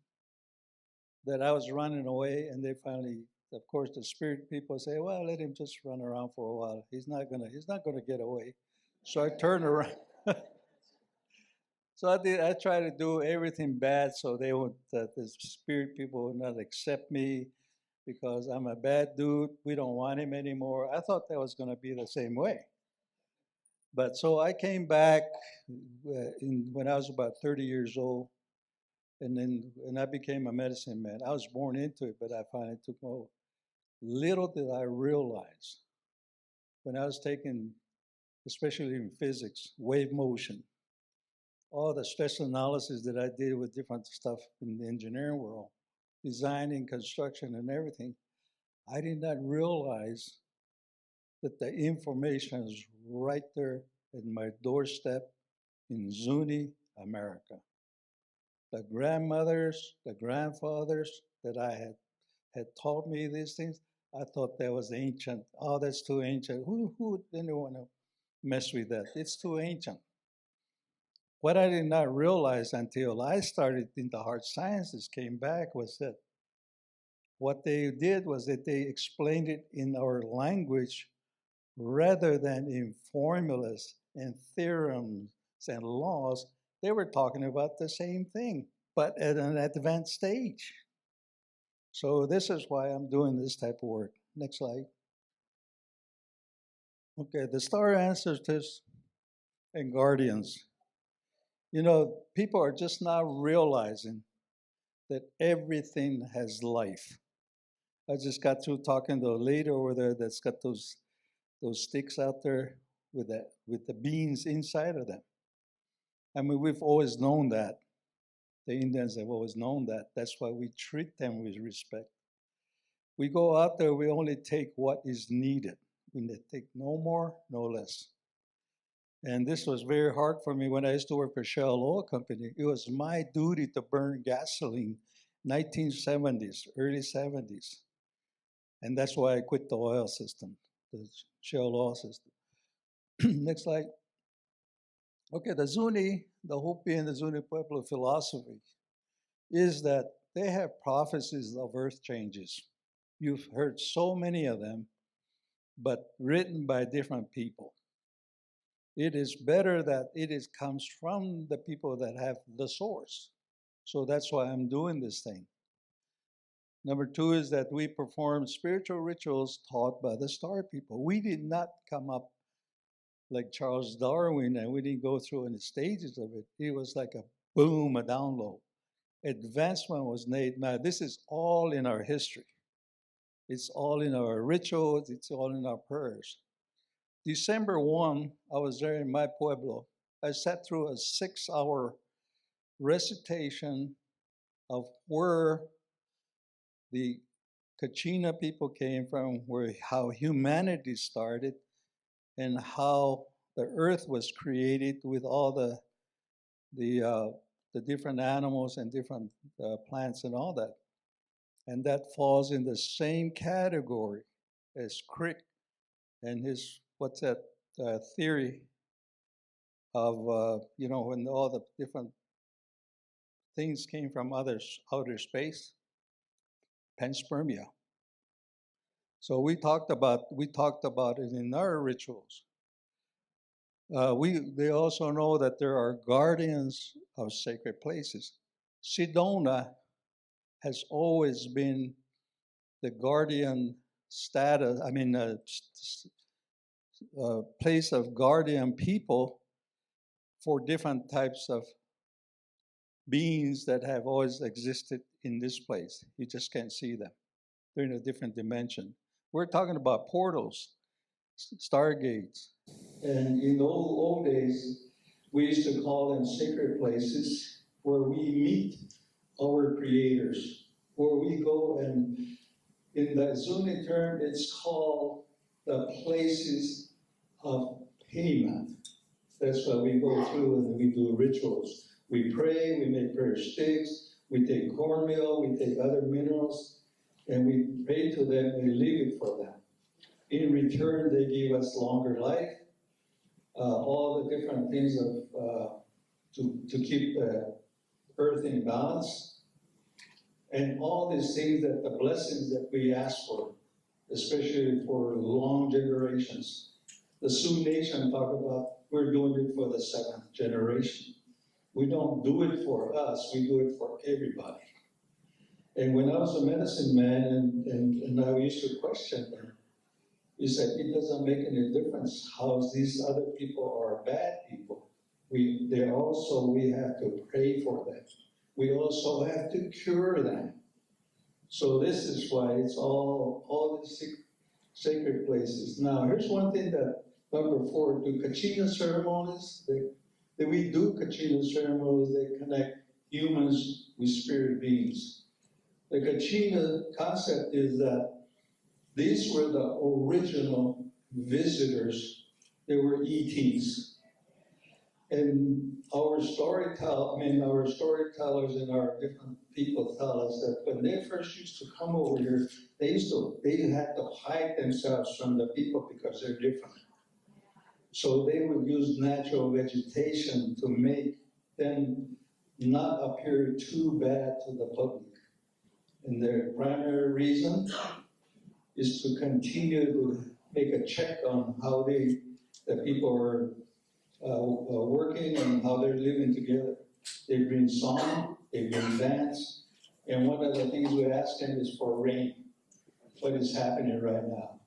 that I was running away, and they finally, of course, the spirit people say, well, let him just run around for a while. He's not gonna get away. So I turned around. So I tried to do everything bad so they would, the spirit people would not accept me because I'm a bad dude. We don't want him anymore. I thought that was gonna be the same way. But so I came back when I was about 30 years old, and I became a medicine man. I was born into it, but I finally took over. Little did I realize when I was taking, especially in physics, wave motion, all the stress analysis that I did with different stuff in the engineering world, designing, construction, and everything, I did not realize that the information is right there at my doorstep in Zuni, America. The grandmothers, the grandfathers that I had taught me these things, I thought that was ancient. Oh, that's too ancient. Who didn't want to mess with that? It's too ancient. What I did not realize until I started in the hard sciences, came back, was that what they did was that they explained it in our language rather than in formulas and theorems and laws. They were talking about the same thing, but at an advanced stage. So this is why I'm doing this type of work. Next slide. Okay, the star ancestors and guardians. You know, people are just now realizing that everything has life. I just got through talking to a lady over there that's got those sticks out there with the beans inside of them. I mean, we've always known that. The Indians have always known that. That's why we treat them with respect. We go out there, we only take what is needed. We take no more, no less. And this was very hard for me when I used to work for Shell Oil Company. It was my duty to burn gasoline, 1970s, early 70s. And that's why I quit the oil system, the Shell oil system. Next slide. Okay, the Zuni, the Hopi and the Zuni Pueblo philosophy is that they have prophecies of earth changes. You've heard so many of them, but written by different people. It is better that comes from the people that have the source. So that's why I'm doing this thing. Number two is that we perform spiritual rituals taught by the star people. We did not come up like Charles Darwin, and we didn't go through any stages of it. It was like a boom, a download. Advancement was made. Now, this is all in our history. It's all in our rituals. It's all in our prayers. December 1, I was there in my pueblo. I sat through a 6-hour recitation of where the Kachina people came from, how humanity started, and how the earth was created with all the different animals and different plants and all that. And that falls in the same category as Crick and his, what's that theory of, when all the different things came from outer space, panspermia. So we talked about it in our rituals. They also know that there are guardians of sacred places. Sedona has always been the guardian status, place of guardian people for different types of beings that have always existed in this place. You just can't see them. They're in a different dimension. We're talking about portals, stargates. And in the old days, we used to call them sacred places where we meet our creators, where we go, and in the Zuni term, it's called the places of payment. That's why we go through and we do rituals. We pray, we make prayer sticks, we take cornmeal, we take other minerals, and we pray to them and we leave it for them. In return, they give us longer life, all the different things to keep the earth in balance, and all these things that the blessings that we ask for, especially for long generations. The Sioux Nation talk about we're doing it for the 7th generation. We don't do it for us, we do it for everybody. And when I was a medicine man and I used to question them, he said, it doesn't make any difference how these other people are bad people. We have to pray for them. We also have to cure them. So this is why it's all these sacred places. Now, here's one thing that, number 4, do Kachina ceremonies. We do Kachina ceremonies, they connect humans with spirit beings. The Kachina concept is that these were the original visitors. They were ETs. And our storytellers and our different people tell us that when they first used to come over here, they had to hide themselves from the people because they're different. So they would use natural vegetation to make them not appear too bad to the public. And their primary reason is to continue to make a check on how the people are working and how they're living together. They bring song, they bring dance, and one of the things we ask them is for rain. What is happening right now?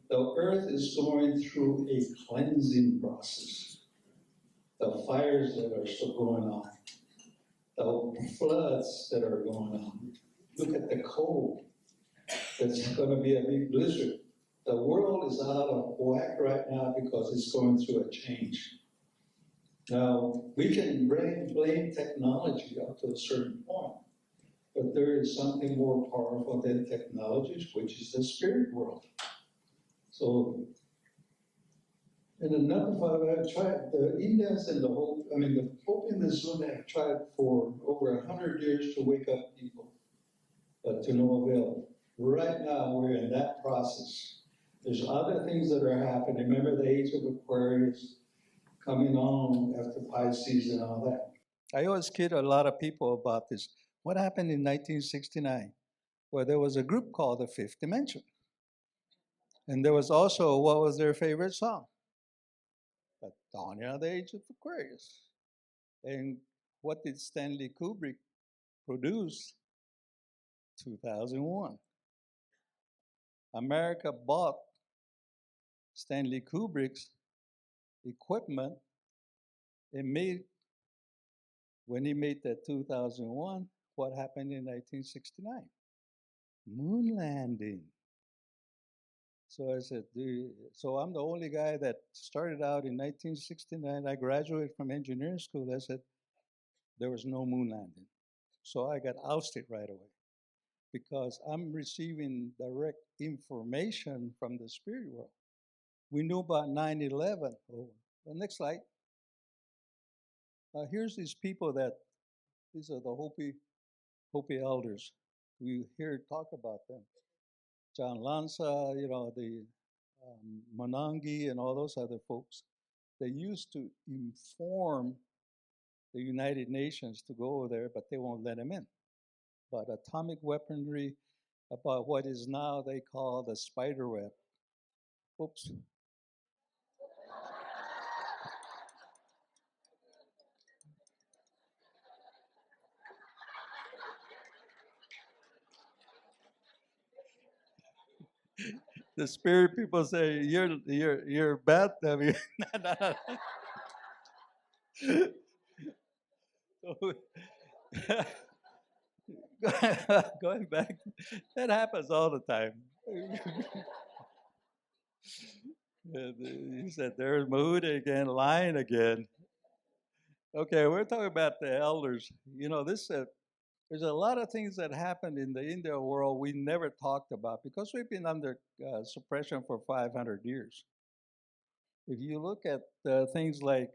The earth is going through a cleansing process. The fires that are still going on, the floods that are going on. Look at the cold. It's going to be a big blizzard. The world is out of whack right now because it's going through a change. Now, we can blame technology up to a certain point, but there is something more powerful than technologies, which is the spirit world. So, in the Navajo, I've tried, the Indians and the Hopi and the Zuni have tried for over 100 years to wake up people, but to no avail. Right now, we're in that process. There's other things that are happening. Remember the age of Aquarius coming on after Pisces and all that. I always kid a lot of people about this. What happened in 1969? Well, there was a group called the Fifth Dimension. And there was also, what was their favorite song? The Dawning of the Age of Aquarius. And what did Stanley Kubrick produce? 2001. America bought Stanley Kubrick's equipment and when he made that 2001, what happened in 1969? Moon landing. So I said, so I'm the only guy that started out in 1969. I graduated from engineering school. I said, there was no moon landing. So I got ousted right away because I'm receiving direct information from the spirit world. We knew about 9/11. Oh, the next slide. Here's these people these are the Hopi elders. We hear talk about them. John Lanza, the Monangi and all those other folks. They used to inform the United Nations to go over there, but they won't let them in. But atomic weaponry, about what is now they call the spider web. Oops. the spirit people say you're bad. I mean, no, no, no. So, going back, that happens all the time. He said, "There's Mahuda again, lying again." Okay, we're talking about the elders. You know, there's a lot of things that happened in the India world we never talked about because we've been under suppression for 500 years. If you look at things like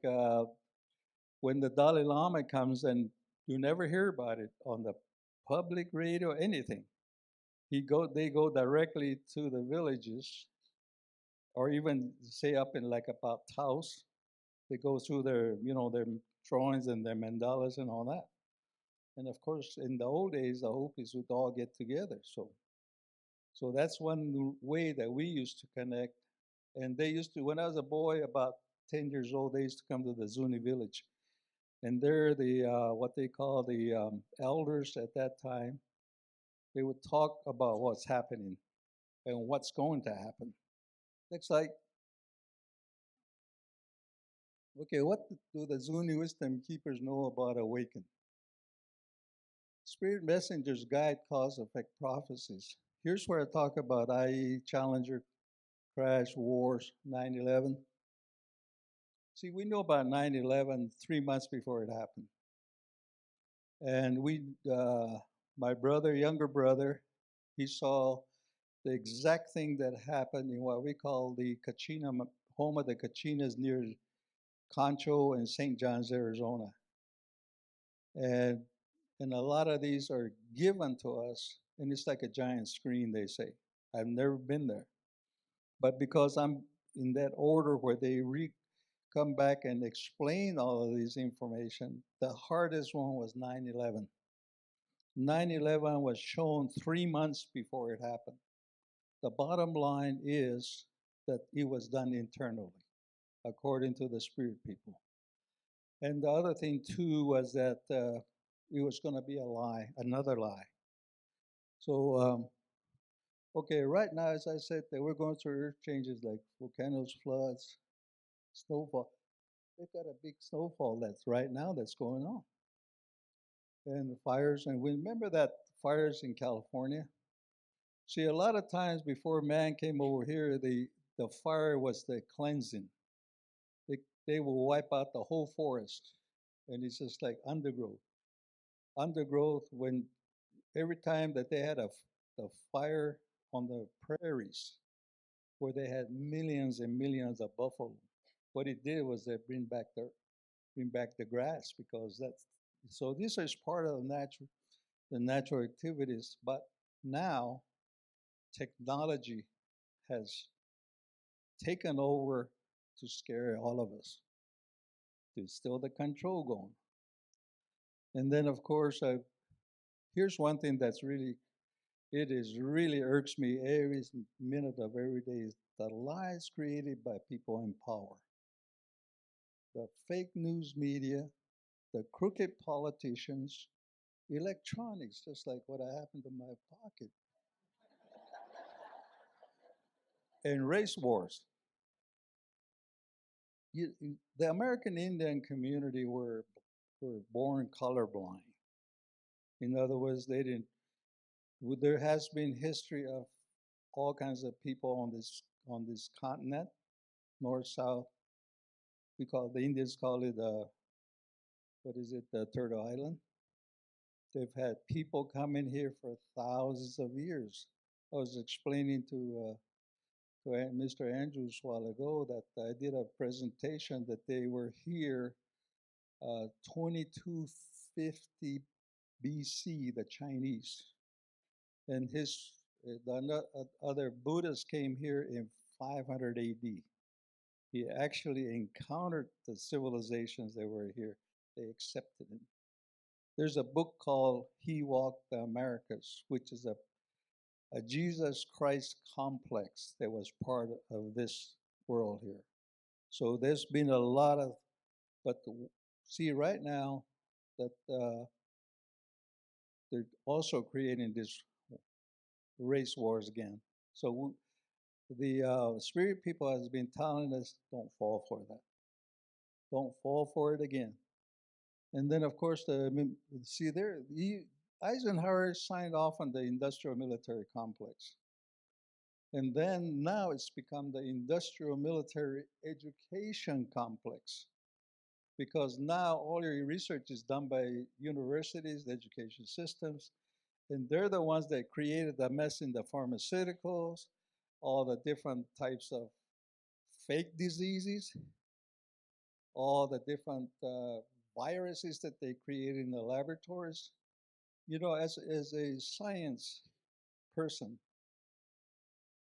when the Dalai Lama comes and you never hear about it on the public radio, anything. They go directly to the villages, or even say up in like about Taos. They go through their, their drawings and their mandalas and all that. And of course, in the old days, the Hopis would all get together. So that's one way that we used to connect. And they used to, when I was a boy, about 10 years old, they used to come to the Zuni village. And they're the, what they call the elders at that time. They would talk about what's happening and what's going to happen. It's like, okay, what do the Zuni wisdom keepers know about awakening? Spirit messengers guide cause effect prophecies. Here's where I talk about IE, Challenger, crash, wars, 9/11. See, we know about 9/11 3 months before it happened. And my brother, younger brother, he saw the exact thing that happened in what we call the Kachina, home of the Kachinas near Concho and St. John's, Arizona. And a lot of these are given to us, and it's like a giant screen, they say. I've never been there. But because I'm in that order where they come back and explain all of this information, the hardest one was 9/11. 9/11 was shown 3 months before it happened. The bottom line is that it was done internally, according to the spirit people. And the other thing, too, was that it was going to be a lie, another lie. So, okay, right now, as I said, that we're going through earth changes like volcanoes, floods, snowfall. They've got a big snowfall that's right now that's going on. And the fires, and we remember that fires in California. See, a lot of times before man came over here, the fire was the cleansing. They will wipe out the whole forest, and it's just like undergrowth. Undergrowth, when every time that they had a fire on the prairies, where they had millions and millions of buffalo, what it did was they bring back the grass, because that's so. This is part of the natural activities, but now technology has taken over to scare all of us. There's still the control going. And then, of course, here's one thing that's really, really irks me every minute of every day is the lies created by people in power. The fake news media, the crooked politicians, electronics, just like what happened to my pocket, and race wars. The American Indian community were born colorblind. In other words, they didn't. There has been history of all kinds of people on this continent, north, south. The Indians call it the Turtle Island. They've had people come in here for thousands of years. I was explaining to Mr. Andrews a while ago that I did a presentation that they were here 2250 BC, the Chinese. And the other Buddhists came here in 500 AD. He actually encountered the civilizations that were here. They accepted him. There's a book called He Walked the Americas, which is a Jesus Christ complex that was part of this world here. So there's been a lot of, see right now that they're also creating this race wars again. So The spirit people has been telling us, don't fall for that. Don't fall for it again. And then, of course, see there, Eisenhower signed off on the industrial military complex. And then now it's become the industrial military education complex. Because now all your research is done by universities, the education systems, and they're the ones that created the mess in the pharmaceuticals, all the different types of fake diseases, all the different viruses that they created in the laboratories. You know, as a science person,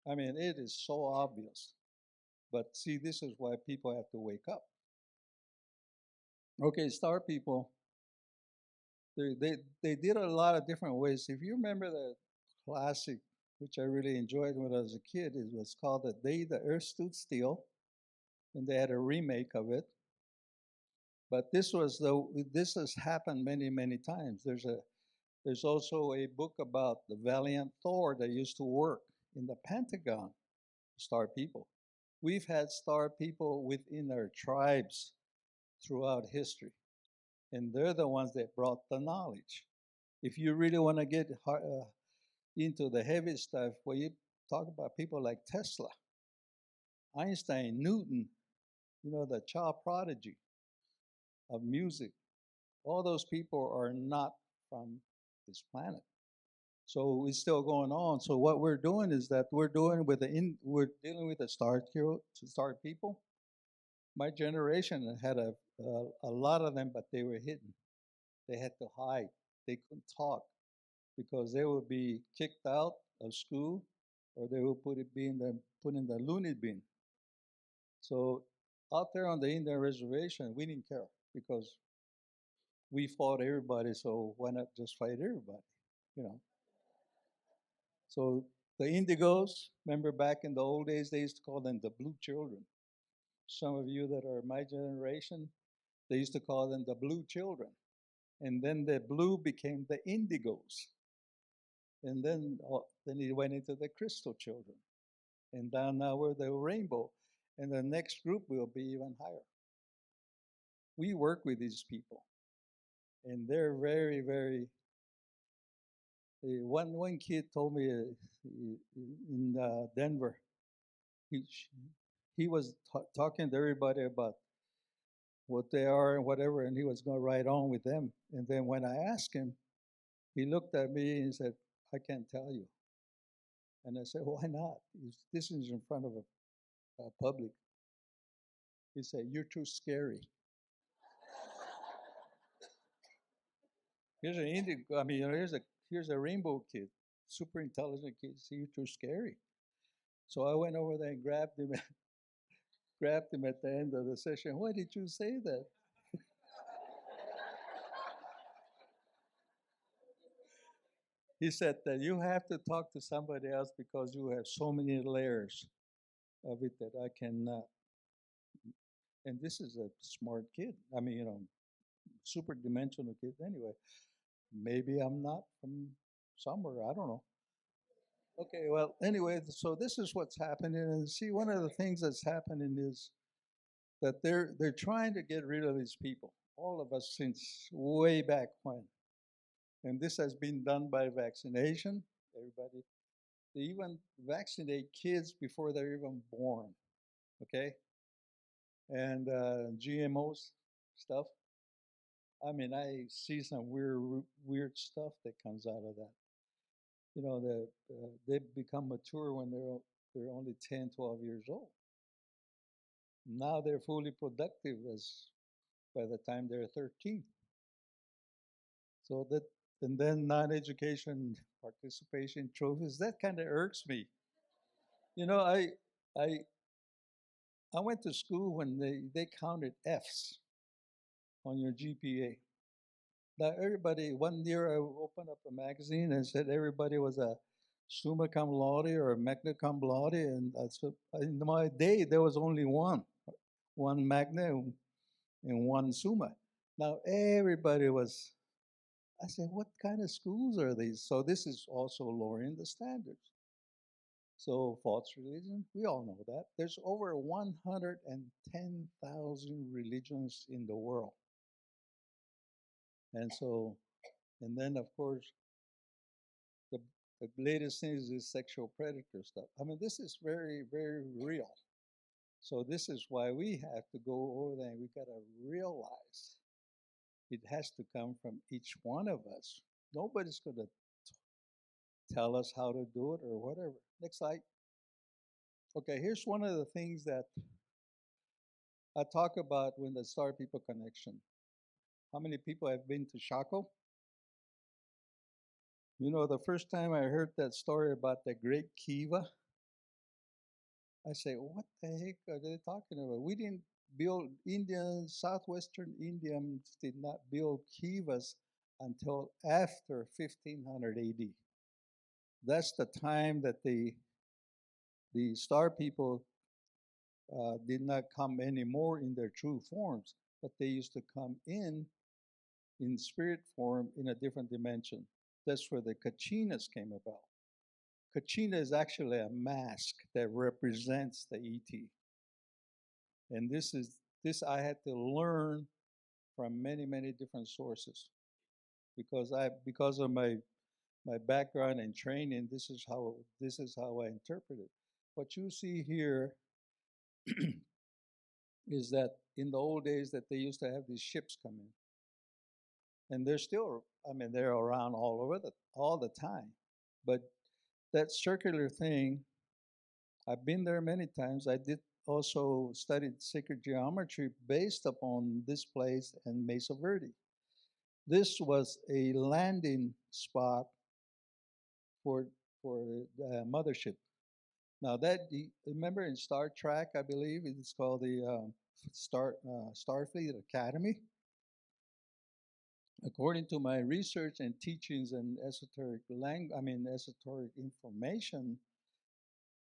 I mean, it is so obvious. But see, this is why people have to wake up. Okay, star people, they did a lot of different ways. If you remember the classic, which I really enjoyed when I was a kid, it was called The Day the Earth Stood Still, and they had a remake of it. But this has happened many, many times. There's also a book about the valiant Thor that used to work in the Pentagon, star people. We've had star people within our tribes throughout history, and they're the ones that brought the knowledge. If you really want to get into the heavy stuff, where you talk about people like Tesla, Einstein, Newton, you know, the child prodigy of music, all those people are not from this planet. So it's still going on. So what we're doing is that we're dealing with the star people. My generation had a lot of them, but they were hidden. They had to hide. They couldn't talk because they would be kicked out of school, or they would put in the loony bin. So out there on the Indian reservation, we didn't care because we fought everybody. So why not just fight everybody? You know. So the Indigos, remember back in the old days, they used to call them the blue children. Some of you that are my generation, they used to call them the blue children. And then the blue became the Indigos. And then it went into the crystal children. And down now we're the rainbow. And the next group will be even higher. We work with these people. And they're very, very. One kid told me in Denver, he was talking to everybody about what they are and whatever, and he was going to ride on with them. And then when I asked him, he looked at me and said, I can't tell you. And I said, why not? This is in front of a public. He said, you're too scary. Here's an Indian, I mean, here's a rainbow kid, super intelligent kid. See, you're too scary. So I went over there and grabbed him at the end of the session. Why did you say that? He said that you have to talk to somebody else because you have so many layers of it that I cannot. And this is a smart kid. I mean, you know, super dimensional kid anyway. Maybe I'm not from somewhere, I don't know. Okay, well, anyway, so this is what's happening. And see, one of the things that's happening is that they're trying to get rid of these people, all of us since way back when. And this has been done by vaccination. Everybody, they even vaccinate kids before they're even born, okay? And GMOs stuff. I mean, I see some weird stuff that comes out of that. You know, they become mature when they're only 10, 12 years old. Now they're fully productive as by the time they're 13. So that, and then non-education participation trophies, that kind of irks me. You know, I went to school when they counted F's on your GPA. Now everybody, one year I opened up a magazine and said everybody was a summa cum laude or a magna cum laude, and in my day there was only one magna and one summa. Now everybody was. I said, what kind of schools are these? So this is also lowering the standards. So false religion, we all know that. There's over 110,000 religions in the world. And so, and then of course, the, the latest thing is this sexual predator stuff. I mean, this is very, very real. So this is why we have to go over there and we got to realize it has to come from each one of us. Nobody's going to tell us how to do it or whatever. Next slide. Okay, here's one of the things that I talk about when the Star People Connection. How many people have been to Chaco? You know, the first time I heard that story about the Great Kiva, I say, what the heck are they talking about? We didn't build Indians, southwestern Indians did not build kivas until after 1500 AD. That's the time that the Star People did not come anymore in their true forms, but they used to come in spirit form in a different dimension. That's where the Kachinas came about. Kachina is actually a mask that represents the ET. And this I had to learn from many, many different sources. Because of my background and training, this is how I interpret it. What you see here is that in the old days that they used to have these ships come in. And they're still, I mean, they're around all the time. But that circular thing, I've been there many times. I did also studied sacred geometry based upon this place and Mesa Verde. This was a landing spot for the mothership. Now remember in Star Trek, I believe it's called the Starfleet Academy. According to my research and teachings and esoteric information,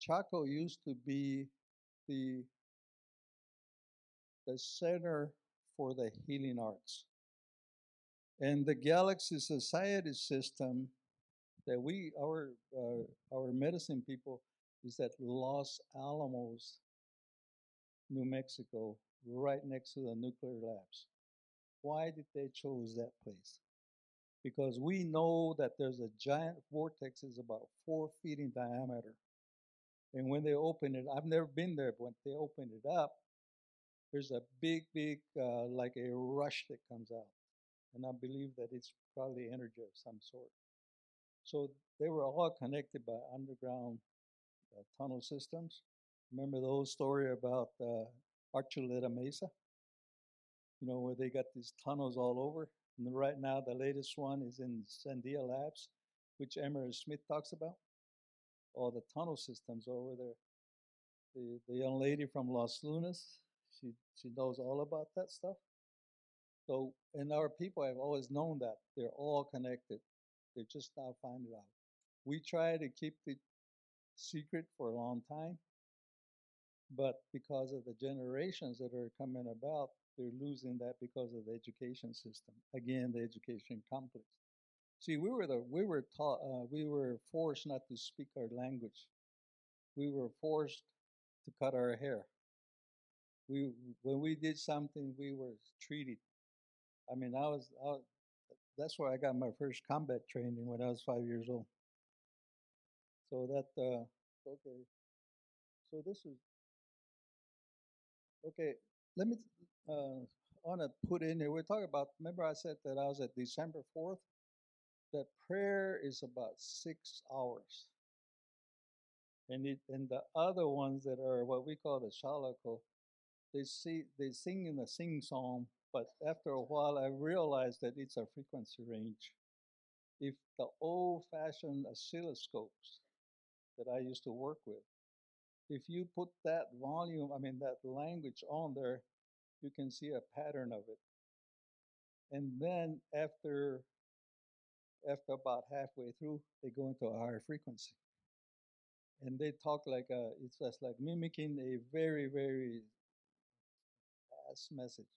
Chaco used to be the center for the healing arts. And the Galaxy Society system that our medicine people is at Los Alamos, New Mexico, right next to the nuclear labs. Why did they choose that place? Because we know that there's a giant vortex is about 4 feet in diameter. And when they open it, I've never been there, but when they open it up, there's a big, like a rush that comes out. And I believe that it's probably energy of some sort. So they were all connected by underground tunnel systems. Remember the old story about Archuleta Mesa? You know, where they got these tunnels all over. And right now, the latest one is in Sandia Labs, which Emerald Smith talks about. All the tunnel systems over there. The young lady from Los Lunas, she knows all about that stuff. So, and our people have always known that they're all connected. They're just now finding out. We try to keep it secret for a long time, but because of the generations that are coming about, they're losing that because of the education system. Again, the education complex. See, we were forced not to speak our language. We were forced to cut our hair. When we did something, we were treated. I mean, that's where I got my first combat training when I was 5 years old. So okay. So this is, okay, let me, want to put in there, we're talking about, remember I said that I was at December 4th? That prayer is about 6 hours. And the other ones that are what we call the shalako, they sing in a sing song, but after a while I realized that it's a frequency range. If the old-fashioned oscilloscopes that I used to work with, if you put that volume, that language on there, you can see a pattern of it. And then after about halfway through, they go into a higher frequency. And they talk like it's just like mimicking a very, very fast message.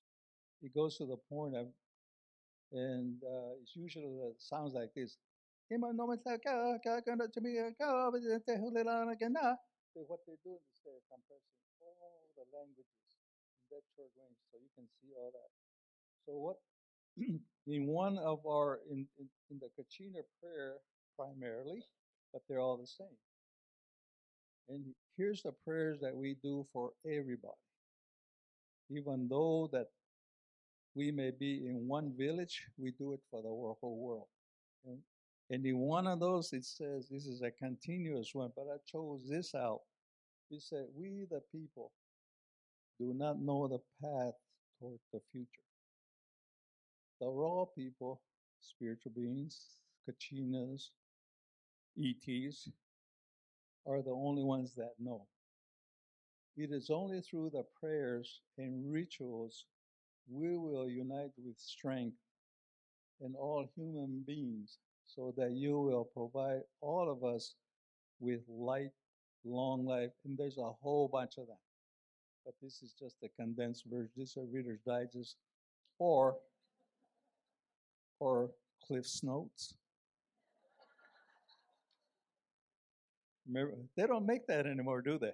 It goes to the point of, and it's usually sounds like this. Ima no me sa ka kana chimi ka te hulila na. So what they're doing is they're compressing all the languages in that short range, so you can see all that. So what in one of our in the Kachina prayer primarily, but they're all the same. And here's the prayers that we do for everybody, even though that we may be in one village, we do it for the whole world. And in one of those, it says this is a continuous one, but I chose this out. It said, "We the people do not know the path toward the future." The raw people, spiritual beings, Kachinas, ETs, are the only ones that know. It is only through the prayers and rituals we will unite with strength in all human beings so that you will provide all of us with light, long life. And there's a whole bunch of them. But this is just a condensed version. These are Reader's Digest or Cliff's Notes. Remember, they don't make that anymore, do they?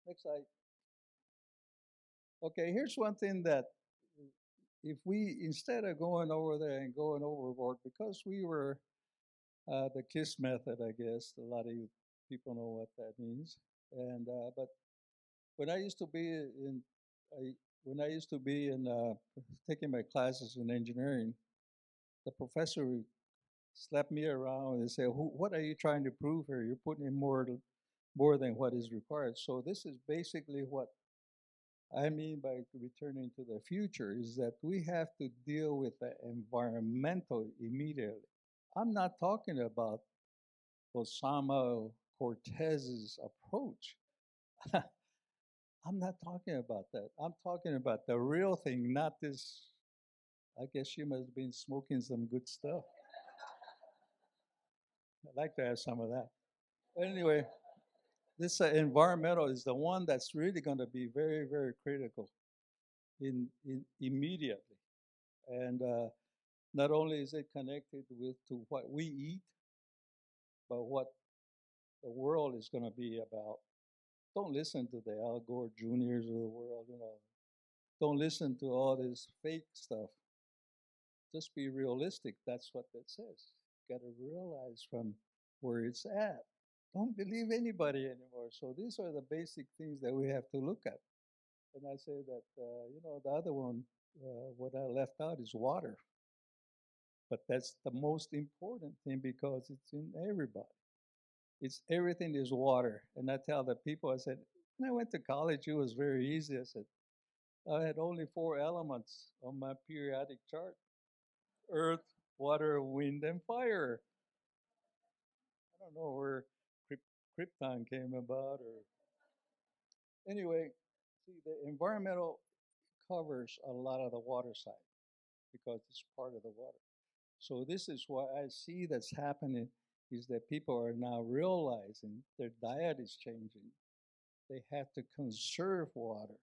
Next slide. Okay, here's one thing that if we, instead of going over there and going overboard, because we were the KISS method, I guess, a lot of you people know what that means. And but when I used to be in, when I used to be in taking my classes in engineering, the professor would slap me around and say, "What are you trying to prove here? You're putting in more than what is required." So this is basically what I mean by returning to the future is that we have to deal with the environmental immediately. I'm not talking about Osama Cortez's approach. I'm not talking about that. I'm talking about the real thing, not this. I guess you must have been smoking some good stuff. I'd like to have some of that. Anyway, this environmental is the one that's really going to be very, very critical in immediately. And not only is it connected with to what we eat, but what the world is going to be about. Don't listen to the Al Gore Juniors of the world, you know. Don't listen to all this fake stuff. Just be realistic. That's what that says. Got to realize from where it's at. Don't believe anybody anymore. So these are the basic things that we have to look at. And I say that, you know, the other one, what I left out is water. But that's the most important thing because it's in everybody. It's everything is water. And I tell the people, I said, when I went to college, it was very easy. I said, I had only 4 elements on my periodic chart: earth, water, wind, and fire. I don't know where Krypton came about or anyway, see the environmental covers a lot of the water side because it's part of the water. So this is what I see that's happening is that people are now realizing their diet is changing. They have to conserve water.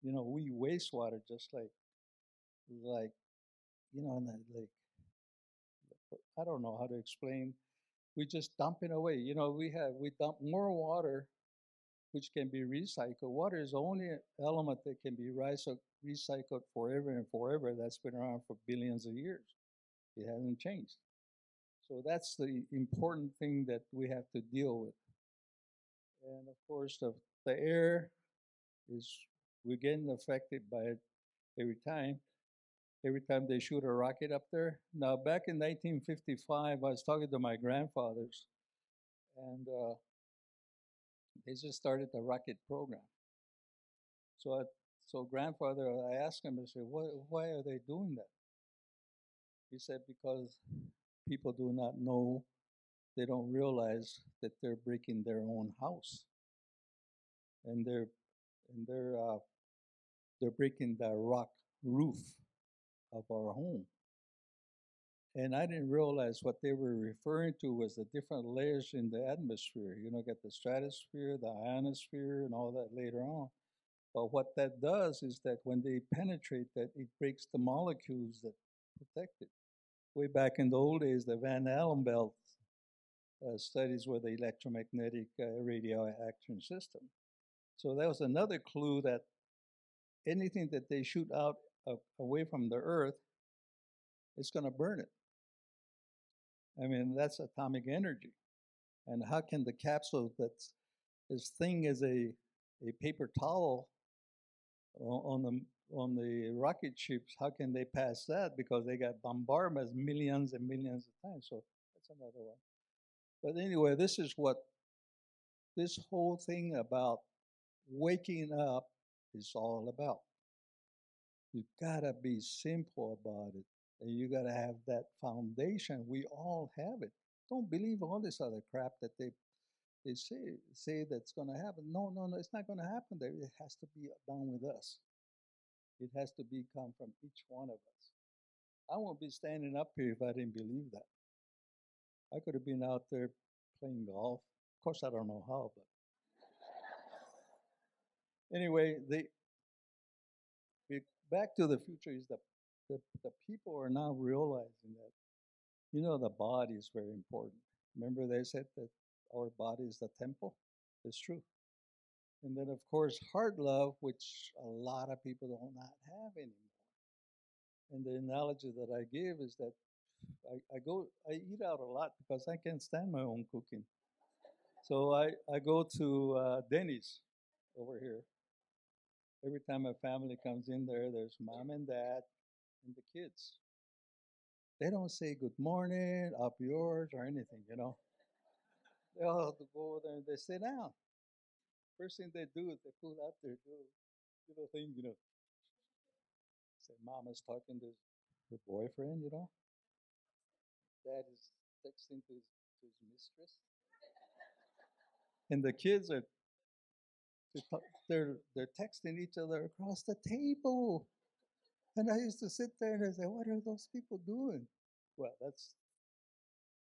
You know, we waste water just like you know, like I don't know how to explain. We just dump it away. You know, we dump more water which can be recycled. Water is the only element that can be recycled forever and forever. That's been around for billions of years. It hasn't changed. So that's the important thing that we have to deal with. And of course, the air is, we're getting affected by it every time. Every time they shoot a rocket up there. Now, back in 1955, I was talking to my grandfathers, and they just started the rocket program. So, so grandfather, I asked him, I said, why are they doing that? He said, because people do not know, they don't realize that they're breaking their own house, and they're breaking the rock roof of our home. And I didn't realize what they were referring to was the different layers in the atmosphere. You know, got the stratosphere, the ionosphere, and all that later on. But what that does is that when they penetrate that, it breaks the molecules that protect it. way back in the old days, the Van Allen belt studies with the electromagnetic radioaction system. So that was another clue that anything that they shoot out away from the Earth, it's going to burn it. I mean, that's atomic energy. And how can the capsule that's as thin as a paper towel on the rocket ships, how can they pass that? Because they got bombardments millions and millions of times. So that's another one. But anyway, this is what this whole thing about waking up is all about. You gotta be simple about it. And you gotta have that foundation. We all have it. Don't believe all this other crap that they say that's gonna happen. No, it's not gonna happen there. It has to be done with us. It has to come from each one of us. I won't be standing up here if I didn't believe that. I could have been out there playing golf. Of course, I don't know how, but anyway, Back to the Future is the people are now realizing that, the body is very important. Remember they said that our body is the temple? It's true. And then, of course, heart love, which a lot of people do not have anymore. And the analogy that I give is that I eat out a lot because I can't stand my own cooking. So I go to Denny's over here. Every time my family comes in there, there's mom and dad and the kids. They don't say good morning, up yours, or anything, They all have to go over there and they sit down. First thing they do is they pull out their little thing, Say, mama's talking to her boyfriend, Dad is texting to his mistress. And the kids are they're texting each other across the table. And I used to sit there and I say, what are those people doing? Well,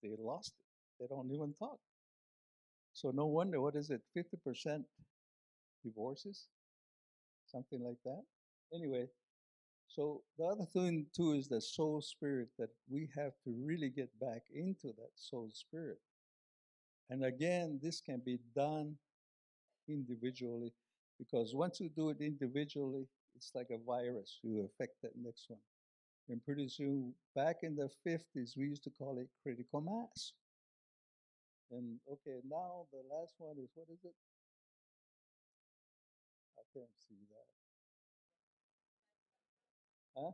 they lost it. They don't even talk. So no wonder, what is it, 50% divorces? Something like that. Anyway, so the other thing too is the soul spirit, that we have to really get back into that soul spirit. And again, this can be done individually, because once you do it individually, it's like a virus. You affect that next one. And pretty soon, back in the 50s, we used to call it critical mass. And okay, now the last one is, what is it? I can't see that. Huh?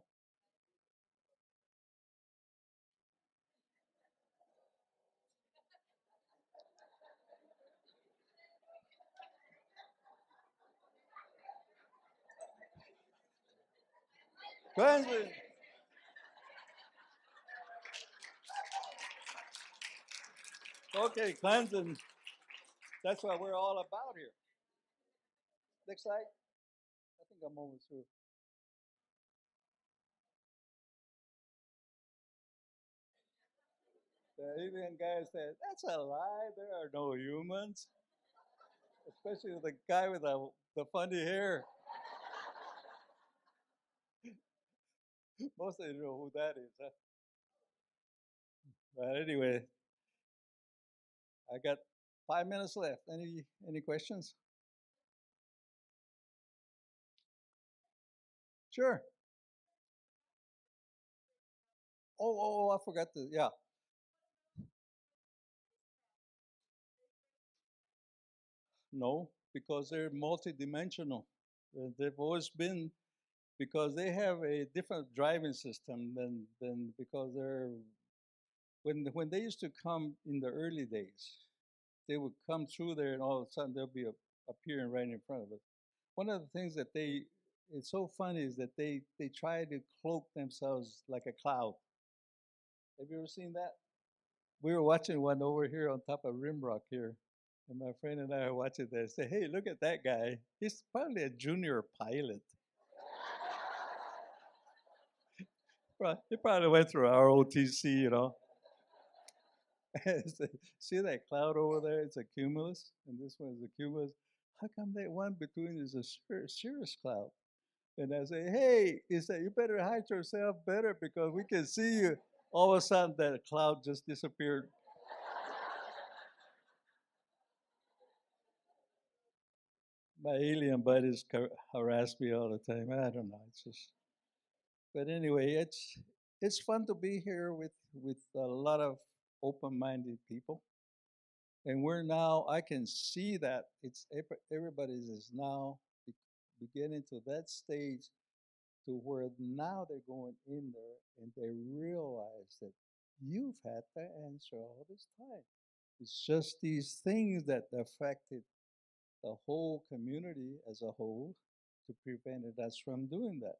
Cleansing. Okay, cleansing. That's what we're all about here. Next slide. I think I'm almost through. The Indian guy said, that's a lie. There are no humans. Especially the guy with the funny hair. Most of you know who that is, huh? But anyway, I got 5 minutes left. Any questions? Sure. I forgot to, yeah. No, because they're multidimensional. They've always been, because they have a different driving system than because they're, when they used to come in the early days, they would come through there and all of a sudden they'll be appearing right in front of us. One of the things that it's so funny is that they try to cloak themselves like a cloud. Have you ever seen that? We were watching one over here on top of Rimrock here, and my friend and I are watching that. I say, hey, look at that guy. He's probably a junior pilot. He probably went through ROTC, See that cloud over there? It's a cumulus, and this one is a cumulus. How come that one between is a cirrus cloud? And I say, hey, he said, you better hide yourself better because we can see you. all of a sudden that cloud just disappeared. My alien buddies harass me all the time. I don't know. It's just, but anyway, it's fun to be here with a lot of open-minded people, and we're now. I can see that everybody is now beginning to that stage to where now they're going in there and they realize that you've had the answer all this time. It's just these things that affected the whole community as a whole to prevent us from doing that.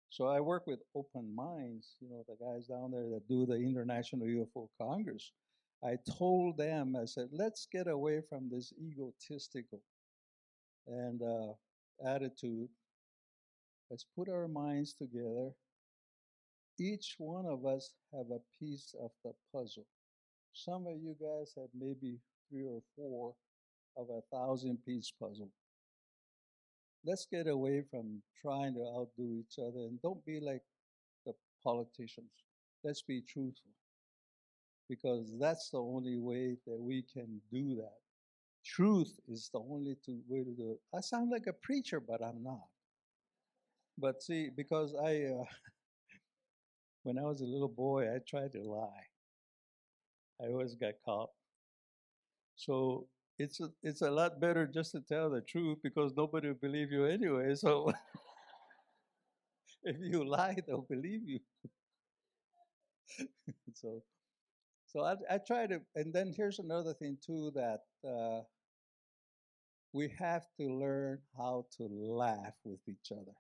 So I work with open minds, the guys down there that do the International UFO Congress. I told them, I said, let's get away from this egotistical and attitude. Let's put our minds together. Each one of us have a piece of the puzzle. Some of you guys have maybe 3 or 4 of a 1,000-piece puzzle. Let's get away from trying to outdo each other and don't be like the politicians. Let's be truthful, because that's the only way that we can do that. Truth is the only way to do it. I sound like a preacher, but I'm not. But see, because when I was a little boy, I tried to lie. I always got caught. So it's a lot better just to tell the truth, because nobody will believe you anyway. So if you lie, they'll believe you. so so I try to, and then here's another thing too, that we have to learn how to laugh with each other.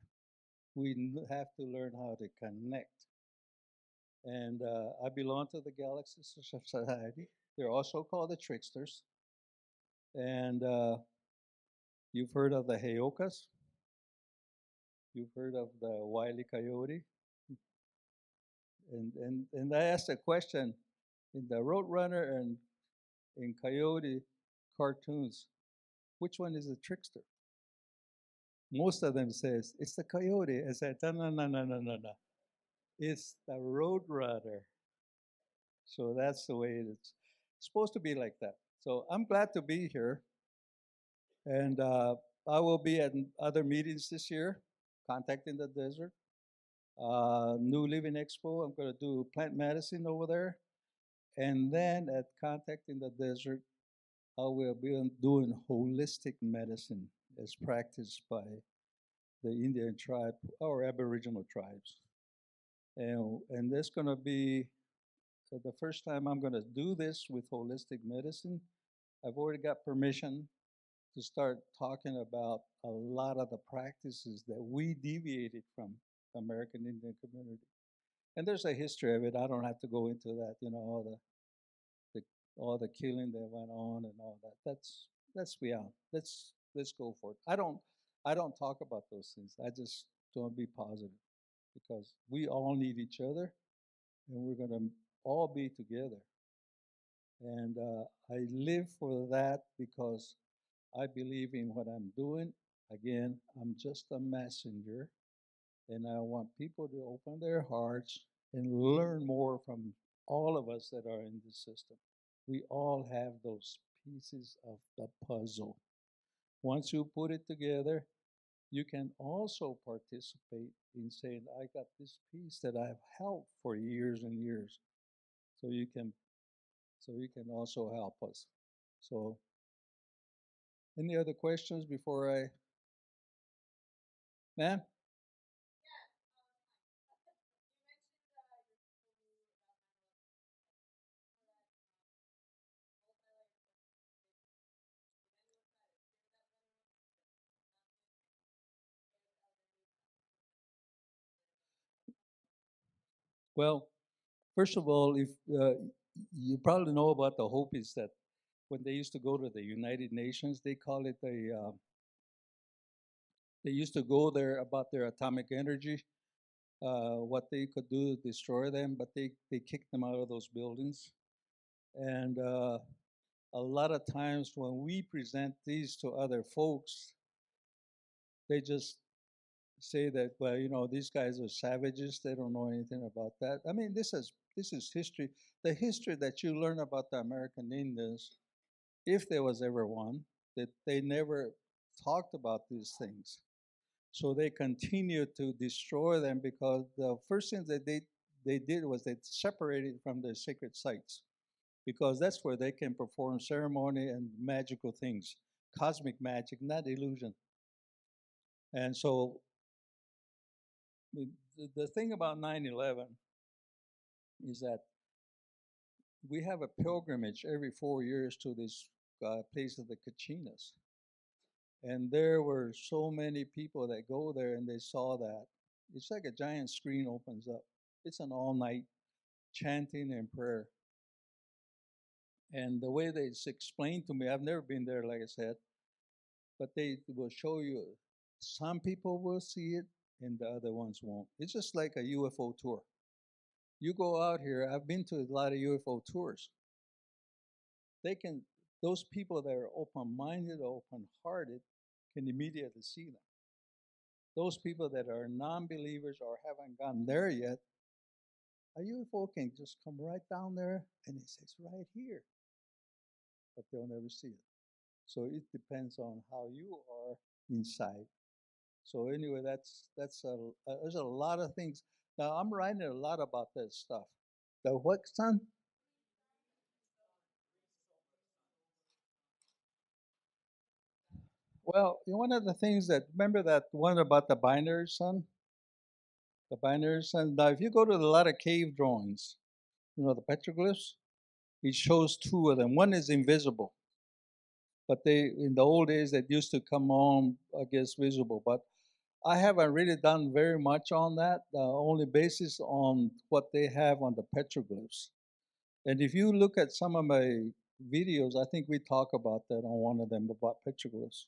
We have to learn how to connect. And I belong to the Galaxy Society. They're also called the Tricksters. And you've heard of the Heyokas. You've heard of the Wile E. Coyote. And I asked a question in the Roadrunner and in Coyote cartoons, which one is the trickster? Most of them says, it's the coyote. I said, no. It's the Roadrunner. So that's the way it's supposed to be, like that. So I'm glad to be here. And I will be at other meetings this year, Contacting the Desert, New Living Expo. I'm going to do plant medicine over there. And then at Contacting the Desert, I will be doing holistic medicine as practiced by the Indian tribe or Aboriginal tribes. And that's going to be the first time I'm going to do this with holistic medicine. I've already got permission to start talking about a lot of the practices that we deviated from the American Indian community. And there's a history of it. I don't have to go into that, all the killing that went on and all that. That's beyond. Let's go for it. I don't talk about those things. I just don't be positive, because we all need each other, and we're going to all be together. And I live for that because I believe in what I'm doing. Again, I'm just a messenger, and I want people to open their hearts and learn more from all of us that are in this system. We all have those pieces of the puzzle. Once you put it together, you can also participate in saying, I got this piece that I've held for years and years. So you can also help us. So any other questions before I, ma'am? Well, first of all, if you probably know about the Hopis, that when they used to go to the United Nations, they call it they used to go there about their atomic energy, what they could do to destroy them, but they kicked them out of those buildings. And a lot of times when we present these to other folks, they just say that, well, these guys are savages. They don't know anything about that. I mean, this is this is history. The history that you learn about the American Indians, if there was ever one, that they never talked about these things. So they continued to destroy them because the first thing that they did was they separated from their sacred sites, because that's where they can perform ceremony and magical things, cosmic magic, not illusion. And so the thing about 9/11 is that we have a pilgrimage every 4 years to this place of the Kachinas. And there were so many people that go there and they saw that. It's like a giant screen opens up. It's an all-night chanting and prayer. And the way they explained to me, I've never been there, like I said, but they will show you some people will see it and the other ones won't. It's just like a UFO tour. You go out here, I've been to a lot of UFO tours. Those people that are open-minded, open-hearted, can immediately see them. Those people that are non-believers or haven't gotten there yet, a UFO can just come right down there and it says right here, but they'll never see it. So it depends on how you are inside. So anyway, there's a lot of things. Now I'm writing a lot about that stuff. The what, son? Well, one of the things that, remember that one about the binary sun? The binary sun. Now, if you go to a lot of cave drawings, the petroglyphs, it shows two of them. One is invisible, but in the old days, that used to come on, I guess, visible. But I haven't really done very much on that, only basis on what they have on the petroglyphs. And if you look at some of my videos, I think we talk about that on one of them about petroglyphs.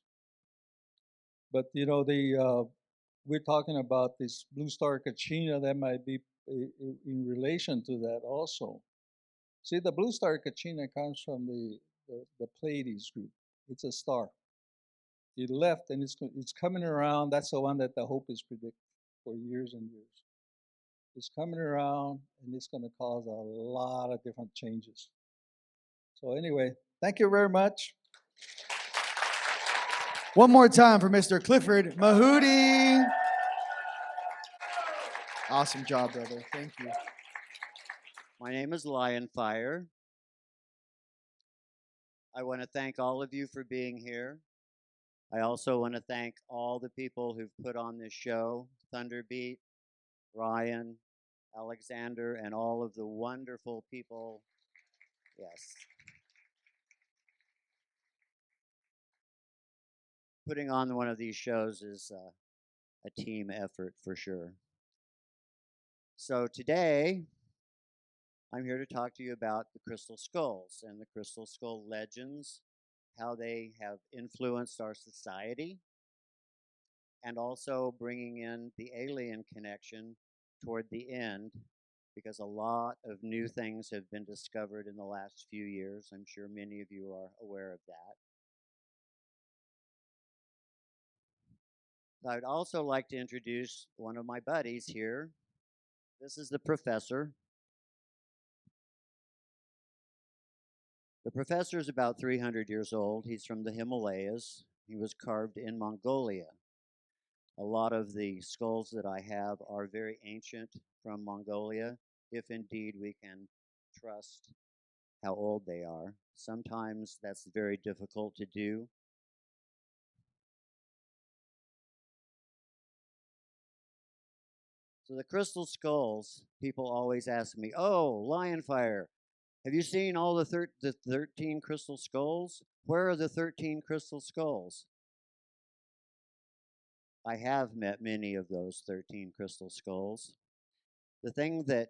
But we're talking about this blue star Kachina that might be in relation to that also. See, the blue star Kachina comes from the Pleiades group. It's a star. It left and it's coming around. That's the one that the Hope is predicting for years and years. It's coming around and it's going to cause a lot of different changes. So anyway, thank you very much. One more time for Mr. Clifford Mahooty. Awesome job, brother. Thank you. My name is Lionfire. I want to thank all of you for being here. I also want to thank all the people who've put on this show, Thunderbeat, Ryan, Alexander, and all of the wonderful people. Yes. Putting on one of these shows is a team effort for sure. So today, I'm here to talk to you about the crystal skulls and the crystal skull legends, how they have influenced our society, and also bringing in the alien connection toward the end, because a lot of new things have been discovered in the last few years. I'm sure many of you are aware of that. I'd also like to introduce one of my buddies here. This is the professor. The professor is about 300 years old. He's from the Himalayas. He was carved in Mongolia. A lot of the skulls that I have are very ancient from Mongolia, if indeed we can trust how old they are. Sometimes that's very difficult to do. So the crystal skulls, people always ask me, oh, Lionfire, have you seen all the 13 crystal skulls? Where are the 13 crystal skulls? I have met many of those 13 crystal skulls. The thing that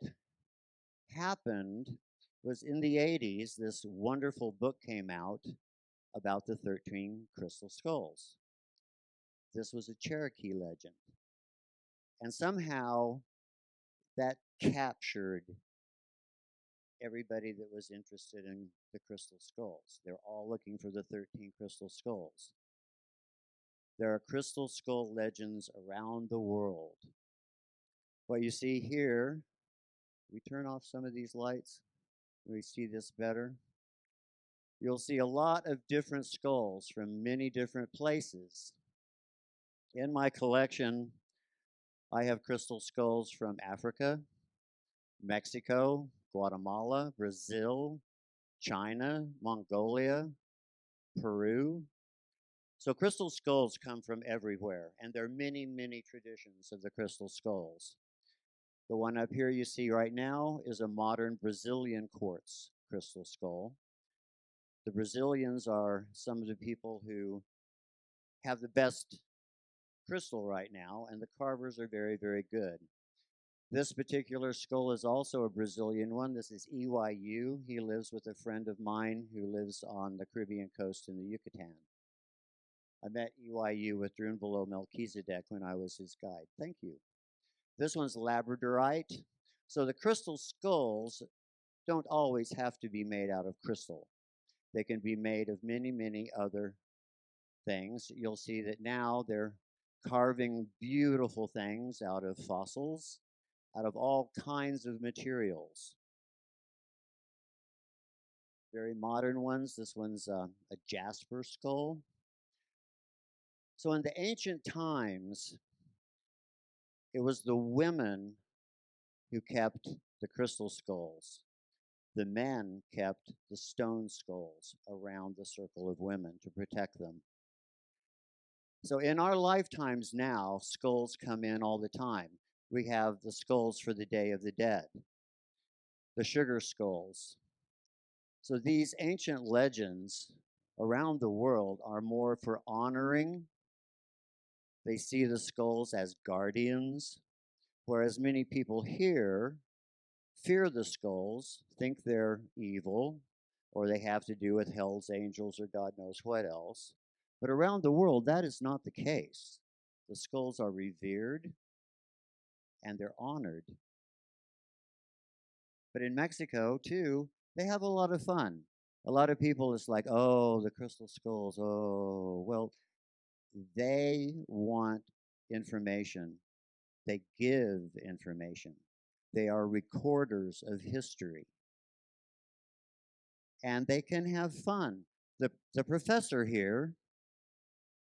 happened was in the 80s, this wonderful book came out about the 13 crystal skulls. This was a Cherokee legend. And somehow that captured everybody that was interested in the crystal skulls. They're all looking for the 13 crystal skulls. There are crystal skull legends around the world. What you see here We turn off some of these lights. We see this better. You'll see a lot of different skulls from many different places. In my collection, I have crystal skulls from Africa, Mexico, Guatemala, Brazil, China, Mongolia, Peru. So crystal skulls come from everywhere, and there are many, many traditions of the crystal skulls. The one up here you see right now is a modern Brazilian quartz crystal skull. The Brazilians are some of the people who have the best crystal right now, and the carvers are very, very good. This particular skull is also a Brazilian one. This is EYU. He lives with a friend of mine who lives on the Caribbean coast in the Yucatan. I met EYU with Drunvalo Melchizedek when I was his guide. Thank you. This one's Labradorite. So the crystal skulls don't always have to be made out of crystal. They can be made of many, many other things. You'll see that now they're carving beautiful things out of fossils, out of all kinds of materials. Very modern ones. This one's a jasper skull. So in the ancient times, it was the women who kept the crystal skulls. The men kept the stone skulls around the circle of women to protect them. So in our lifetimes now, skulls come in all the time. We have the skulls for the Day of the Dead, the sugar skulls. So these ancient legends around the world are more for honoring. They see the skulls as guardians, whereas many people here fear the skulls, think they're evil, or they have to do with hell's angels or God knows what else. But around the world, that is not the case. The skulls are revered and they're honored. But in Mexico, too, they have a lot of fun. A lot of people is like, oh, the crystal skulls, oh. Well, they want information. They give information. They are recorders of history. And they can have fun. The professor here,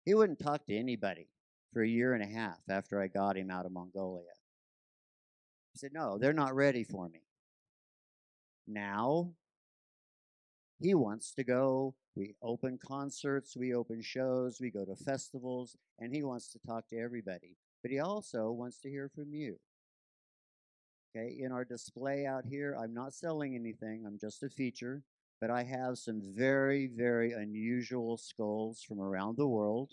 he wouldn't talk to anybody for a year and a half after I got him out of Mongolia. He said, no, they're not ready for me. Now, he wants to go. We open concerts, we open shows, we go to festivals, and he wants to talk to everybody. But he also wants to hear from you. Okay, in our display out here, I'm not selling anything, I'm just a feature, but I have some very, very unusual skulls from around the world.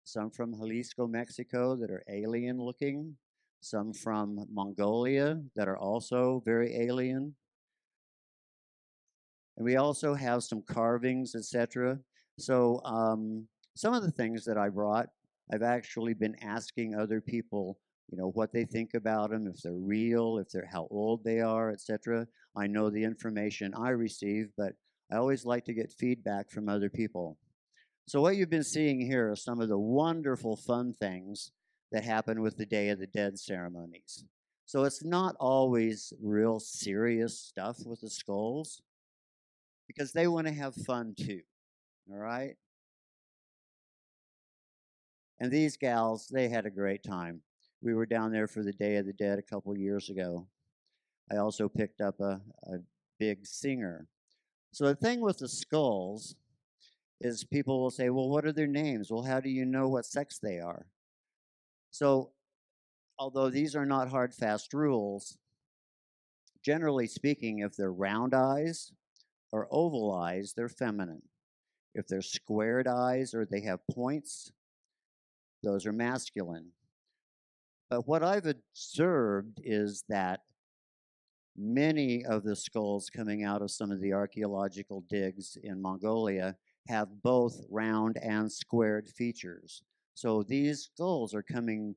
Some from Jalisco, Mexico that are alien looking, some from Mongolia that are also very alien. And we also have some carvings, etc. So some of the things that I brought, I've actually been asking other people, what they think about them, if they're real, how old they are, etc. I know the information I receive, but I always like to get feedback from other people. So what you've been seeing here are some of the wonderful fun things that happen with the Day of the Dead ceremonies. So it's not always real serious stuff with the skulls, because they want to have fun too, all right? And these gals, they had a great time. We were down there for the Day of the Dead a couple years ago. I also picked up a big singer. So the thing with the skulls is people will say, well, what are their names? Well, how do you know what sex they are? So although these are not hard, fast rules, generally speaking, if they're round eyes or oval eyes, they're feminine. If they're squared eyes or they have points, those are masculine. But what I've observed is that many of the skulls coming out of some of the archaeological digs in Mongolia have both round and squared features. So these skulls are coming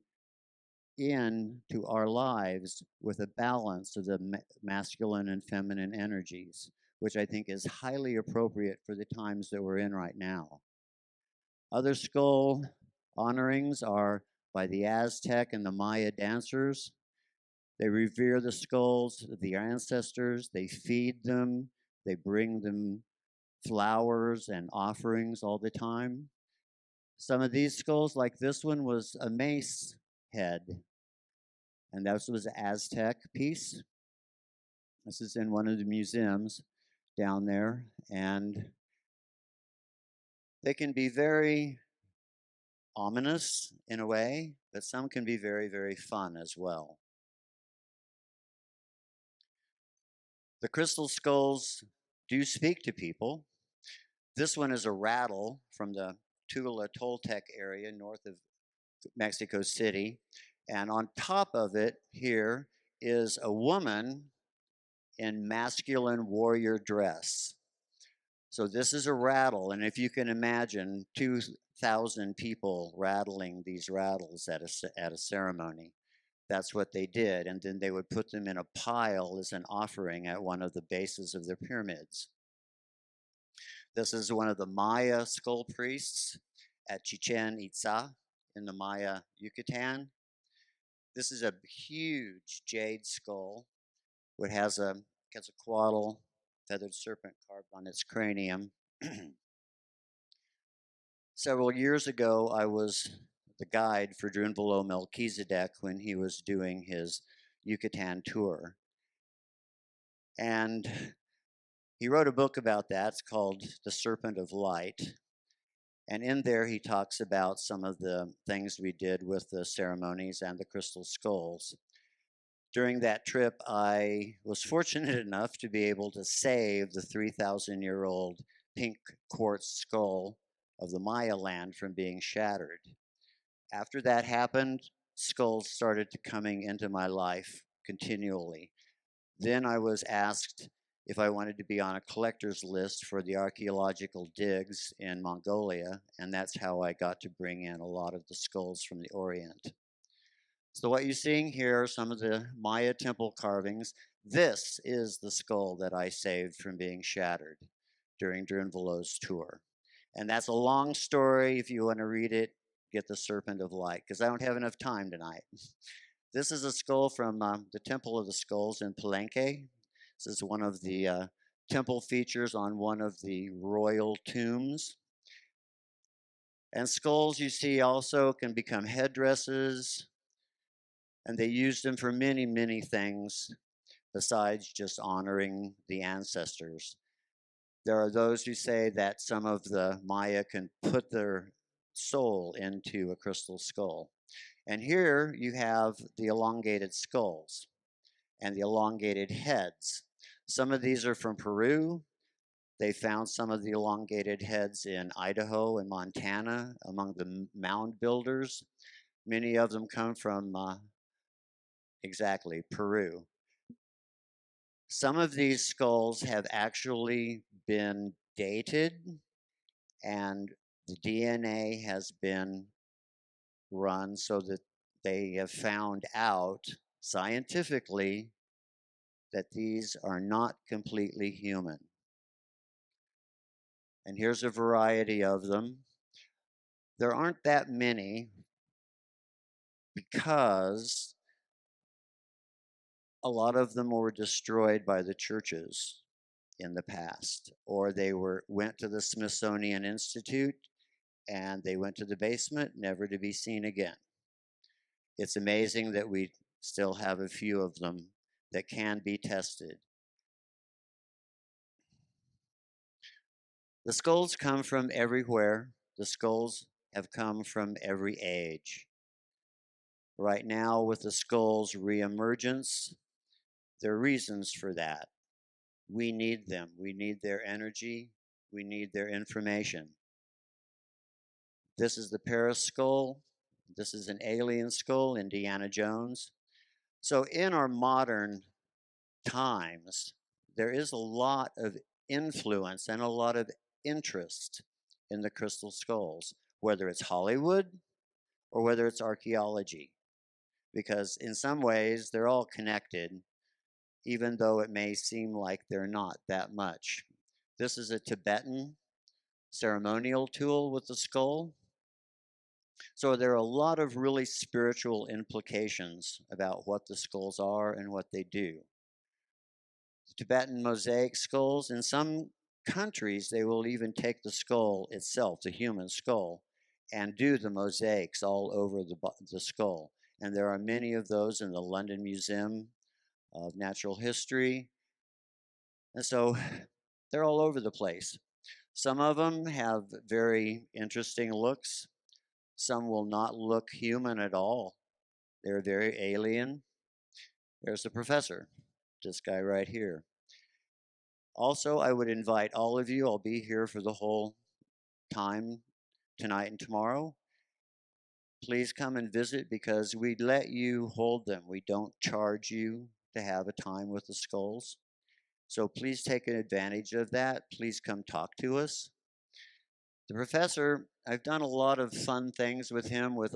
into our lives with a balance of the masculine and feminine energies, which I think is highly appropriate for the times that we're in right now. Other skull honorings are by the Aztec and the Maya dancers. They revere the skulls of the ancestors, they feed them, they bring them flowers and offerings all the time. Some of these skulls, like this one, was a mace head, and that was an Aztec piece. This is in one of the museums down there, and they can be very ominous in a way, but some can be very, very fun as well. The crystal skulls do speak to people. This one is a rattle from the Tula Toltec area north of Mexico City. And on top of it here is a woman in masculine warrior dress. So this is a rattle. And if you can imagine 2,000 people rattling these rattles at a ceremony, that's what they did. And then they would put them in a pile as an offering at one of the bases of their pyramids. This is one of the Maya skull priests at Chichen Itza in the Maya Yucatan. This is a huge jade skull, which has a Quetzalcoatl feathered serpent carved on its cranium. Several years ago, I was the guide for Drunvalo Melchizedek when he was doing his Yucatan tour. And he wrote a book about that. It's called The Serpent of Light. And in there, he talks about some of the things we did with the ceremonies and the crystal skulls. During that trip, I was fortunate enough to be able to save the 3,000-year-old pink quartz skull of the Maya land from being shattered. After that happened, skulls started coming into my life continually. Then I was asked if I wanted to be on a collector's list for the archaeological digs in Mongolia, and that's how I got to bring in a lot of the skulls from the Orient. So what you're seeing here are some of the Maya temple carvings. This is the skull that I saved from being shattered during Drunvalo's tour. And that's a long story. If you want to read it, get the Serpent of Light, because I don't have enough time tonight. This is a skull from the Temple of the Skulls in Palenque. This is one of the temple features on one of the royal tombs. And skulls, you see, also can become headdresses, and they used them for many, many things besides just honoring the ancestors. There are those who say that some of the Maya can put their soul into a crystal skull. And here you have the elongated skulls and the elongated heads. Some of these are from Peru. They found some of the elongated heads in Idaho and Montana among the mound builders. Many of them come from Peru. Some of these skulls have actually been dated, and the DNA has been run so that they have found out scientifically that these are not completely human. And here's a variety of them. There aren't that many because a lot of them were destroyed by the churches in the past, or they went to the Smithsonian Institute and they went to the basement, never to be seen again. It's amazing that we still have a few of them that can be tested. The skulls come from everywhere. The skulls have come from every age. Right now, with the skulls' reemergence, there are reasons for that. We need them. We need their energy. We need their information. This is the Paris skull. This is an alien skull, Indiana Jones. So in our modern times, there is a lot of influence and a lot of interest in the crystal skulls, whether it's Hollywood or whether it's archaeology, because in some ways they're all connected, even though it may seem like they're not that much. This is a Tibetan ceremonial tool with the skull. So there are a lot of really spiritual implications about what the skulls are and what they do. Tibetan mosaic skulls, in some countries, they will even take the skull itself, the human skull, and do the mosaics all over the skull. And there are many of those in the London Museum of Natural History. And so they're all over the place. Some of them have very interesting looks. Some will not look human at all. They're very alien. There's the professor, this guy right here. Also, I would invite all of you, I'll be here for the whole time tonight and tomorrow. Please come and visit because we let you hold them. We don't charge you to have a time with the skulls. So please take advantage of that. Please come talk to us. The professor, I've done a lot of fun things with him with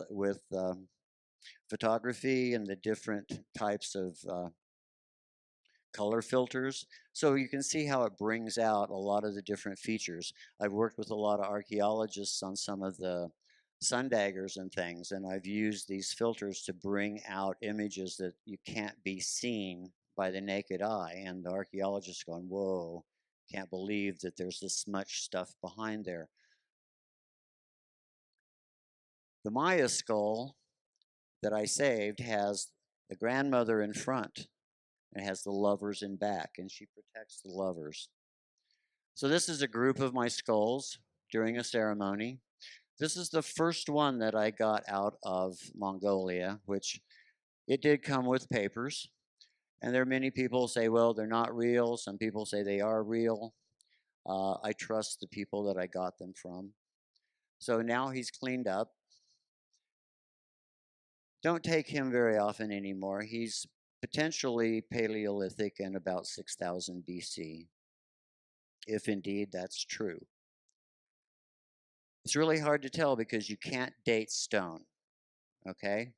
photography and the different types of color filters. So you can see how it brings out a lot of the different features. I've worked with a lot of archaeologists on some of the sun daggers and things, and I've used these filters to bring out images that you can't be seen by the naked eye. And the archaeologists going, whoa, can't believe that there's this much stuff behind there. The Maya skull that I saved has the grandmother in front and has the lovers in back, and she protects the lovers. So this is a group of my skulls during a ceremony. This is the first one that I got out of Mongolia, which it did come with papers. And there are many people who say, well, they're not real. Some people say they are real. I trust the people that I got them from. So now he's cleaned up. Don't take him very often anymore. He's potentially Paleolithic and about 6000 BC, if indeed that's true. It's really hard to tell because you can't date stone, okay?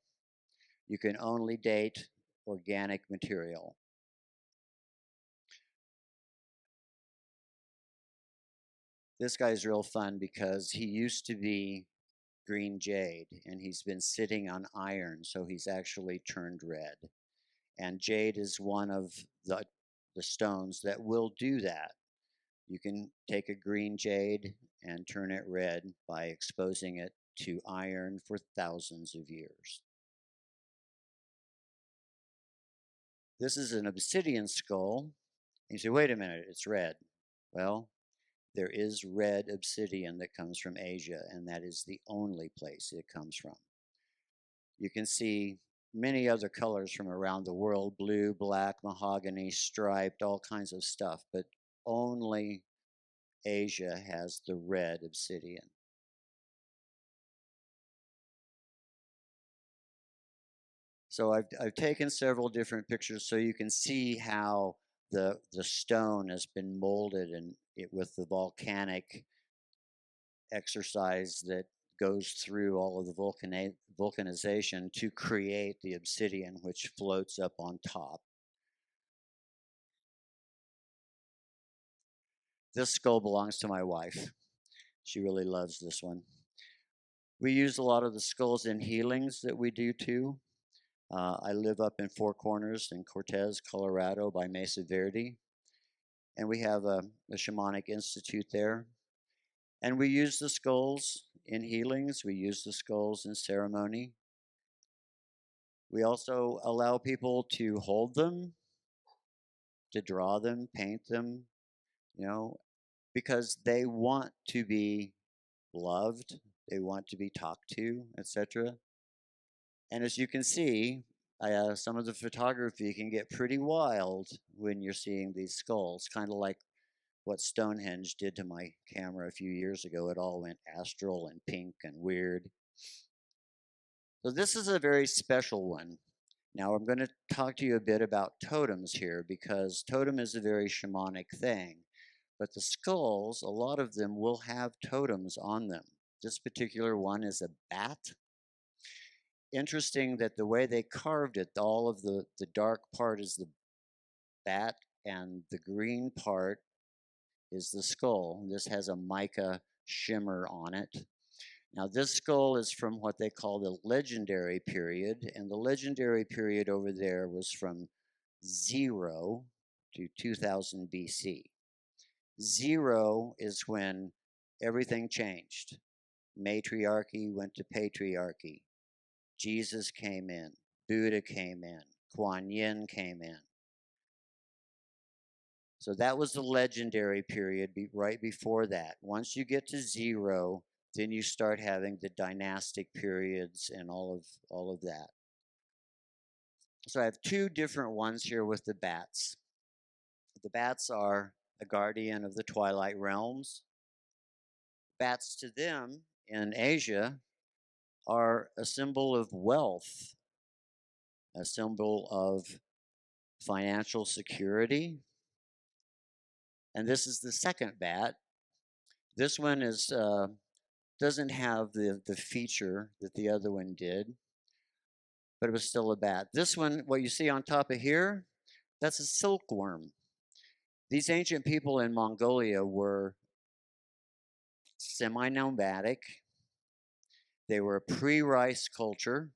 You can only date organic material. This guy's real fun because he used to be green jade and he's been sitting on iron, so he's actually turned red. And jade is one of the stones that will do that. You can take a green jade and turn it red by exposing it to iron for thousands of years. This is an obsidian skull. You say, wait a minute, it's red. Well, there is red obsidian that comes from Asia, and that is the only place it comes from. You can see many other colors from around the world, blue, black, mahogany, striped, all kinds of stuff, but only Asia has the red obsidian. So I've taken several different pictures so you can see how the stone has been molded and with the volcanic exercise that goes through all of the vulcanization to create the obsidian which floats up on top. This skull belongs to my wife. She really loves this one. We use a lot of the skulls in healings that we do too. I live up in Four Corners in Cortez, Colorado by Mesa Verde. And we have a shamanic institute there. And we use the skulls in healings. We use the skulls in ceremony. We also allow people to hold them, to draw them, paint them, because they want to be loved, they want to be talked to, etc. And as you can see, some of the photography can get pretty wild when you're seeing these skulls, kind of like what Stonehenge did to my camera a few years ago. It all went astral and pink and weird. So this is a very special one. Now I'm going to talk to you a bit about totems here because totem is a very shamanic thing. But the skulls, a lot of them will have totems on them. This particular one is a bat. Interesting that the way they carved it, all of the dark part is the bat and the green part is the skull. This has a mica shimmer on it. Now, this skull is from what they call the legendary period, and the legendary period over there was from 0 to 2000 BC. 0 is when everything changed. Matriarchy went to patriarchy. Jesus came in, Buddha came in, Kuan Yin came in. So that was the legendary period right before that. Once you get to 0, then you start having the dynastic periods and all of that. So I have two different ones here with the bats. The bats are a guardian of the twilight realms. Bats to them in Asia are a symbol of wealth, a symbol of financial security. And this is the second bat. This one is doesn't have the feature that the other one did, but it was still a bat. This one, what you see on top of here, that's a silkworm. These ancient people in Mongolia were semi-nomadic. They were a pre-rice culture.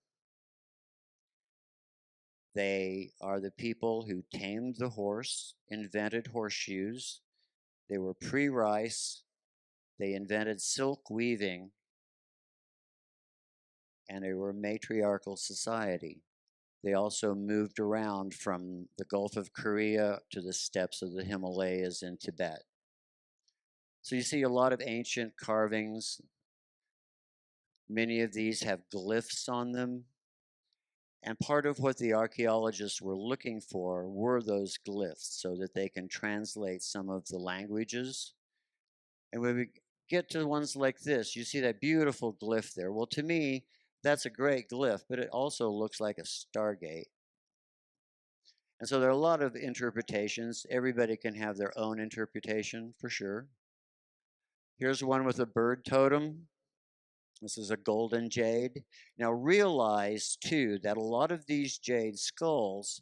They are the people who tamed the horse, invented horseshoes. They were pre-rice. They invented silk weaving, and they were a matriarchal society. They also moved around from the Gulf of Korea to the steppes of the Himalayas in Tibet. So you see a lot of ancient carvings. Many of these have glyphs on them. And part of what the archaeologists were looking for were those glyphs so that they can translate some of the languages. And when we get to ones like this, you see that beautiful glyph there. Well, to me, that's a great glyph, but it also looks like a stargate. And so there are a lot of interpretations. Everybody can have their own interpretation for sure. Here's one with a bird totem. This is a golden jade. Now realize too that a lot of these jade skulls,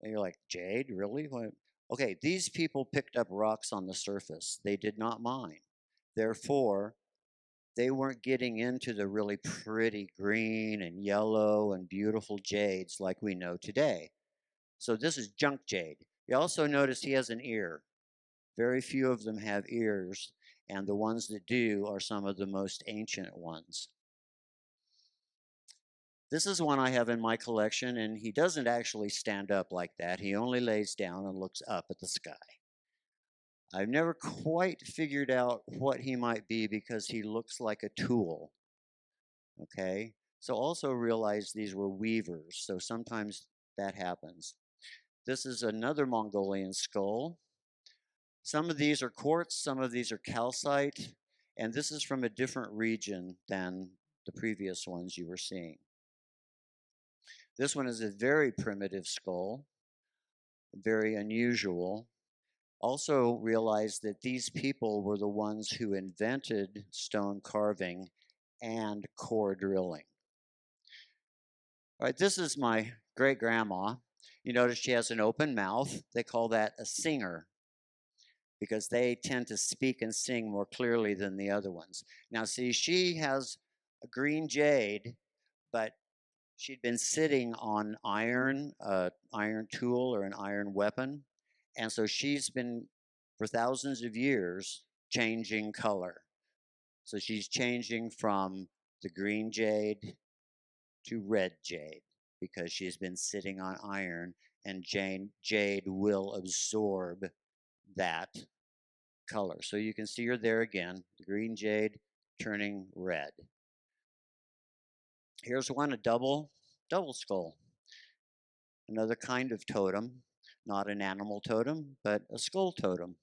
and you're like, jade, really? What? Okay, these people picked up rocks on the surface. They did not mine. Therefore, they weren't getting into the really pretty green and yellow and beautiful jades like we know today. So this is junk jade. You also notice he has an ear. Very few of them have ears, and the ones that do are some of the most ancient ones. This is one I have in my collection, and he doesn't actually stand up like that. He only lays down and looks up at the sky. I've never quite figured out what he might be because he looks like a tool. Okay? So also realize these were weavers, so sometimes that happens. This is another Mongolian skull. Some of these are quartz, some of these are calcite, and this is from a different region than the previous ones you were seeing. This one is a very primitive skull, very unusual. Also realize that these people were the ones who invented stone carving and core drilling. All right, this is my great-grandma. You notice she has an open mouth. They call that a singer because they tend to speak and sing more clearly than the other ones. Now, see, she has a green jade, but she'd been sitting on iron tool or an iron weapon. And so she's been, for thousands of years, changing color. So she's changing from the green jade to red jade because she's been sitting on iron, and jade will absorb that color. So you can see her there again, the green jade turning red. Here's one, a double skull. Another kind of totem, not an animal totem, but a skull totem.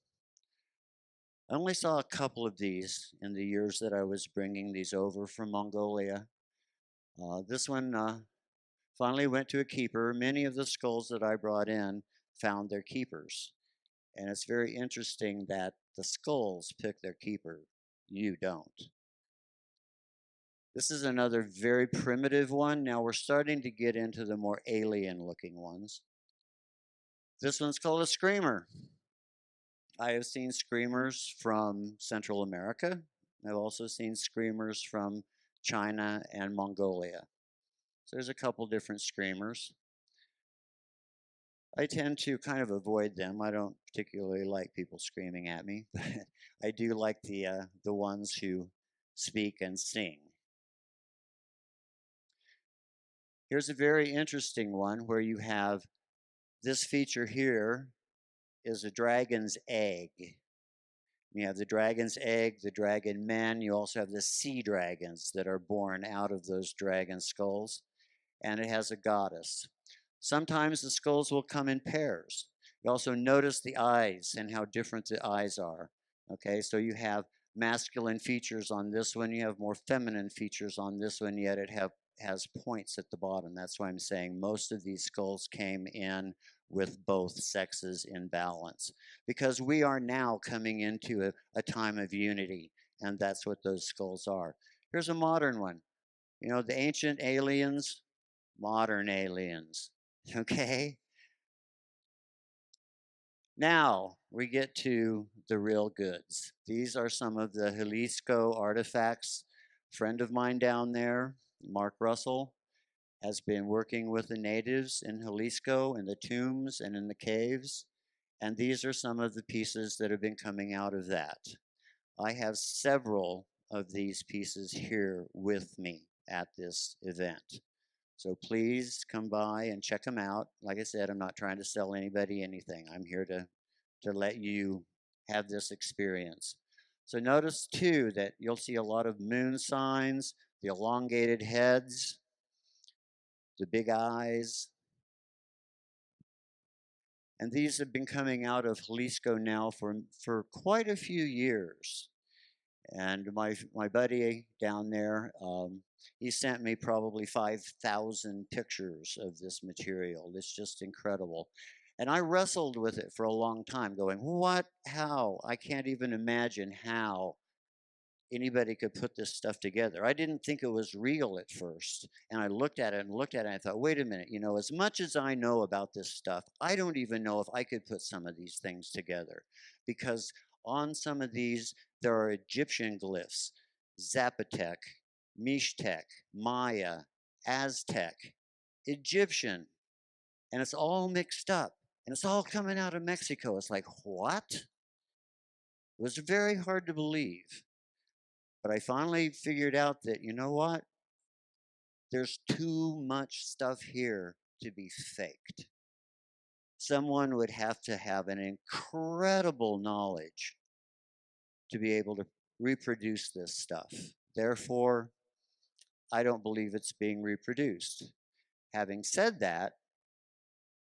I only saw a couple of these in the years that I was bringing these over from Mongolia. This one finally went to a keeper. Many of the skulls that I brought in found their keepers. And it's very interesting that the skulls pick their keeper. You don't. This is another very primitive one. Now we're starting to get into the more alien looking ones. This one's called a screamer. I have seen screamers from Central America. I've also seen screamers from China, and Mongolia. So there's a couple different screamers. I tend to kind of avoid them. I don't particularly like people screaming at me, but I do like the ones who speak and sing. Here's a very interesting one where you have this feature here is a dragon's egg. You have the dragon's egg, the dragon men. You also have the sea dragons that are born out of those dragon skulls. And it has a goddess. Sometimes the skulls will come in pairs. You also notice the eyes and how different the eyes are. Okay, so you have masculine features on this one, you have more feminine features on this one, yet it has points at the bottom. That's why I'm saying most of these skulls came in with both sexes in balance. Because we are now coming into a time of unity, and that's what those skulls are. Here's a modern one. You know, the ancient aliens, modern aliens, okay? Now we get to the real goods. These are some of the Jalisco artifacts. A friend of mine down there, Mark Russell, has been working with the natives in Jalisco in the tombs and in the caves. And these are some of the pieces that have been coming out of that. I have several of these pieces here with me at this event. So please come by and check them out. Like I said, I'm not trying to sell anybody anything. I'm here to let you have this experience. So notice too that you'll see a lot of moon signs, the elongated heads, the big eyes. And these have been coming out of Jalisco now for quite a few years. And my buddy down there, he sent me probably 5,000 pictures of this material. It's just incredible. And I wrestled with it for a long time, going, what, how? I can't even imagine how anybody could put this stuff together. I didn't think it was real at first. And I looked at it and looked at it and I thought, wait a minute, you know, as much as I know about this stuff, I don't even know if I could put some of these things together. Because on some of these, there are Egyptian glyphs, Zapotec, Mixtec, Maya, Aztec, Egyptian, and it's all mixed up. And it's all coming out of Mexico. It's like, what? It was very hard to believe. But I finally figured out that, you know what? There's too much stuff here to be faked. Someone would have to have an incredible knowledge to be able to reproduce this stuff. Therefore, I don't believe it's being reproduced. Having said that,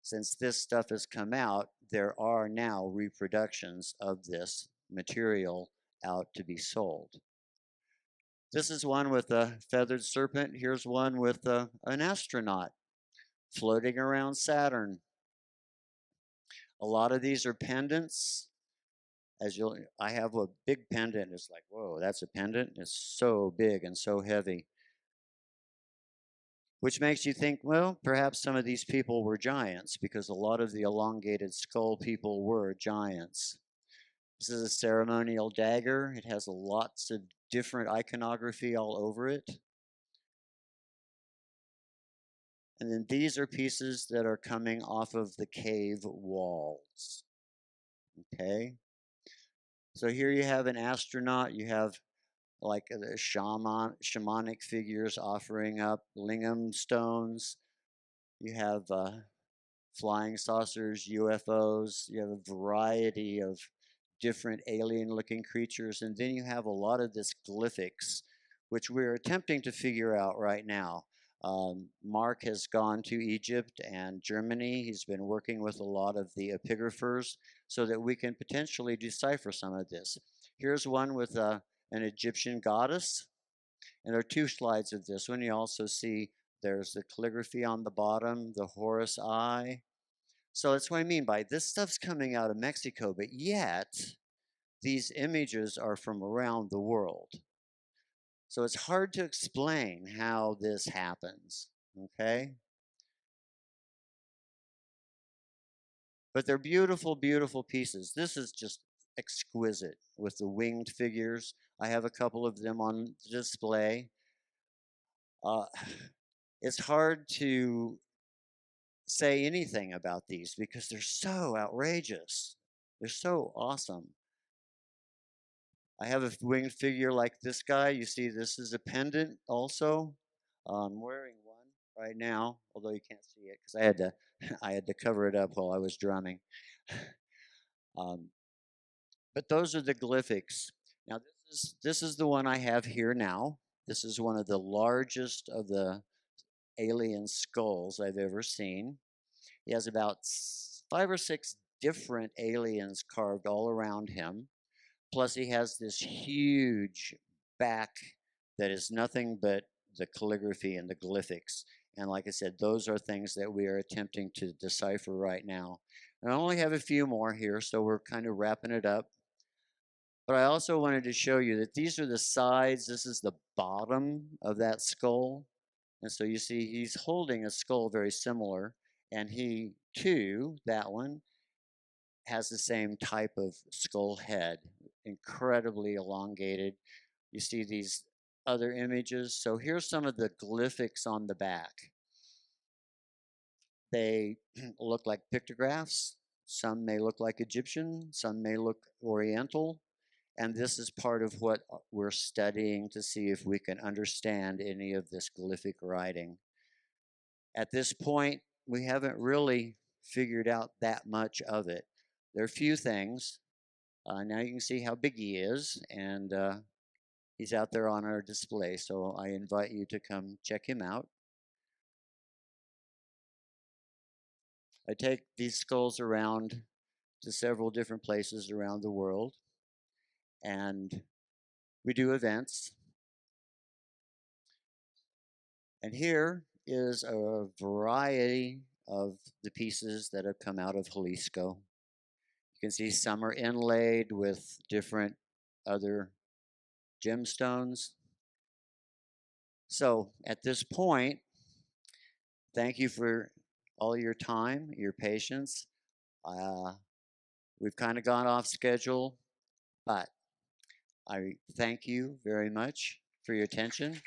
since this stuff has come out, there are now reproductions of this material out to be sold. This is one with a feathered serpent. Here's one with an astronaut floating around Saturn. A lot of these are pendants. I have a big pendant. It's like, whoa, that's a pendant. It's so big and so heavy. Which makes you think, well, perhaps some of these people were giants, because a lot of the elongated skull people were giants. This is a ceremonial dagger. It has lots of different iconography all over it. And then these are pieces that are coming off of the cave walls. Okay. So here you have an astronaut. You have like the shamanic figures offering up lingam stones. You have flying saucers, UFOs. You have a variety of different alien-looking creatures. And then you have a lot of this glyphics, which we're attempting to figure out right now. Mark has gone to Egypt and Germany. He's been working with a lot of the epigraphers so that we can potentially decipher some of this. Here's one with an Egyptian goddess. And there are two slides of this one. You also see there's the calligraphy on the bottom, the Horus eye. So that's what I mean by this stuff's coming out of Mexico, but yet these images are from around the world. So it's hard to explain how this happens, okay? But they're beautiful, beautiful pieces. This is just exquisite with the winged figures. I have a couple of them on display. Uh, it's hard to say anything about these because they're so outrageous. They're so awesome. I have a winged figure like this guy. You see, this is a pendant also. I'm wearing one right now, although you can't see it because I had to, I had to cover it up while I was drumming. um, but those are the glyphics. Now, this is the one I have here now. This is one of the largest of the alien skulls I've ever seen. He has about 5 or 6 different aliens carved all around him. Plus, he has this huge back that is nothing but the calligraphy and the glyphics. And like I said, those are things that we are attempting to decipher right now. And I only have a few more here, so we're kind of wrapping it up. But I also wanted to show you that these are the sides. This is the bottom of that skull. And so you see he's holding a skull very similar. And he, too, that one, has the same type of skull head, incredibly elongated. You see these other images. So here's some of the glyphics on the back. They look like pictographs. Some may look like Egyptian, some may look Oriental. And this is part of what we're studying to see if we can understand any of this glyphic writing. At this point, we haven't really figured out that much of it. There are a few things. Now you can see how big he is, and he's out there on our display, so I invite you to come check him out. I take these skulls around to several different places around the world, and we do events. And here is a variety of the pieces that have come out of Jalisco. You can see some are inlaid with different other gemstones. So at this point, thank you for all your time, your patience. We've kind of gone off schedule, but I thank you very much for your attention.